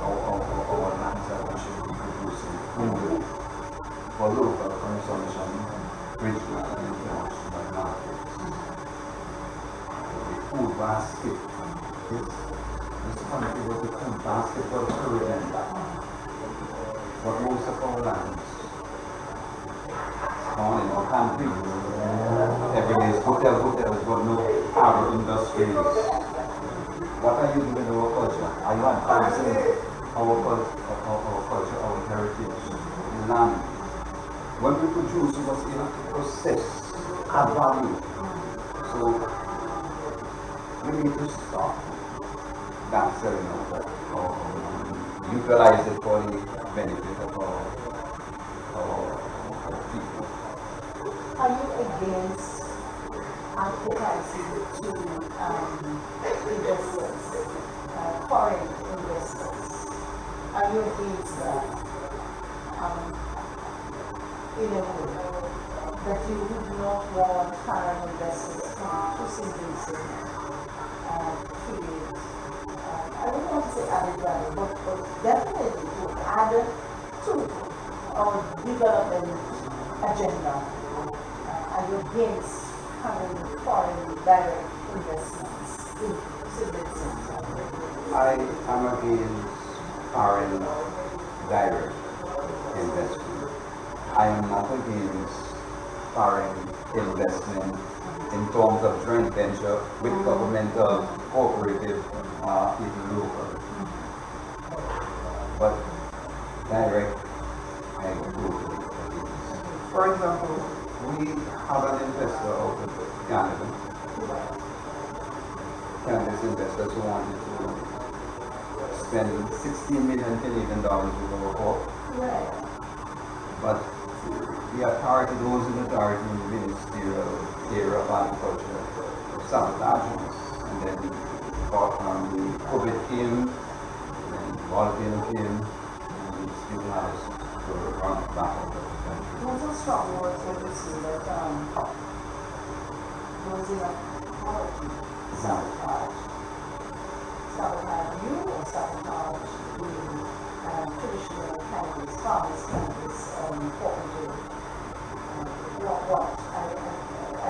our lands that we should be producing food for local consumption, regional and international markets. The food basket this country was the food basket for the Caribbean. But most of our lands on in our country. Every day is hotels, but no agro industries. What are you doing with our culture? Are you advancing our culture, our heritage, land? When we produce, we must be able to process, add value. So we need to stop that selling or utilize it for the benefit of our people. Are you against advertising to investors, foreign investors? Are you against that? In a way, that you would not want foreign investors to simply create, I don't want to say added value, but definitely to add to our development agenda. Are you against having foreign direct investments in citizens? I am against foreign direct investment. I am not against foreign investment in terms of joint venture with governmental, cooperative, even local. But direct, I am totally against. For example, we have an investor out of Canada. Canadian investors who wanted to spend $16 million Canadian dollars with our corp. Right. But the authority, those in authority in the ministerial area of agriculture, sabotaging us. And then the COVID came, and the volcano came, and we still have us to run back over the country. Those are strong words when you say that those in authority sabotage. Sabotage you or sabotage the traditional cannabis, farmers cannabis, cooperative. What? I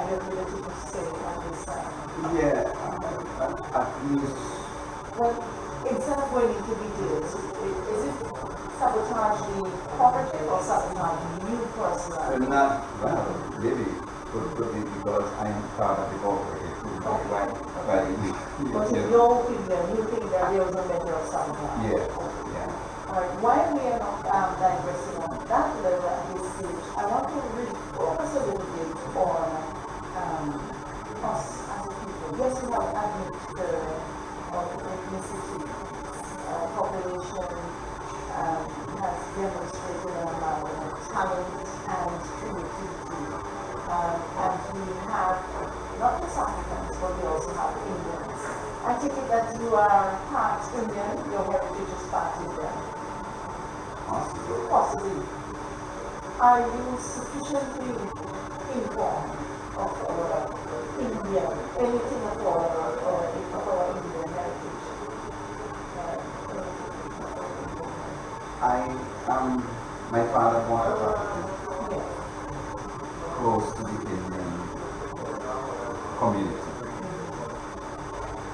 don't know what you could say on this side. Yeah, at least. Well, instead of going into details, is it sabotage the cooperative or sabotage you personally? Well, maybe could be because I am part of the cooperative. Right. But in your opinion, you think that there was a measure of sabotage? Yeah. Alright, while we are not digressing on that level at this stage, I want to really focus a little bit on us as a people. Yes, we have admitted of ethnicity, population has demonstrated an amount of talent and creativity. And we have not just Africans, but we also have Indians. I take it that you are part Indian, your heritage is part Indian. Possibly. Are you sufficiently informed of our Indian, anything of our Indian heritage? My father bought a property close to the Indian community.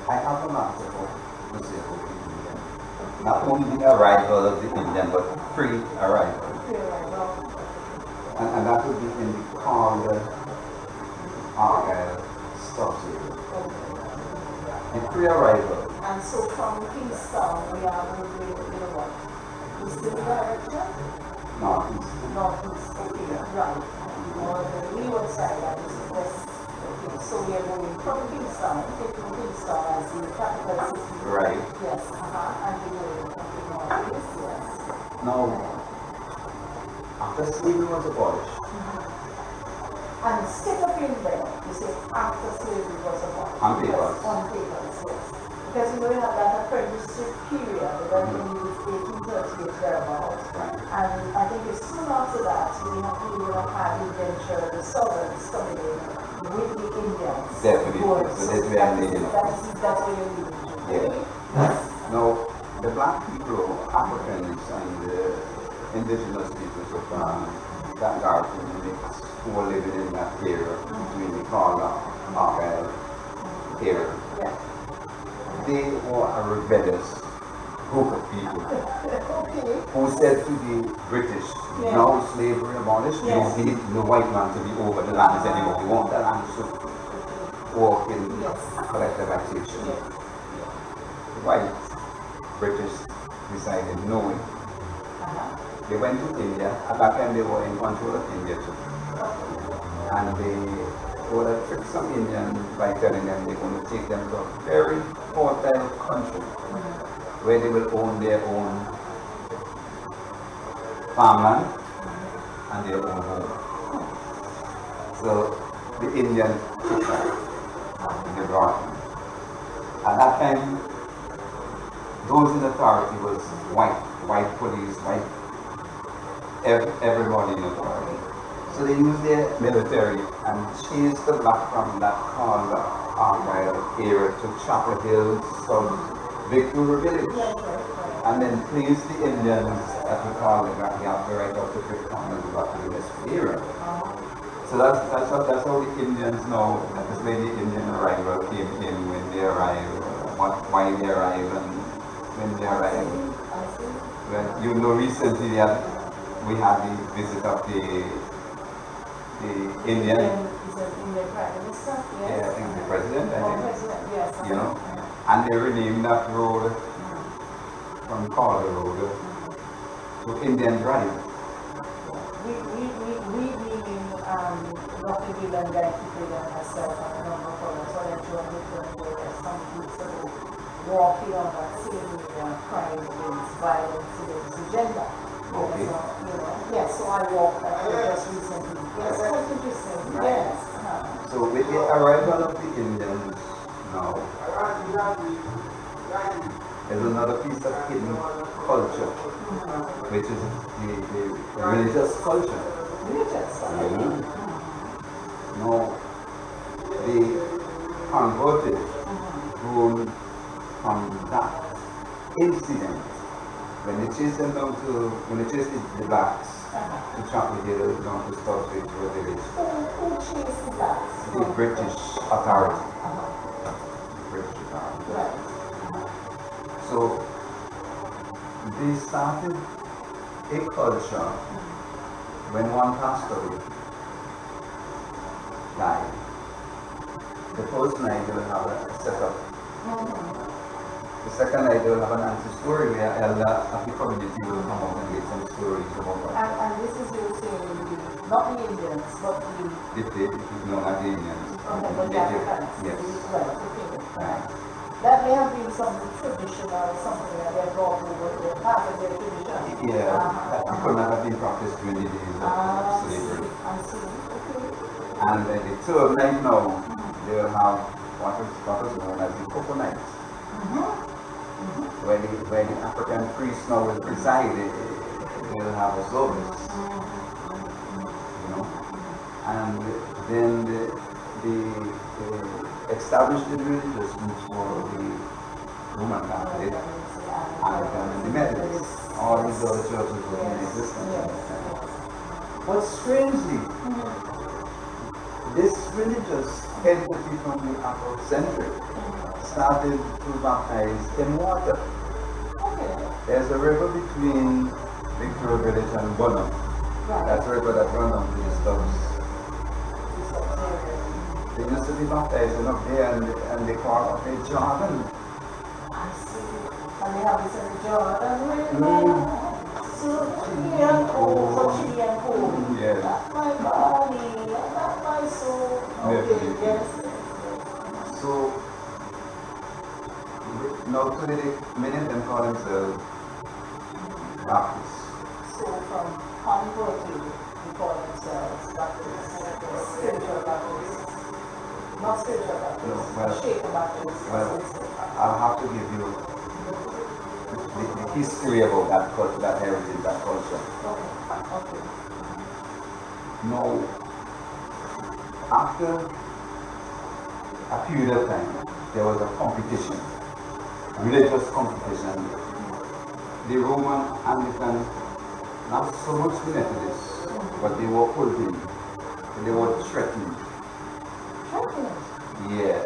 I have a master for Indian. Not only the arrival of the Indian, but pre-arrival. And that would be in the called Argyle subsidy. The pre-arrival. And so from Kingstown, we are moving, what? East direction? Northeast. Northeast, okay, right. On the leeward side, that is west. Okay, so we are moving from Kingstown, taking Kingstown as the capital city. Right. Yes, and we are moving from the northeast, yes. Now, after slavery was abolished. And state of there, you say after slavery was abolished. On papers. On papers, yes. Because we have that apprenticeship period, that we use 1838 thereabouts. And I think it's soon after that we have had indenture, the Southerns coming in with the Indians. Definitely. So that's where I'm leading. That's where you're leading to. Yeah. Now, the black people, Africans, and the indigenous peoples of that garden, who were living in that area between the Kaga Argyle area. They were a rebellious group of people who said to the British, now slavery abolished, we don't need no white man to be over the lands anymore. We want the lands to work in collective taxation. The white British decided no. They went to India. At that time they were in control of India too. And they would have tricked some Indians by telling them they're going to take them to a very fertile country where they will own their own farmland and their own home. So the Indians took that and they brought them. At that time, those in authority was white police, everybody in authority. So they used their military and chased the black from that called Argyle area to Chapel Hill, some Victoria Village, and then placed the Indians that we call the Gap right up to Victoria and back to the West area. So that's how the Indians know that this lady Indian arrival came in when they arrived, why they arrived, and when they arrived. Well, recently we had the visit of the Indian. Is it Indian Prime Minister? Yes. Yeah, I think the President. President, yes. And they renamed that road from Calder Road to Indian Drive. We being Dr. Gillan, Guy Kipley and myself and a number of others, when I joined the some weeks ago, walking on that same crime against violence against the gender. Okay. Yes, so I walked that just recently. Yes, that was interesting. Yes. So with the arrival of the Indians now, there's another piece of hidden culture, which is the religious culture. Now, the converted grown from that incident. When they chased them down when they chased the blacks to Chapel Hill, down to South Victoria Village. Who chased the blacks? The British authority. British authority. Right. So they started a culture when one pastor died. The first night they will have a setup. The second night they will have an answer story where elder of the community will come out and get some stories about that. And this is you're saying not the Indians, but not the Indians. Okay, but the Africans. Yes. Right, okay. That may have been some traditional something that they brought over, they're part of their tradition. Yeah, that could not have been practiced during the days of slavery. I see. Okay. And the third night now, they will have what is known as the cocoa night. Where the African priests now will preside, they will have a service. And then the established the religious groups for the Roman Catholic, Anglican, and the Methodists. All these other churches were in existence. But strangely, this religious entity from the Afrocentric started to baptize in water. There's a river between Victoria Village and Bonham. Right. That's the river that runs down to the stubs. They used to be baptizing up there and they call it a Jordan. I see. And they have this in Jordan River. So Chile and cool. Yes. That's my body. That's my soul. Okay, yes. So now today, many of them call themselves Baptists. So from converted, they call themselves Baptists. Spiritual Baptists. Not spiritual Baptists. No, well, Shaker Baptists. Well, I'll have to give you the history about that culture, that heritage, that culture. Okay. Now, after a period of time, there was a competition, religious competition. The Roman Anglican, not so much the Methodists, but they were pulled in. They were threatened. Yeah.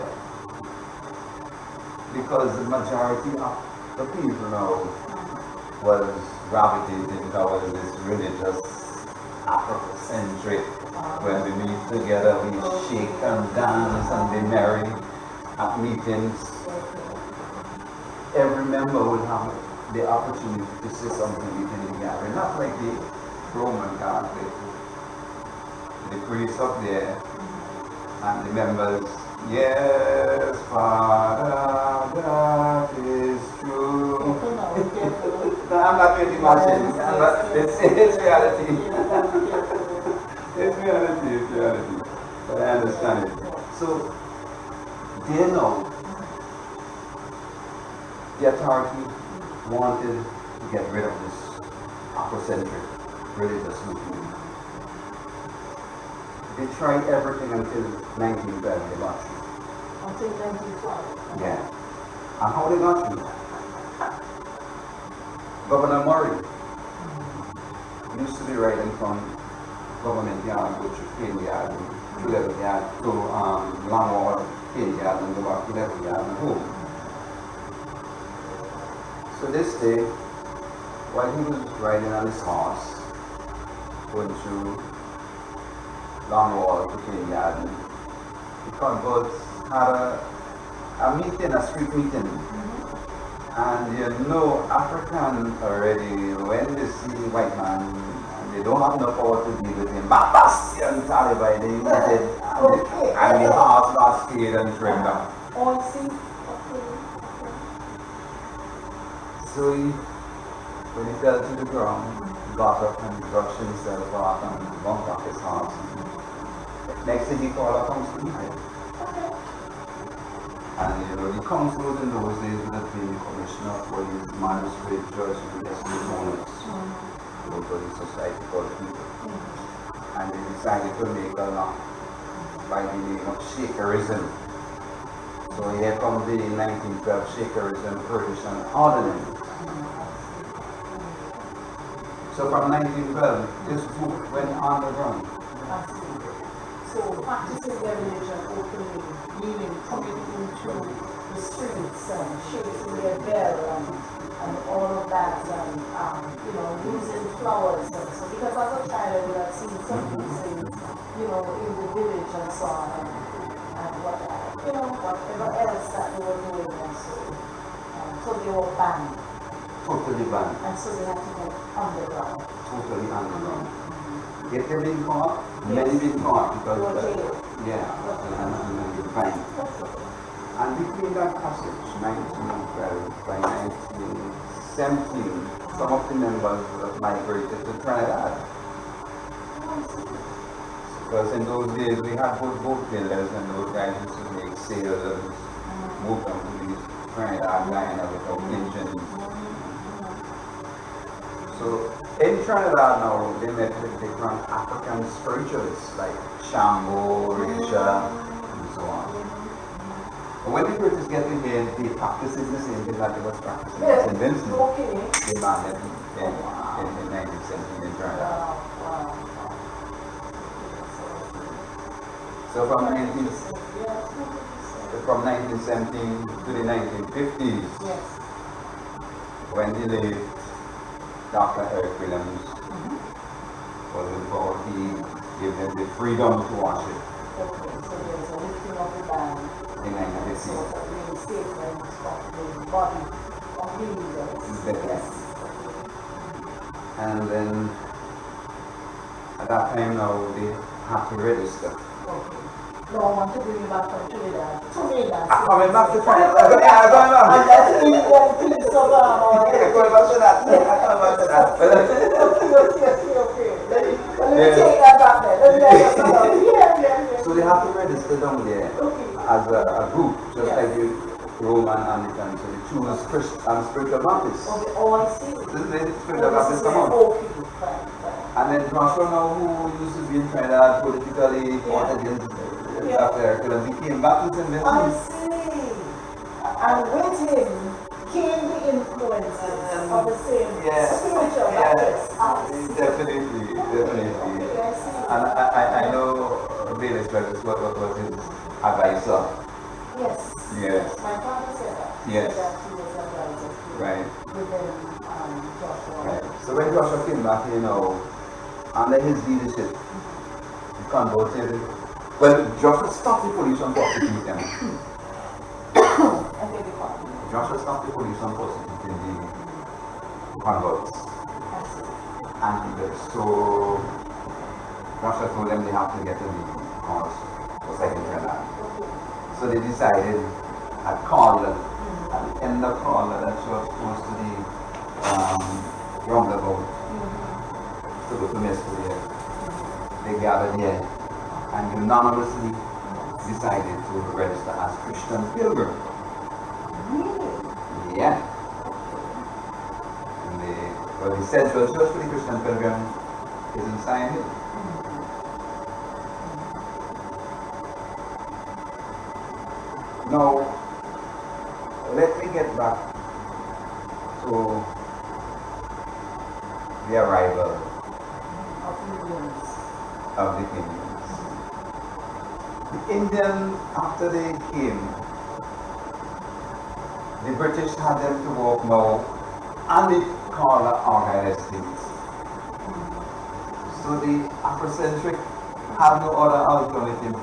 Because the majority of the people now was gravitating towards this religious Afrocentric. When we meet together, we shake and dance and be merry at meetings. Every member would have the opportunity to say something within the gathering, not like the Roman Catholic. The priest up there and the members, yes, Father, that is true. No, I'm not going to imagine. It's reality. It's reality. But I understand it. So, they know the authority wanted to get rid of this Afrocentric religious movement. They tried everything until 1912 they got through. Until 1912? Yeah. And how they got through? Governor Murray used to be right in front government yard, go through Cane Yard, to Level Yard, to Longwall, Cane Yard, and go back to Level Yard and home. So this day, while he was riding on his horse, going through Longwall to Cane Yard, the converts had a meeting, a street meeting. And you know, African already, when they see white man, they don't have enough power to deal with him. Babastian Taliban, they meet it, and the heart got scared and trimmed down. So when he fell to the ground, he got up and brushed himself off and bumped off his horse. Next thing he called a council meeting. And you know, the councils in those days would have been the commissioner of police, magistrate, judge, and the opponents. Those were the society called people. And they decided to make a law by the name of Shakerism. So here comes the 1912 Shakerism Prohibition Ordinance. So from 1912, this book went underground. So practicing their religion openly, meaning coming into the streets and shaking their bell and all of that, and using flowers. And so because as a child I would have seen some of these things, in the village and so on, and whatever else that they were doing, and so they were banned. Totally banned. And so they had to go underground. Totally underground. If they're being caught, many being caught because and fined. And between that passage, 1912 by 1917, some of the members migrated to Trinidad. Because in those days we had boat builders and those guys used to make sails and move them to the Trinidad Guyana without engines. So in Trinidad now, they met with different African spiritualists like Shango, Risha, and so on. But when the British get in here, they practice the same thing that they was practicing in St. Vincent. They landed in 1917 in Trinidad. So from 1917 to the 1950s, when the late Dr. Eric Williams was involved, he gave them the freedom to worship. Okay, so there's a lifting of the ban. In 1950. So a reinstatement of the body of believers. Yes. And then at that time now they have to register. Okay. No, I want to bring you back from Trinidad. I'm coming back to Trinidad. And that's Indian piece of going back to that. Okay. Let me take that back there. So they have to register down there as a group, just like the Roman Anglicans. So they choose spiritual Baptists. Okay. Oh, I see. This is spiritual Baptists come out. Okay. And then Joshua now, who used to be in Trinidad politically, fought against Dr. Eric Williams, he came back to St. Vincent. I see. And with him came the influences of the same spiritual Baptists. Definitely. And I know Bailey Spence what was his advisor. Yes. My father said that. Yes. That he was advisor. Right. Within Joshua. Right. So when Joshua came back, under his leadership, he converted. Well, Joshua stopped the police from prosecuting them. Joshua stopped the police from prosecuting the converts. And so Joshua told them they have to get a legal cause for second Trinidad. So they decided at Corla, at the end of Corla, that was close to the roundabout, to go to Mexico there. They gathered there and unanimously decided to register as Christian pilgrims. Yeah. And the central church for the Christian pilgrim is inside it. Now, let me get back to the arrival of the Indians. The Indians, after they came, the British had them to work now on the Corla Argyle estates. So the Afrocentric had no other alternative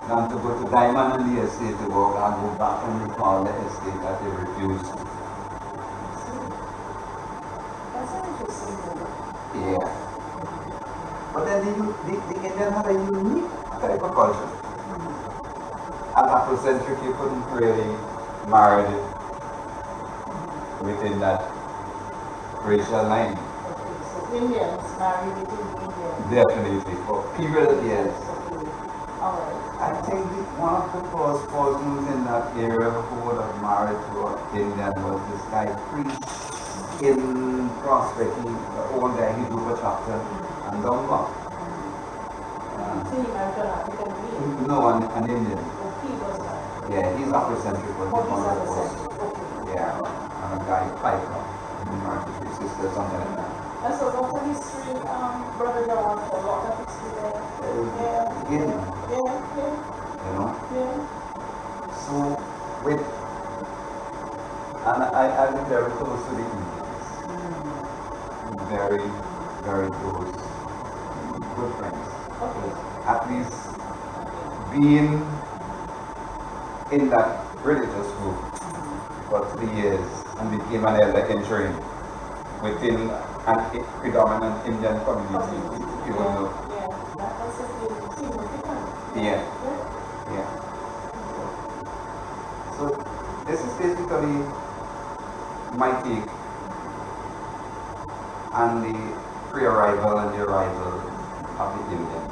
than to go to Diamond and the estate to work and go back and recall the estate that they refused. That's an interesting thing. Yeah. But then the Indian had a unique type of culture. As Afrocentric, you couldn't really marry within that racial line. Okay, so Indians marry within Indians. Definitely. For period, yes. Alright. I think one of the first persons in that area who would have married to an Indian was this guy priest in Prospect. He owned the Hidrupa chapter and Dumba. No, an Indian. Yeah, he's Afrocentric, but he's one of the first. Yeah, and a guy Piper, who married to his sister, something like that. And so that's the history, Brother John, a lot of history there. So with, and I've been very close to the Indians. Very, very close. Good friends. At least being in that religious group for 3 years and became an elder in training within a predominant Indian community, you will know. Yeah. So this is basically my take on the pre-arrival and the arrival of the Indian.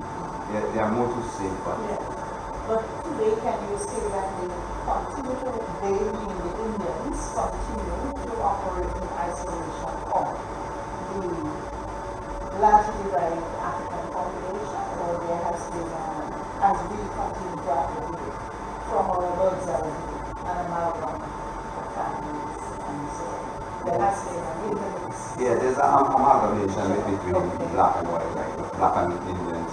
There are more to say, but But today, can you say that they continue to, they mean the Indians, continue to operate in isolation from the largely derived African population, or there has been, as we continue to operate from our bird's eye view, an amalgam of families, and so there has been an intermix. yeah, there's an amalgamation between black and white, like black and Indians.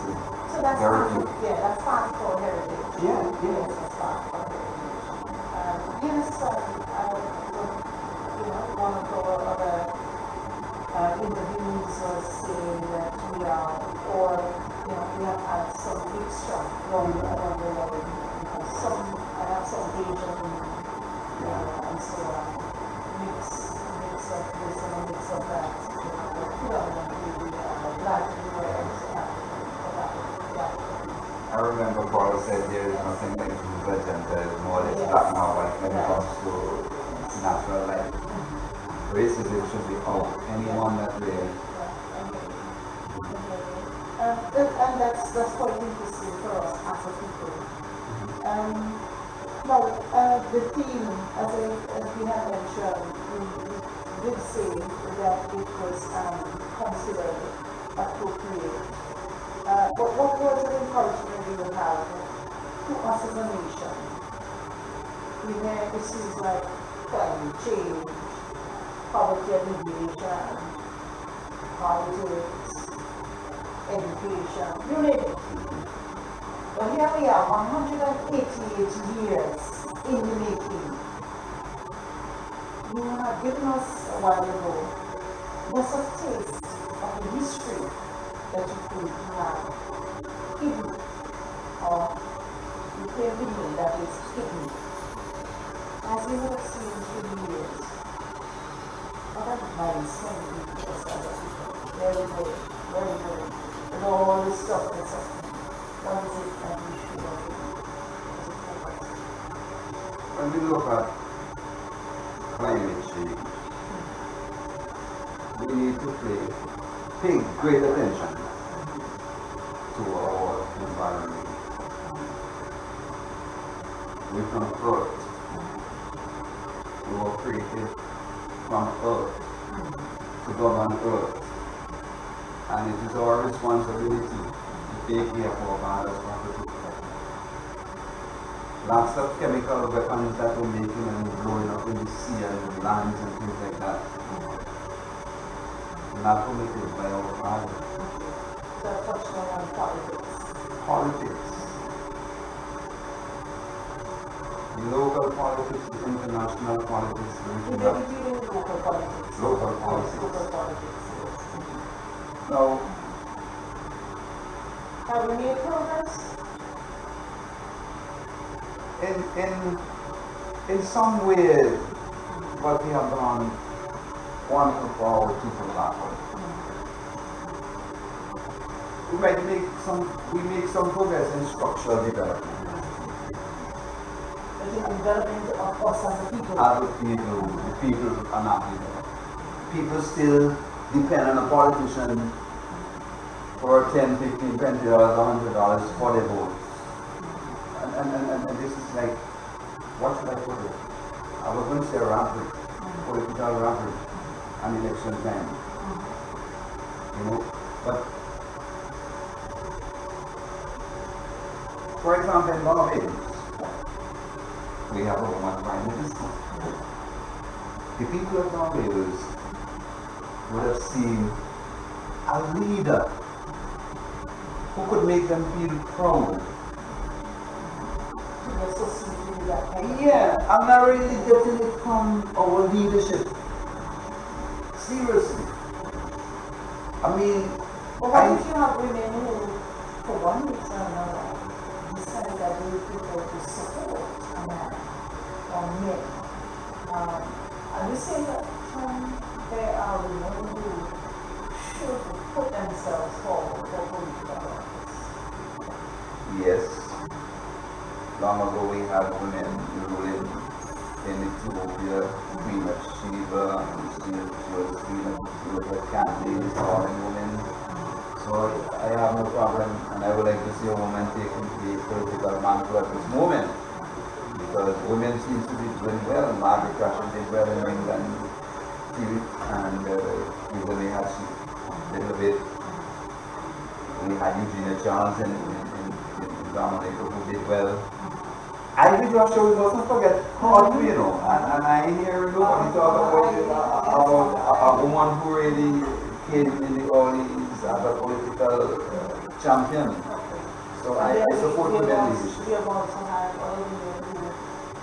So that's very part few. of, that's part of our heritage. Yeah. That's part of our heritage. Yes, one of our other mixture around the world because I have some Asian and so on. Mix of this and a mix of that. Predominantly black words. I remember Paul said there is nothing like Buddha gender, is more or less black and white when it comes to natural life. Racism should be out. Anyone that way. And that's quite interesting for us as a people. Now, the theme, as we have mentioned, we did say that it was considered appropriate. But what words of encouragement do you have to us as a nation? We have issues like climate change, poverty alleviation, politics, education, you name it. Well, here we are, 188 years in the making. You have given us a while ago just a taste of the history that you think you have hidden, or you can read that is hidden. As you have seen through the years, what advice can you give to us as a people? Very good, very good. And all this stuff that's happening. What is it that we should do? When we look at climate change, we need to pay great attention to our environment. We're from Earth. We were created from Earth to govern Earth. And it is our responsibility to take care of our father's property. Lots of chemical weapons that we're making and blowing up in the sea and the lands and things like that. Not permitted by our father. So touching on politics. Politics. Local politics, international politics, regional. Local politics. Local politics. Local politics. Now, have we made progress? in some way, what we have done, one of our people backward. We might make some progress in structural development. The development of us as a people. The people are not developed. People still depend on a politician for $10, $15, $20, $100 for their votes. And this is like, what should I put it? I was going to say rampant, political rampant, and election time. You know, but for example, in Barbados, we have a woman prime minister. The people of Barbados would have seen a leader who could make them feel proud. Yeah, I'm not really getting it from our leadership. Seriously. I mean, but what if you have women who, for one reason or another, decide that they would prefer to support a man or men? Are you saying that there are women who should put themselves forward for political office? Yes. Long ago we had women ruling in Ethiopia, Queen of Sheba, and she was a Candace, all in women. So I have no problem, and I would like to see a woman taking the political mantle at this moment, because women seem to be doing well. Margaret Thatcher did well in England, and recently had she a little bit. We had Eugenia Charles in Dominica who did well. I think you mustn't forget how you know, and I hear nobody talk about a woman who really came in the early as a political champion. So I support women leadership. We have also had other women who,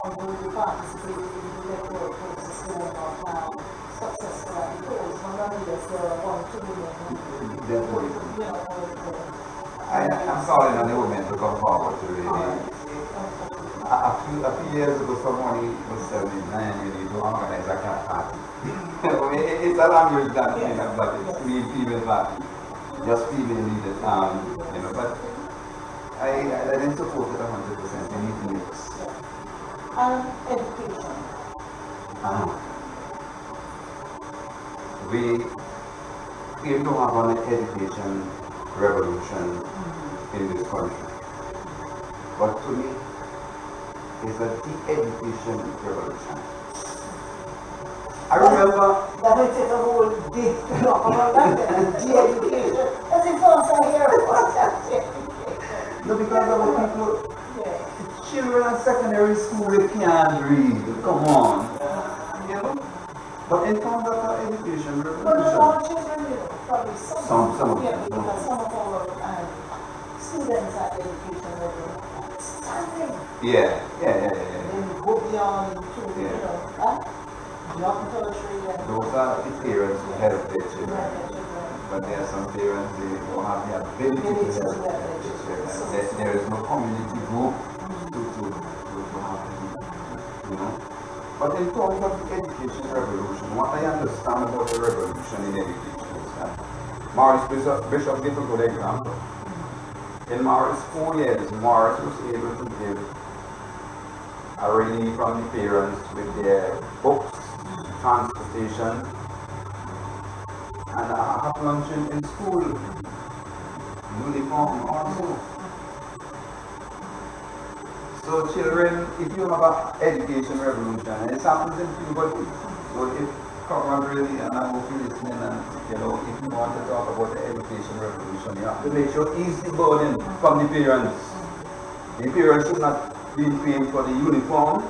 although they participated in the electoral process, they were not successful at the polls. One of the leaders, there are 1 or 2 women who, I'm calling on the women to come forward to really. A few years ago, somebody was telling me, man, you need to organize a cat party. It's a language that, you know, but it's female party. Just female needed, you know, but I didn't support it 100%. You need to mix. Education. We came to have an education revolution in this country. But to me, it's a de-education revolution. I remember... That would take a whole big block of de-education. That's the first I hear about that. No, because our people, children in secondary school, they can't read. Come on. You know? But in terms of our education revolution... But not all children, you know, probably some of them. Yeah, because some of our students at education level standing. Yeah. Then go beyond to, you know, beyond tertiary. Those are the parents who help their children. But there are some parents who don't have the ability to help their children. There is no community group to help them, you know. But in terms of the education revolution, what I understand about the revolution in education is that Morris Bishop gave a good example. In Morris' 4 years, Morris was able to give a relief from the parents with their books, transportation, and a hot lunch in school, uniform also. So children, if you have an education revolution, and it happens in puberty, so if Common really, and I hope you're listening, and you know, if you want to talk about the education revolution, you have to make sure ease the burden from the parents. The parents should not be paying for the uniform,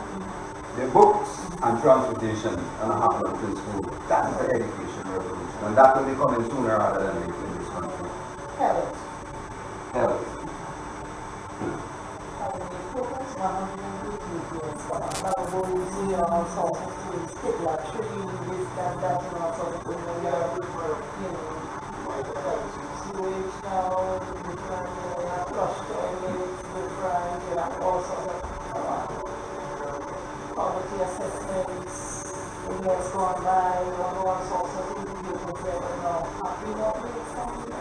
the books, and transportation, and a half lunch in school. That's the education revolution, and that will be coming sooner rather than later in this country. Health. Poverty assessments, in years gone by, all sorts of indicators there, but now, have we not made something?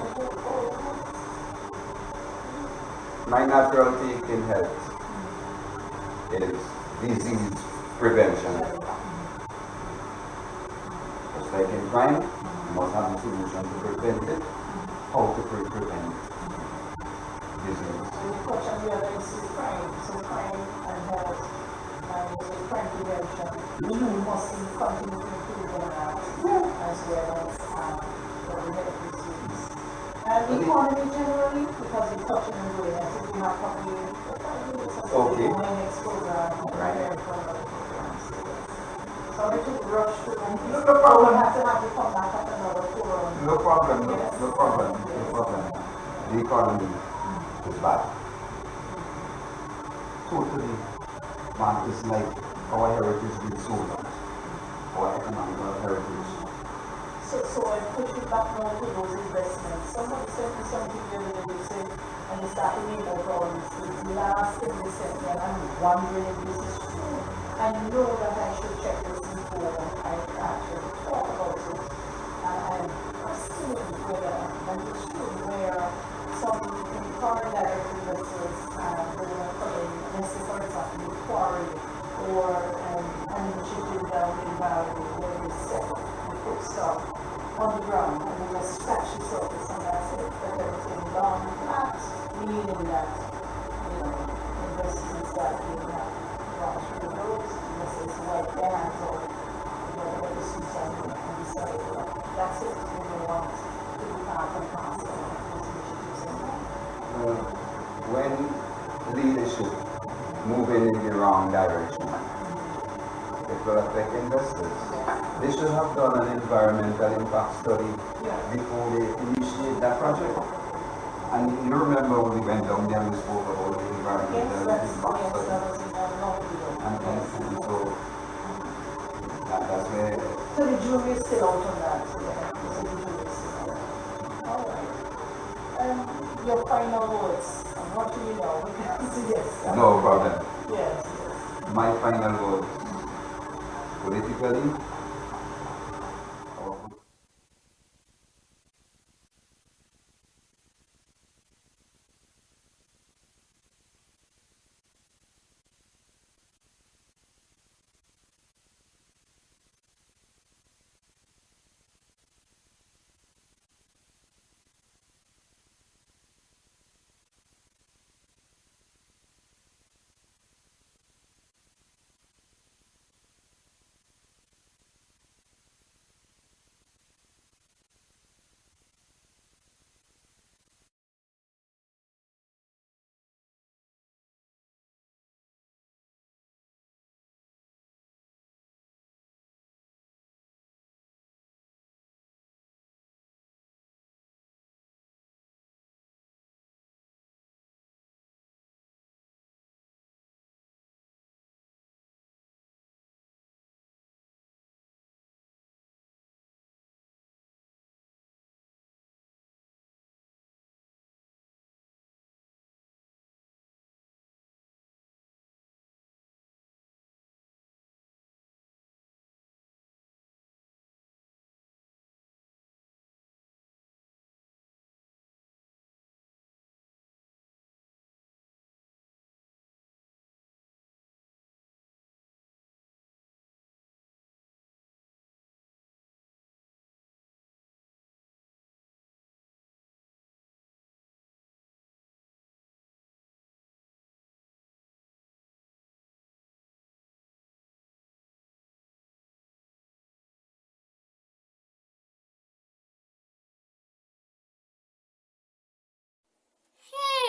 My natural take in health is disease prevention. Just like in crime, you must have the solution to prevent it. How to prevent disease. Question the other is crime. So crime and health, and crime prevention, we must continue to improve on that as well as the health disease. And the economy generally, because we're touching and doing, I think we have probably 5 minutes or so my next program right there in front of the programs. Sorry to rush to No problem. We have to have you come back at another forum. No problem. The economy is bad. Totally, man, it's like our heritage being sold out. Our economical heritage. So I push it back now to those investments. Somebody sent me something the other day, they said, and they started me about all these things. The last thing they sent me, and I'm wondering if this is true. I know that I should check this before I actually talk about it. And I'm questioning whether that is true, where some foreign direct investors they want to come in, let's say for example, the quarry or an initiative down in Valley where they sell the cook stuff on the ground and they just scratch the surface and that's it. But everything long flat, meaning that, you know, investments that they have gone through the roads, unless it's white bands or whatever the suits are and decide that that's it. We don't want to be part and parcel of those initiatives anymore. When leadership moving in the wrong direction, it will affect investors. They should have done an environmental impact study before they initiate that project. And you remember when we went down there and we spoke about the environmental impact study. And so that's where... So the jury is still out on that. So the jury is still out. All right. your final words on what you know. Because yes. No problem. Yes. My final words, politically,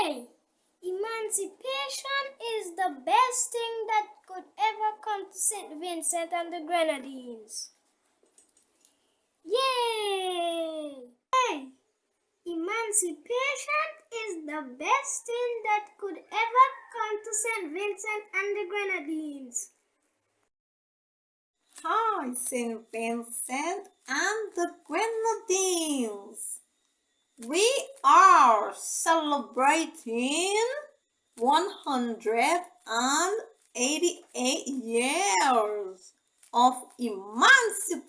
Hey, emancipation is the best thing that could ever come to St. Vincent and the Grenadines. Yay! Hey, emancipation is the best thing that could ever come to St. Vincent and the Grenadines. Hi, St. Vincent and the Grenadines. We are celebrating 188 years of Emancipation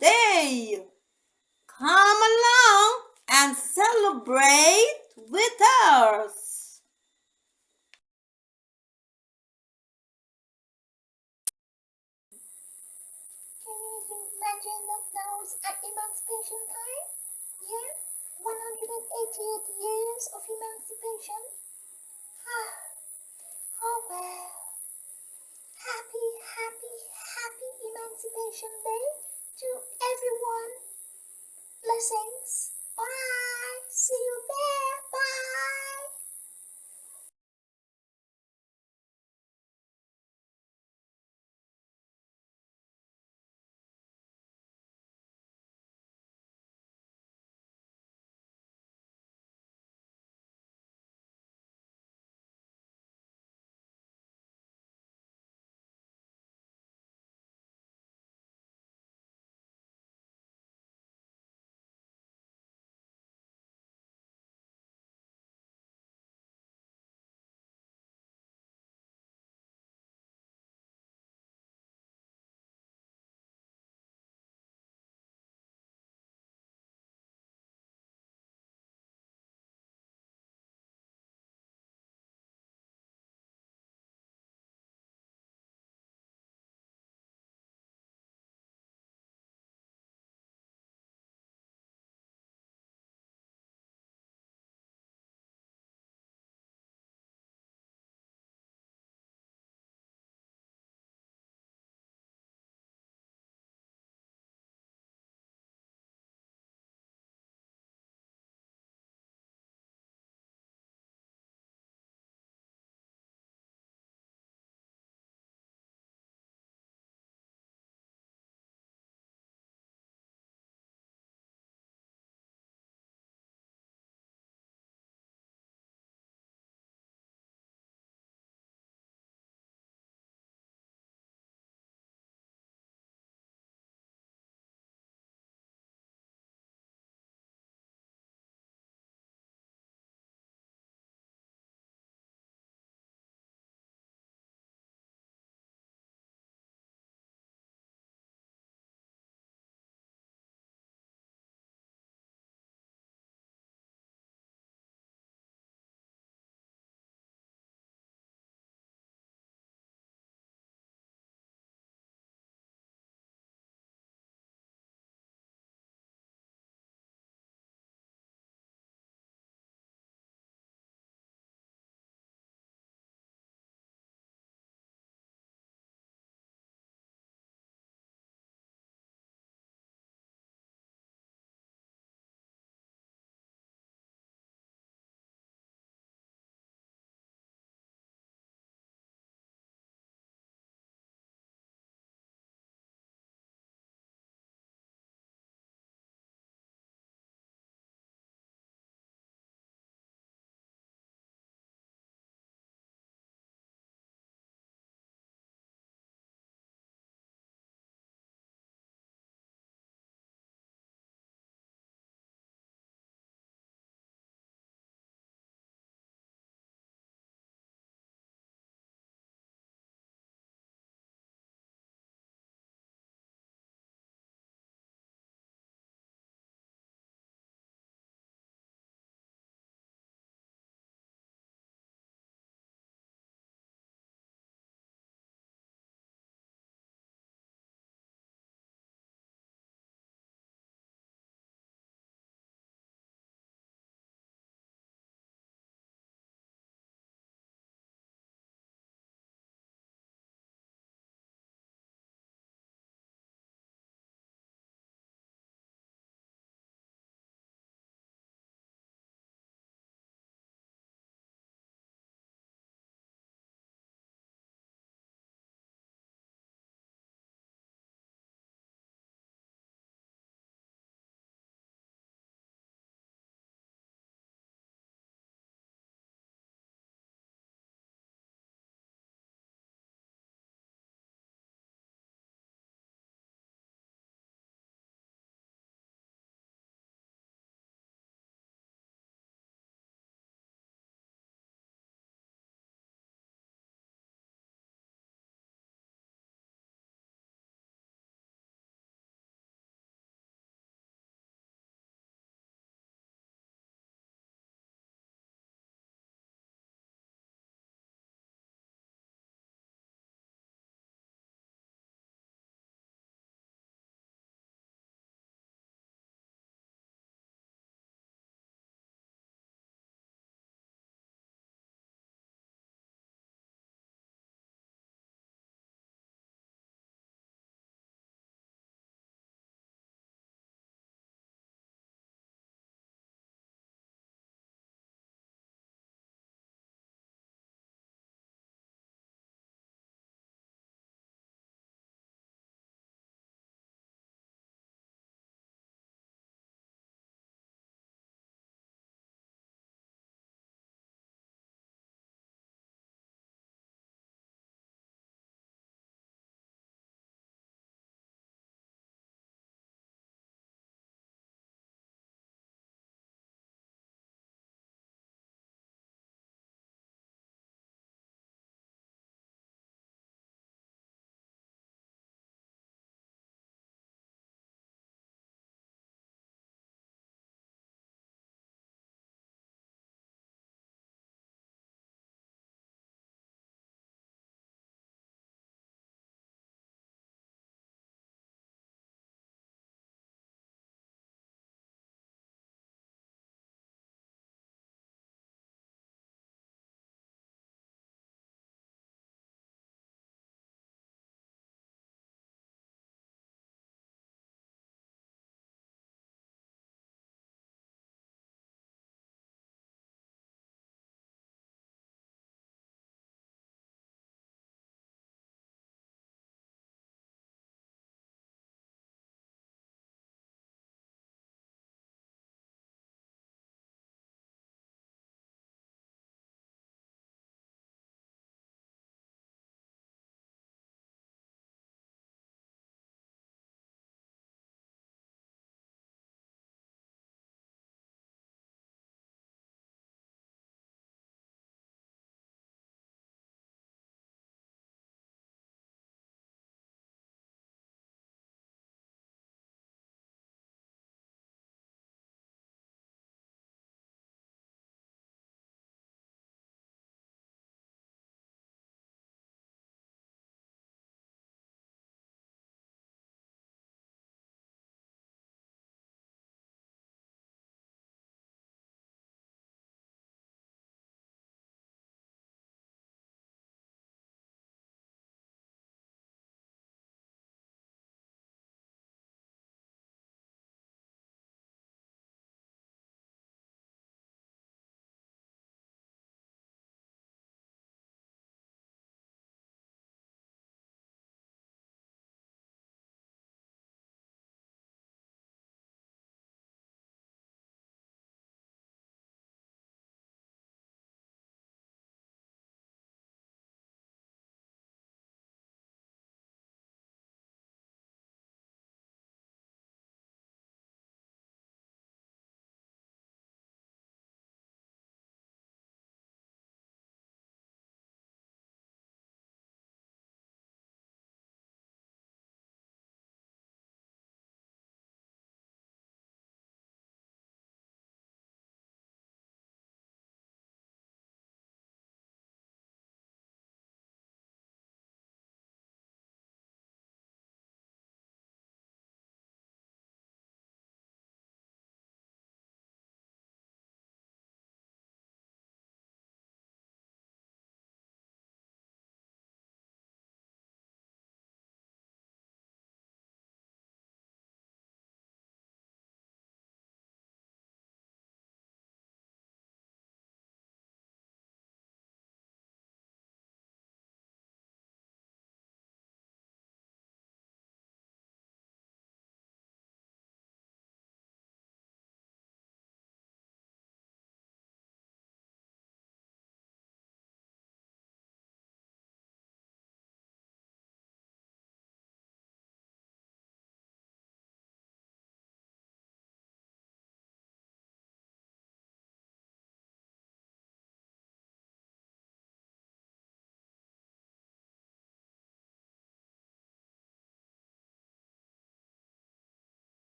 Day. Come along and celebrate with us. Can you imagine that now is at Emancipation time? Yeah? 188 years of emancipation? Oh well. Happy, happy, happy Emancipation Day to everyone. Blessings. Bye. See you there. Bye.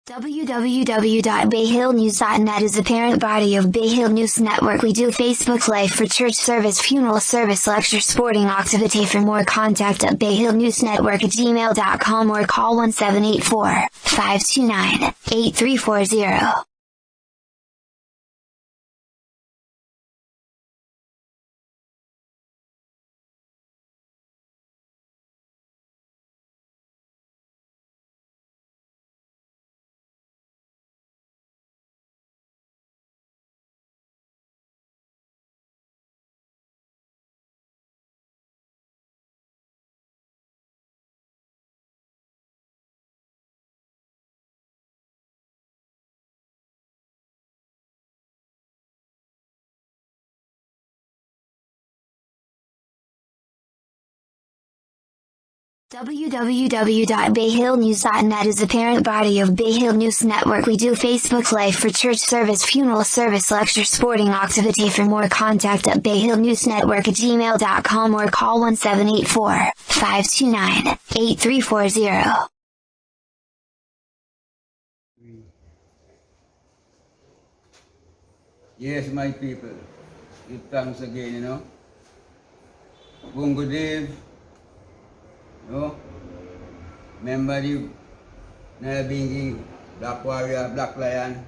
www.bayhillnews.net is the parent body of Bay Hill News Network. We do Facebook Live for church service, funeral service, lecture, sporting activity. For more, contact at bayhillnewsnetwork@gmail.com or call 1784-529-8340. www.bayhillnews.net is the parent body of Bay Hill News Network. We do Facebook Live for church service, funeral service, lecture, sporting activity. For more, contact at bayhillnewsnetwork@gmail.com or call 1784-529-8340. Yes, my people, give thanks again, Bungo Dave, remember the Nalabingi, Black Warrior, Black Lion.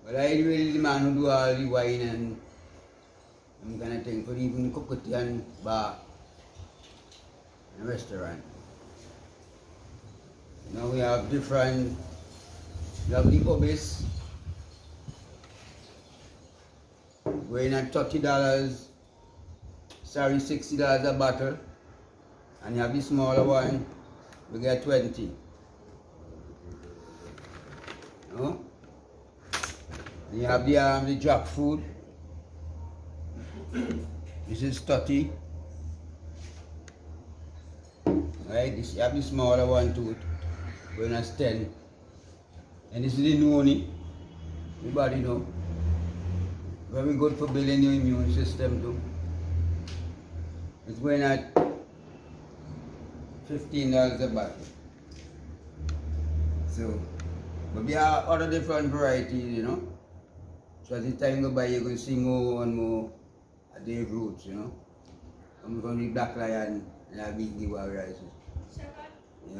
But I really the man who do all the wine and I'm gonna think for even cocktail and bar and restaurant. Now we have different, we have the obese, going at $30, sorry, $60 a bottle, and you have the smaller one, we get 20. No? And you have the jack food, this is 30. Right, this you have the smaller one too, going at 10. And this is the noni, everybody know. Very good for building your immune system too. It's going at $15 a bottle. So, but there are other different varieties, So as the time go by, you're going to see more and more at their roots, I'm going to be Black Lion and I'll be the Warriors.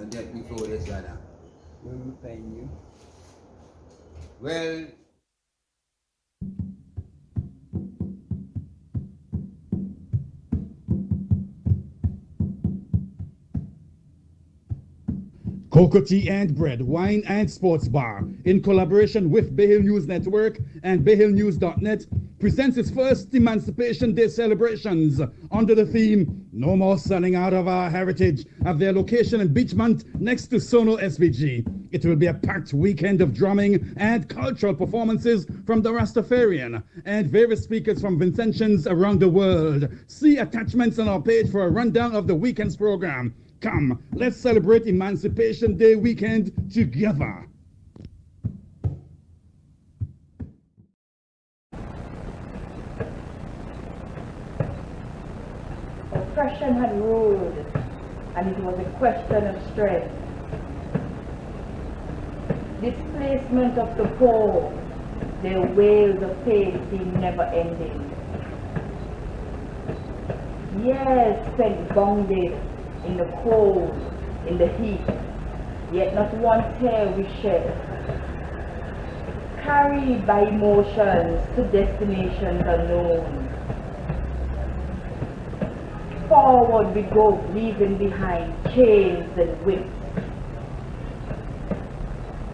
Just before this, Where we find you? Well, Cocoa Tea and Bread, Wine and Sports Bar, in collaboration with Bay Hill News Network and bayhillnews.net, presents its first Emancipation Day celebrations under the theme "No More Selling Out of Our Heritage" at their location in Beachmont next to Sono SBG. It will be a packed weekend of drumming and cultural performances from the Rastafarian and various speakers from Vincentians around the world. See attachments on our page for a rundown of the weekend's program. Come, let's celebrate Emancipation Day weekend together. Oppression had ruled, and it was a question of strength. Displacement of the poor, their wails of pain seemed never ending. Years spent bounded in the cold, in the heat, yet not one tear we shed. Carried by emotions to destinations unknown. Forward we go, leaving behind chains and whips.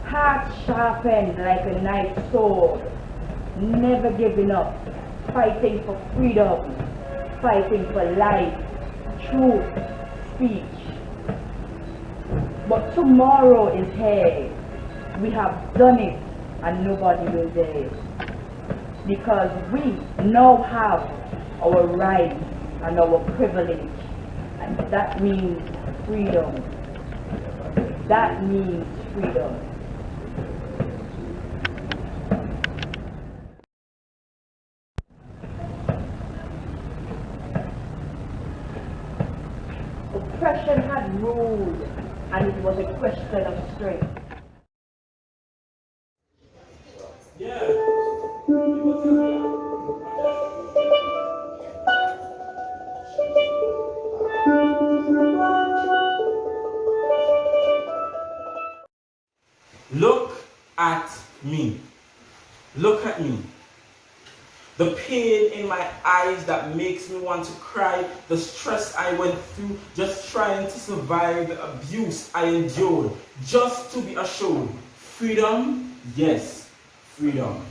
Hearts sharpened like a knife's sword, never giving up, fighting for freedom, fighting for life, truth, speech. But tomorrow is here. We have done it and nobody will dare. Because we now have our rights and our privilege. And that means freedom. That means freedom. Oppression had ruled, and it was a question of strength. Look at me. Look at me. The pain in my eyes that makes me want to cry, the stress I went through just trying to survive the abuse I endured, just to be assured. Freedom? Yes, freedom.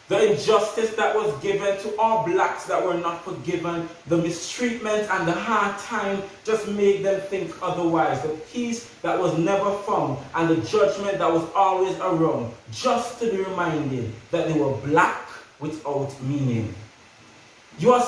The injustice that was given to all blacks that were not forgiven, the mistreatment and the hard time just made them think otherwise. The peace that was never found and the judgment that was always around, just to be reminded that they were black without meaning. You are